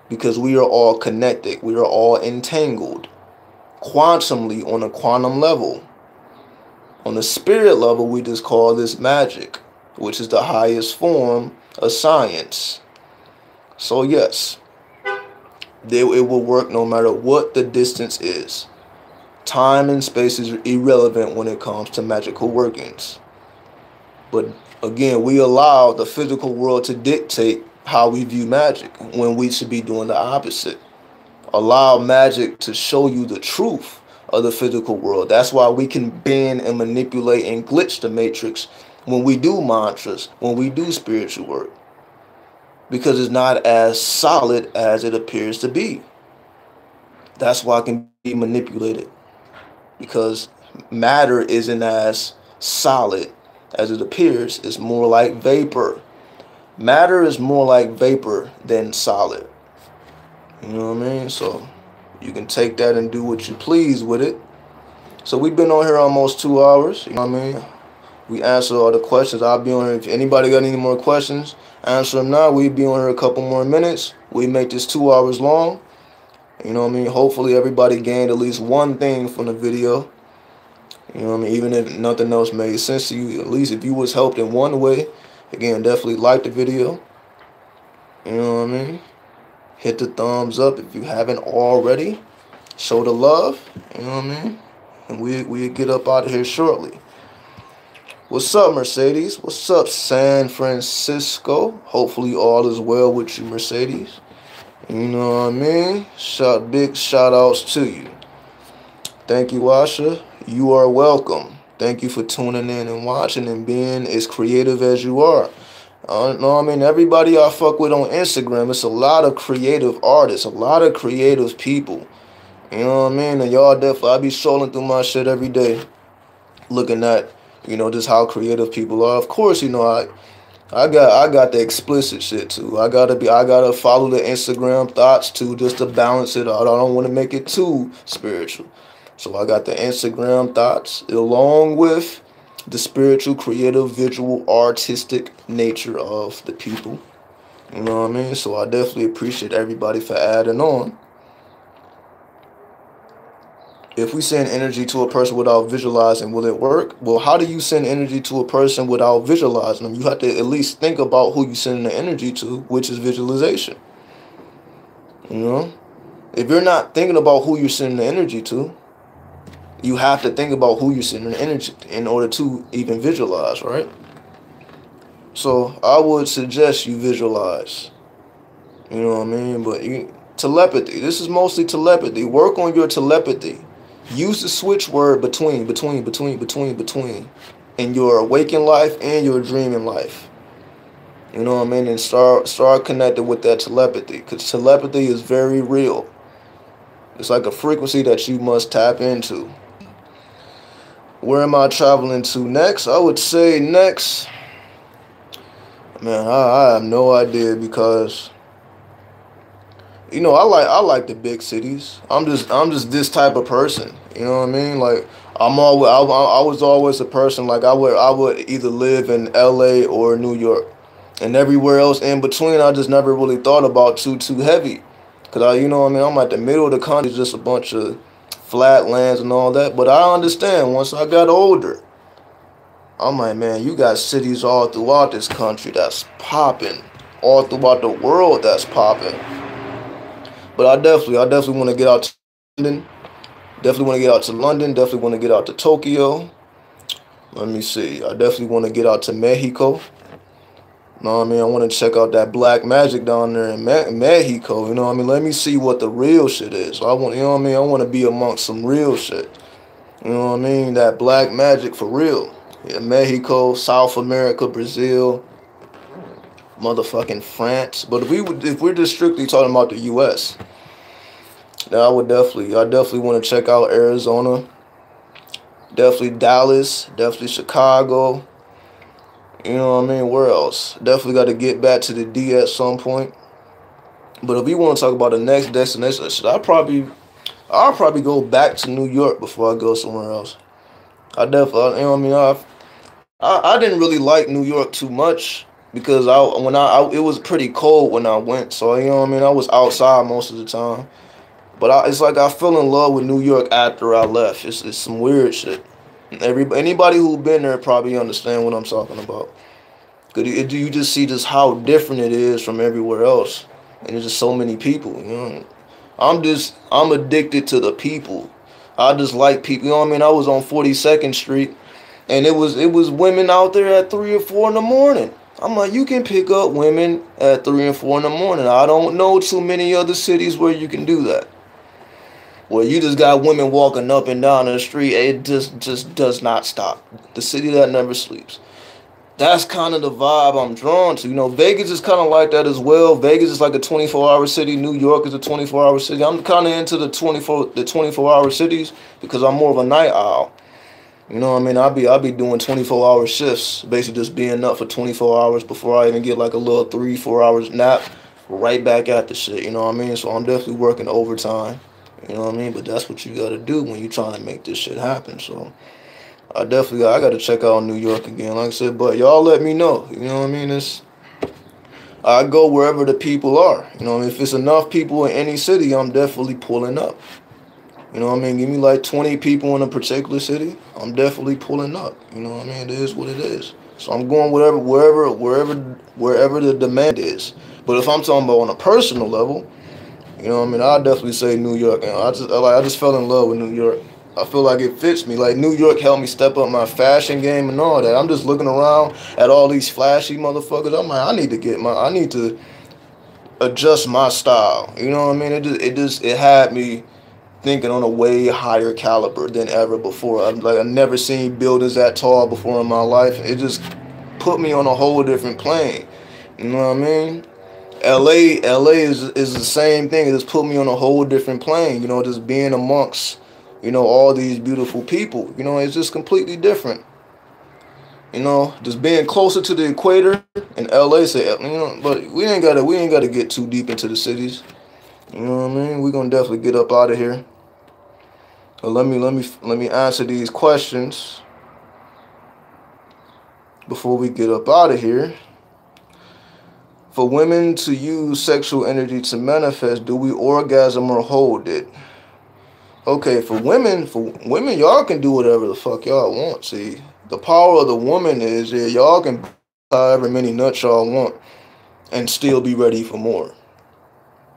because we are all connected. We are all entangled quantumly on a quantum level. On the spirit level, we just call this magic, which is the highest form of science. So yes, it will work no matter what the distance is. Time and space is irrelevant when it comes to magical workings. But again, we allow the physical world to dictate how we view magic, when we should be doing the opposite. Allow magic to show you the truth of the physical world. That's why we can bend and manipulate and glitch the matrix when we do mantras, when we do spiritual work, because it's not as solid as it appears to be. That's why it can be manipulated, because matter isn't as solid as it appears. It's more like vapor. Matter is more like vapor than solid. You know what I mean? So you can take that and do what you please with it. So we've been on here almost 2 hours. You know what I mean? We answer all the questions. I'll be on here. If anybody got any more questions, answer them now. We'll be on here a couple more minutes. We make this 2 hours long. You know what I mean? Hopefully everybody gained at least one thing from the video. You know what I mean? Even if nothing else made sense to you, at least if you was helped in one way, again, definitely like the video. You know what I mean? Hit the thumbs up if you haven't already. Show the love. You know what I mean? And we'll get up out of here shortly. What's up, Mercedes? What's up, San Francisco? Hopefully all is well with you, Mercedes. You know what I mean? Big shout outs to you. Thank you, Asha. You are welcome. Thank you for tuning in and watching and being as creative as you are. No, I mean, everybody I fuck with on Instagram, it's a lot of creative artists, a lot of creative people. You know what I mean? And y'all definitely, I be scrolling through my shit every day, looking at, you know, just how creative people are. Of course, you know, I got the explicit shit too. I gotta follow the Instagram thoughts too, just to balance it out. I don't want to make it too spiritual. So I got the Instagram thoughts along with the spiritual, creative, visual, artistic nature of the people. You know what I mean? So I definitely appreciate everybody for adding on. If we send energy to a person without visualizing, will it work? Well, how do you send energy to a person without visualizing them? You have to at least think about who you send the energy to, which is visualization. You know? If you're not thinking about who you're sending the energy to, you have to think about who you're sending the energy in order to even visualize, right? So I would suggest you visualize. You know what I mean? But telepathy. This is mostly telepathy. Work on your telepathy. Use the switch word between in your waking life and your dreaming life. You know what I mean? And start connected with that telepathy, because telepathy is very real. It's like a frequency that you must tap into. Where am I traveling to next? I would say next, man, I have no idea because I like the big cities. I'm just this type of person. You know what I mean? Like I was always a person like I would either live in L.A. or New York, and everywhere else in between. I just never really thought about too heavy, cause I'm at the middle of the country, just a bunch of flat lands and all that. But I understand once I got older. I'm like, man, you got cities all throughout this country that's popping, all throughout the world that's popping. But I definitely want to get out to London. Definitely want to get out to London. Definitely want to get out to Tokyo. Let me see. I definitely want to get out to Mexico. You know what I mean? I want to check out that black magic down there in Mexico. You know what I mean? Let me see what the real shit is. I want, you know what I mean? I want to be amongst some real shit. You know what I mean? That black magic for real. Yeah, Mexico, South America, Brazil, motherfucking France. But if we're just strictly talking about the U.S., then I definitely want to check out Arizona, definitely Dallas, definitely Chicago. You know what I mean? Where else? Definitely got to get back to the D at some point. But if we want to talk about the next destination, I'll probably go back to New York before I go somewhere else. I definitely, you know what I mean? I didn't really like New York too much because it was pretty cold when I went. So you know what I mean? I was outside most of the time. But it's like I fell in love with New York after I left. It's some weird shit. Anybody who been there probably understand what I'm talking about. Cause you just see just how different it is from everywhere else, and there's just so many people. You know, I'm addicted to the people. I just like people. You know what I mean? I was on 42nd Street, and it was women out there at 3 or 4 in the morning. I'm like, you can pick up women at 3 and 4 in the morning. I don't know too many other cities where you can do that. Where you just got women walking up and down the street, it just does not stop. The city that never sleeps. That's kind of the vibe I'm drawn to. You know, Vegas is kind of like that as well. Vegas is like a 24-hour city. New York is a 24-hour city. I'm kind of into the 24-hour cities because I'm more of a night owl. You know what I mean? I'll be doing 24-hour shifts, basically just being up for 24 hours before I even get like a little 3-4 hours nap, right back at the shit. You know what I mean? So I'm definitely working overtime. You know what I mean? But that's what you got to do when you're trying to make this shit happen. So I got to check out New York again. Like I said, but y'all let me know. You know what I mean? I go wherever the people are. You know, if it's enough people in any city, I'm definitely pulling up. You know what I mean? Give me like 20 people in a particular city, I'm definitely pulling up. You know what I mean? It is what it is. So I'm going wherever the demand is. But if I'm talking about on a personal level, you know what I mean? I'll definitely say New York. And I just fell in love with New York. I feel like it fits me. Like New York helped me step up my fashion game and all that. I'm just looking around at all these flashy motherfuckers. I'm like, I need to adjust my style. You know what I mean? It had me thinking on a way higher caliber than ever before. I've never seen buildings that tall before in my life. It just put me on a whole different plane. You know what I mean? LA is the same thing. It just put me on a whole different plane. You know, just being amongst, you know, all these beautiful people. You know, it's just completely different. You know, just being closer to the equator in LA. But we ain't gotta get too deep into the cities. You know what I mean? We're gonna definitely get up out of here. But let me answer these questions before we get up out of here. For women to use sexual energy to manifest, do we orgasm or hold it? Okay, for women, y'all can do whatever the fuck y'all want. See, the power of the woman is, yeah, y'all can however many nuts y'all want and still be ready for more.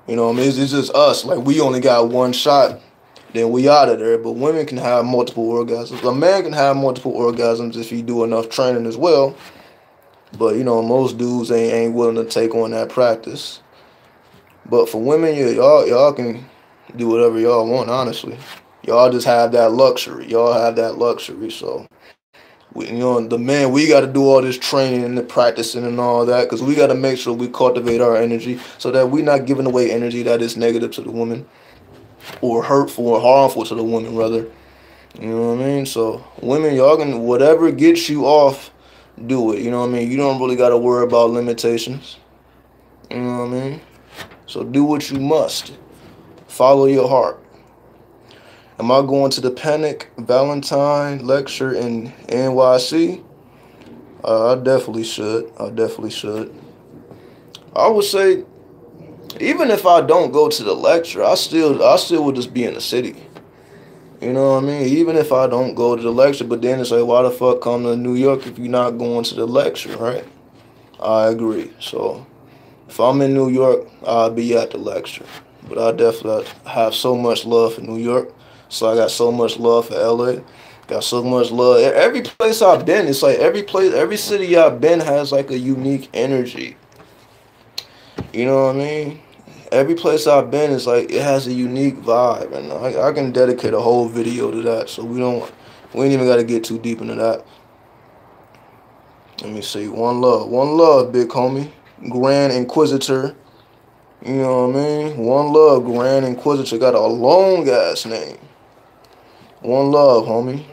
You know what I mean? It's just us. Like, we only got one shot, then we out of there. But women can have multiple orgasms. A man can have multiple orgasms if he do enough training as well. But, you know, most dudes ain't willing to take on that practice. But for women, yeah, y'all can do whatever y'all want, honestly. Y'all just have that luxury. So, you know, the man, we got to do all this training and the practicing and all that, because we got to make sure we cultivate our energy so that we're not giving away energy that is negative to the woman. or hurtful or harmful to the women, rather. You know what I mean? So women, y'all can, whatever gets you off, do it. You know what I mean? You don't really got to worry about limitations. You know what I mean? So do what you must. Follow your heart. Am I going to the Panic Valentine lecture in NYC? I definitely should. I definitely should. I would say, even if I don't go to the lecture, I still would just be in the city. You know what I mean? Even if I don't go to the lecture, but then it's like, why the fuck come to New York if you're not going to the lecture, right? I agree. So if I'm in New York, I'll be at the lecture. But I definitely have so much love for New York. So I got so much love for LA. Got so much love. Every place I've been, it's like every city I've been has like a unique energy. You know what I mean? Every place I've been is like, it has a unique vibe, and I can dedicate a whole video to that. So we ain't even got to get too deep into that. Let me see. One love, big homie, Grand Inquisitor. You know what I mean? One love, Grand Inquisitor. Got a long ass name. One love, homie.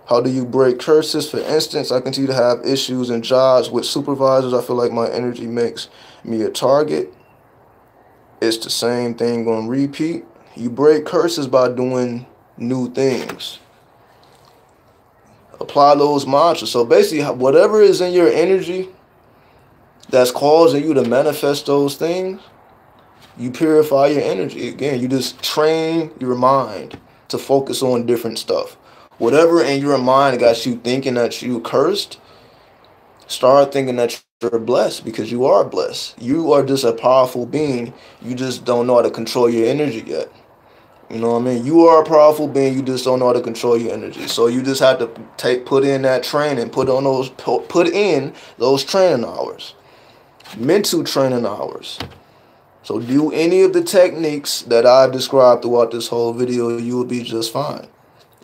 How do you break curses? For instance, I continue to have issues in jobs with supervisors. I feel like my energy makes me a target. It's the same thing on repeat. You break curses by doing new things. Apply those mantras. So basically, whatever is in your energy that's causing you to manifest those things, you purify your energy. Again, you just train your mind to focus on different stuff. Whatever in your mind got you thinking that you cursed, start thinking that you're blessed, because you are blessed. You are just a powerful being. You just don't know how to control your energy yet. You know what I mean? You are a powerful being. You just don't know how to control your energy. So you just have to put in that training. Put in those training hours, mental training hours. So do any of the techniques that I've described throughout this whole video. You will be just fine.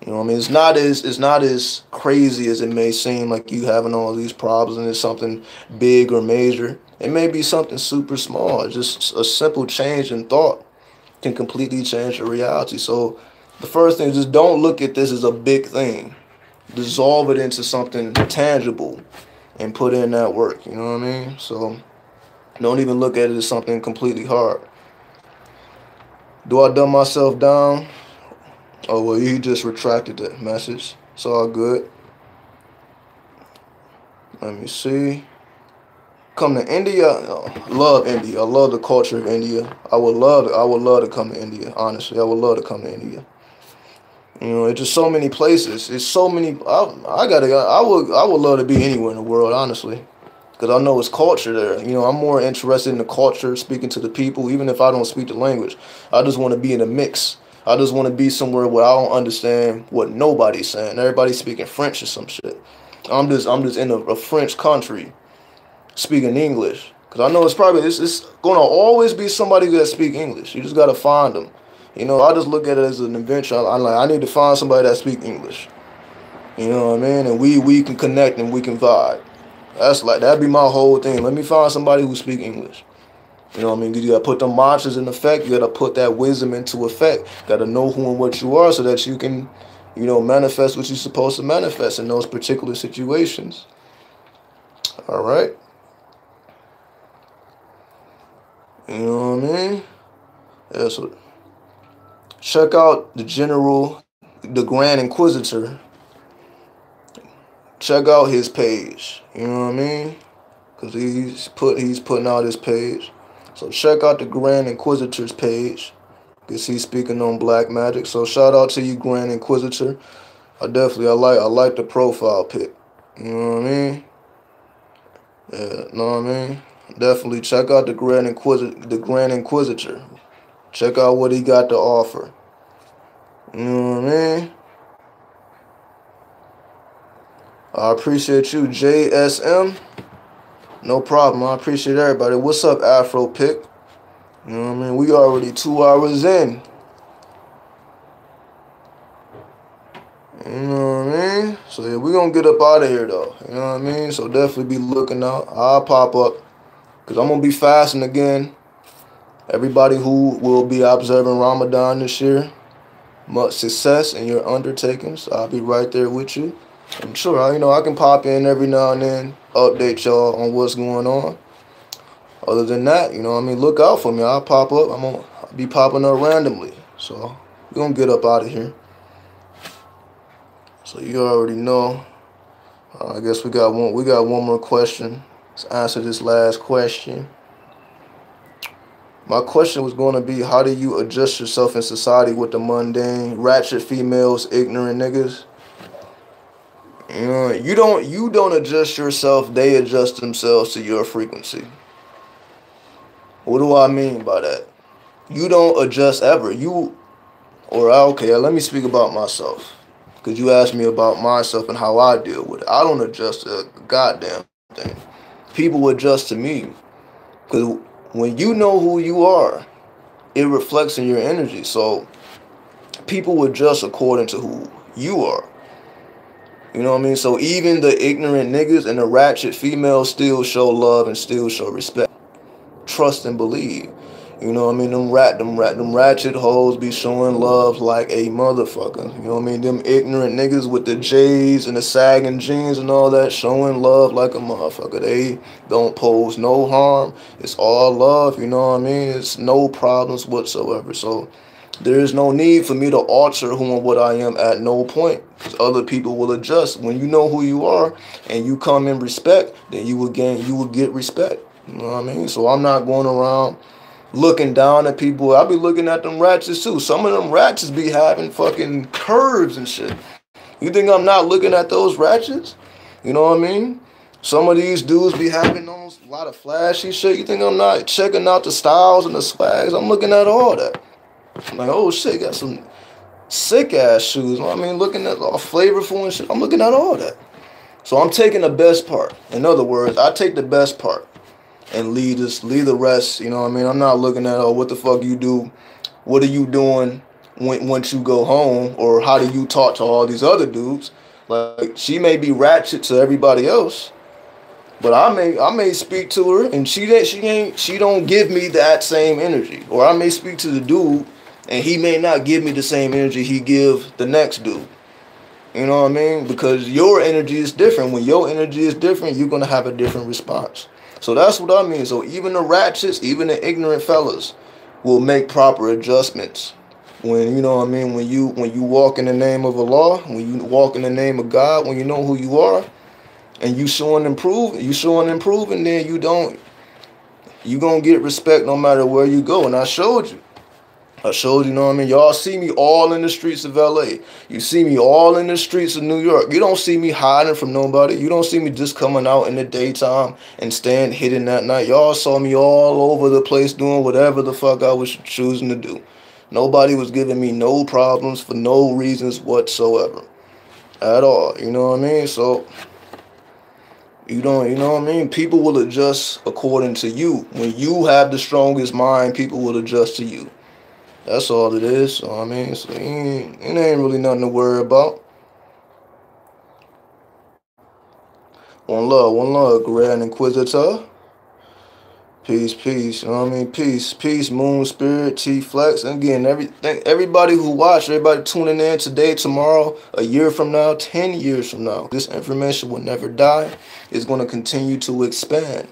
You know what I mean? It's not as crazy as it may seem, like you having all these problems and it's something big or major. It may be something super small. Just a simple change in thought can completely change your reality. So the first thing is, just don't look at this as a big thing. Dissolve it into something tangible and put in that work. You know what I mean? So don't even look at it as something completely hard. Do I dumb myself down? Oh, well, he just retracted the message. It's all good. Let me see. Come to India. Oh, love India. I love the culture of India. I would love to come to India. Honestly, I would love to come to India. You know, it's just so many places. It's so many. I would love to be anywhere in the world, honestly, because I know it's culture there. You know, I'm more interested in the culture, speaking to the people, even if I don't speak the language. I just want to be in a mix. I just want to be somewhere where I don't understand what nobody's saying. Everybody's speaking French or some shit. I'm just in a French country speaking English. Because I know it's going to always be somebody that speak English. You just got to find them. You know, I just look at it as an adventure. I need to find somebody that speak English. You know what I mean? And we can connect and we can vibe. That'd be my whole thing. Let me find somebody who speak English. You know what I mean? You got to put the mantras in effect. You got to put that wisdom into effect. Got to know who and what you are so that you can, you know, manifest what you're supposed to manifest in those particular situations. All right? You know what I mean? Yeah, so check out the Grand Inquisitor. Check out his page. You know what I mean? Because he's putting out his page. So check out the Grand Inquisitor's page, because he's speaking on black magic. So shout out to you, Grand Inquisitor. I like the profile pic. You know what I mean? Yeah, know what I mean? Definitely check out the Grand Inquisitor. Check out what he got to offer. You know what I mean? I appreciate you, JSM. No problem. I appreciate everybody. What's up, Afro Pick? You know what I mean? We already 2 hours in. You know what I mean? So yeah, we're going to get up out of here, though. You know what I mean? So definitely be looking out. I'll pop up, because I'm going to be fasting again. Everybody who will be observing Ramadan this year, much success in your undertakings. I'll be right there with you. I'm sure, I can pop in every now and then, update y'all on what's going on. Other than that, look out for me. I'll pop up. I'll be popping up randomly. So we're going to get up out of here. So you already know. I guess we got one more question. Let's answer this last question. My question was going to be, how do you adjust yourself in society with the mundane, ratchet females, ignorant niggas? You don't adjust yourself, they adjust themselves to your frequency. What do I mean by that? You don't adjust ever. Okay, let me speak about myself. Because you asked me about myself and how I deal with it. I don't adjust a goddamn thing. People adjust to me. Because when you know who you are, it reflects in your energy. So people adjust according to who you are. You know what I mean? So even the ignorant niggas and the ratchet females still show love and still show respect. Trust and believe. You know what I mean? Them ratchet hoes be showing love like a motherfucker. You know what I mean? Them ignorant niggas with the J's and the sagging jeans and all that showing love like a motherfucker. They don't pose no harm. It's all love, you know what I mean? It's no problems whatsoever. So there is no need for me to alter who and what I am at no point. Because other people will adjust. When you know who you are and you come in respect, then you will get respect. You know what I mean? So I'm not going around looking down at people. I'll be looking at them ratchets too. Some of them ratchets be having fucking curves and shit. You think I'm not looking at those ratchets? You know what I mean? Some of these dudes be having a lot of flashy shit. You think I'm not checking out the styles and the swags? I'm looking at all that. I'm like, oh shit, got some sick ass shoes. I mean, looking at all flavorful and shit. I'm looking at all that. So I'm taking the best part. In other words, I take the best part and leave the rest. You know what I mean? I'm not looking at, what the fuck you do? What are you doing once you go home? Or how do you talk to all these other dudes? Like, she may be ratchet to everybody else, but I may speak to her and she don't give me that same energy. Or I may speak to the dude and he may not give me the same energy he give the next dude. You know what I mean? Because your energy is different. When your energy is different, you're gonna have a different response. So that's what I mean. So even the ratchets, even the ignorant fellas will make proper adjustments. When, you know what I mean, when you walk in the name of Allah, when you walk in the name of God, when you know who you are, and you showing improve, and then you gonna get respect no matter where you go. And I showed you, you know what I mean? Y'all see me all in the streets of LA. You see me all in the streets of New York. You don't see me hiding from nobody. You don't see me just coming out in the daytime and staying hidden at night. Y'all saw me all over the place doing whatever the fuck I was choosing to do. Nobody was giving me no problems for no reasons whatsoever. At all. You know what I mean? So, you know what I mean? People will adjust according to you. When you have the strongest mind, people will adjust to you. That's all it is. So, I mean, so it ain't really nothing to worry about. One love, Grand Inquisitor. Peace, peace. You know what I mean? Peace, Moon Spirit, T-Flex. And again, everybody who watched, everybody tuning in today, tomorrow, a year from now, 10 years from now, this information will never die. It's going to continue to expand.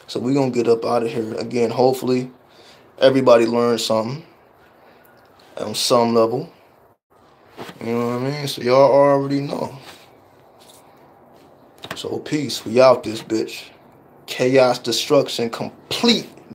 So we're going to get up out of here. Again, hopefully, everybody learned something on some level. You know what I mean? So y'all already know. So peace. We out this bitch. Chaos, destruction, complete.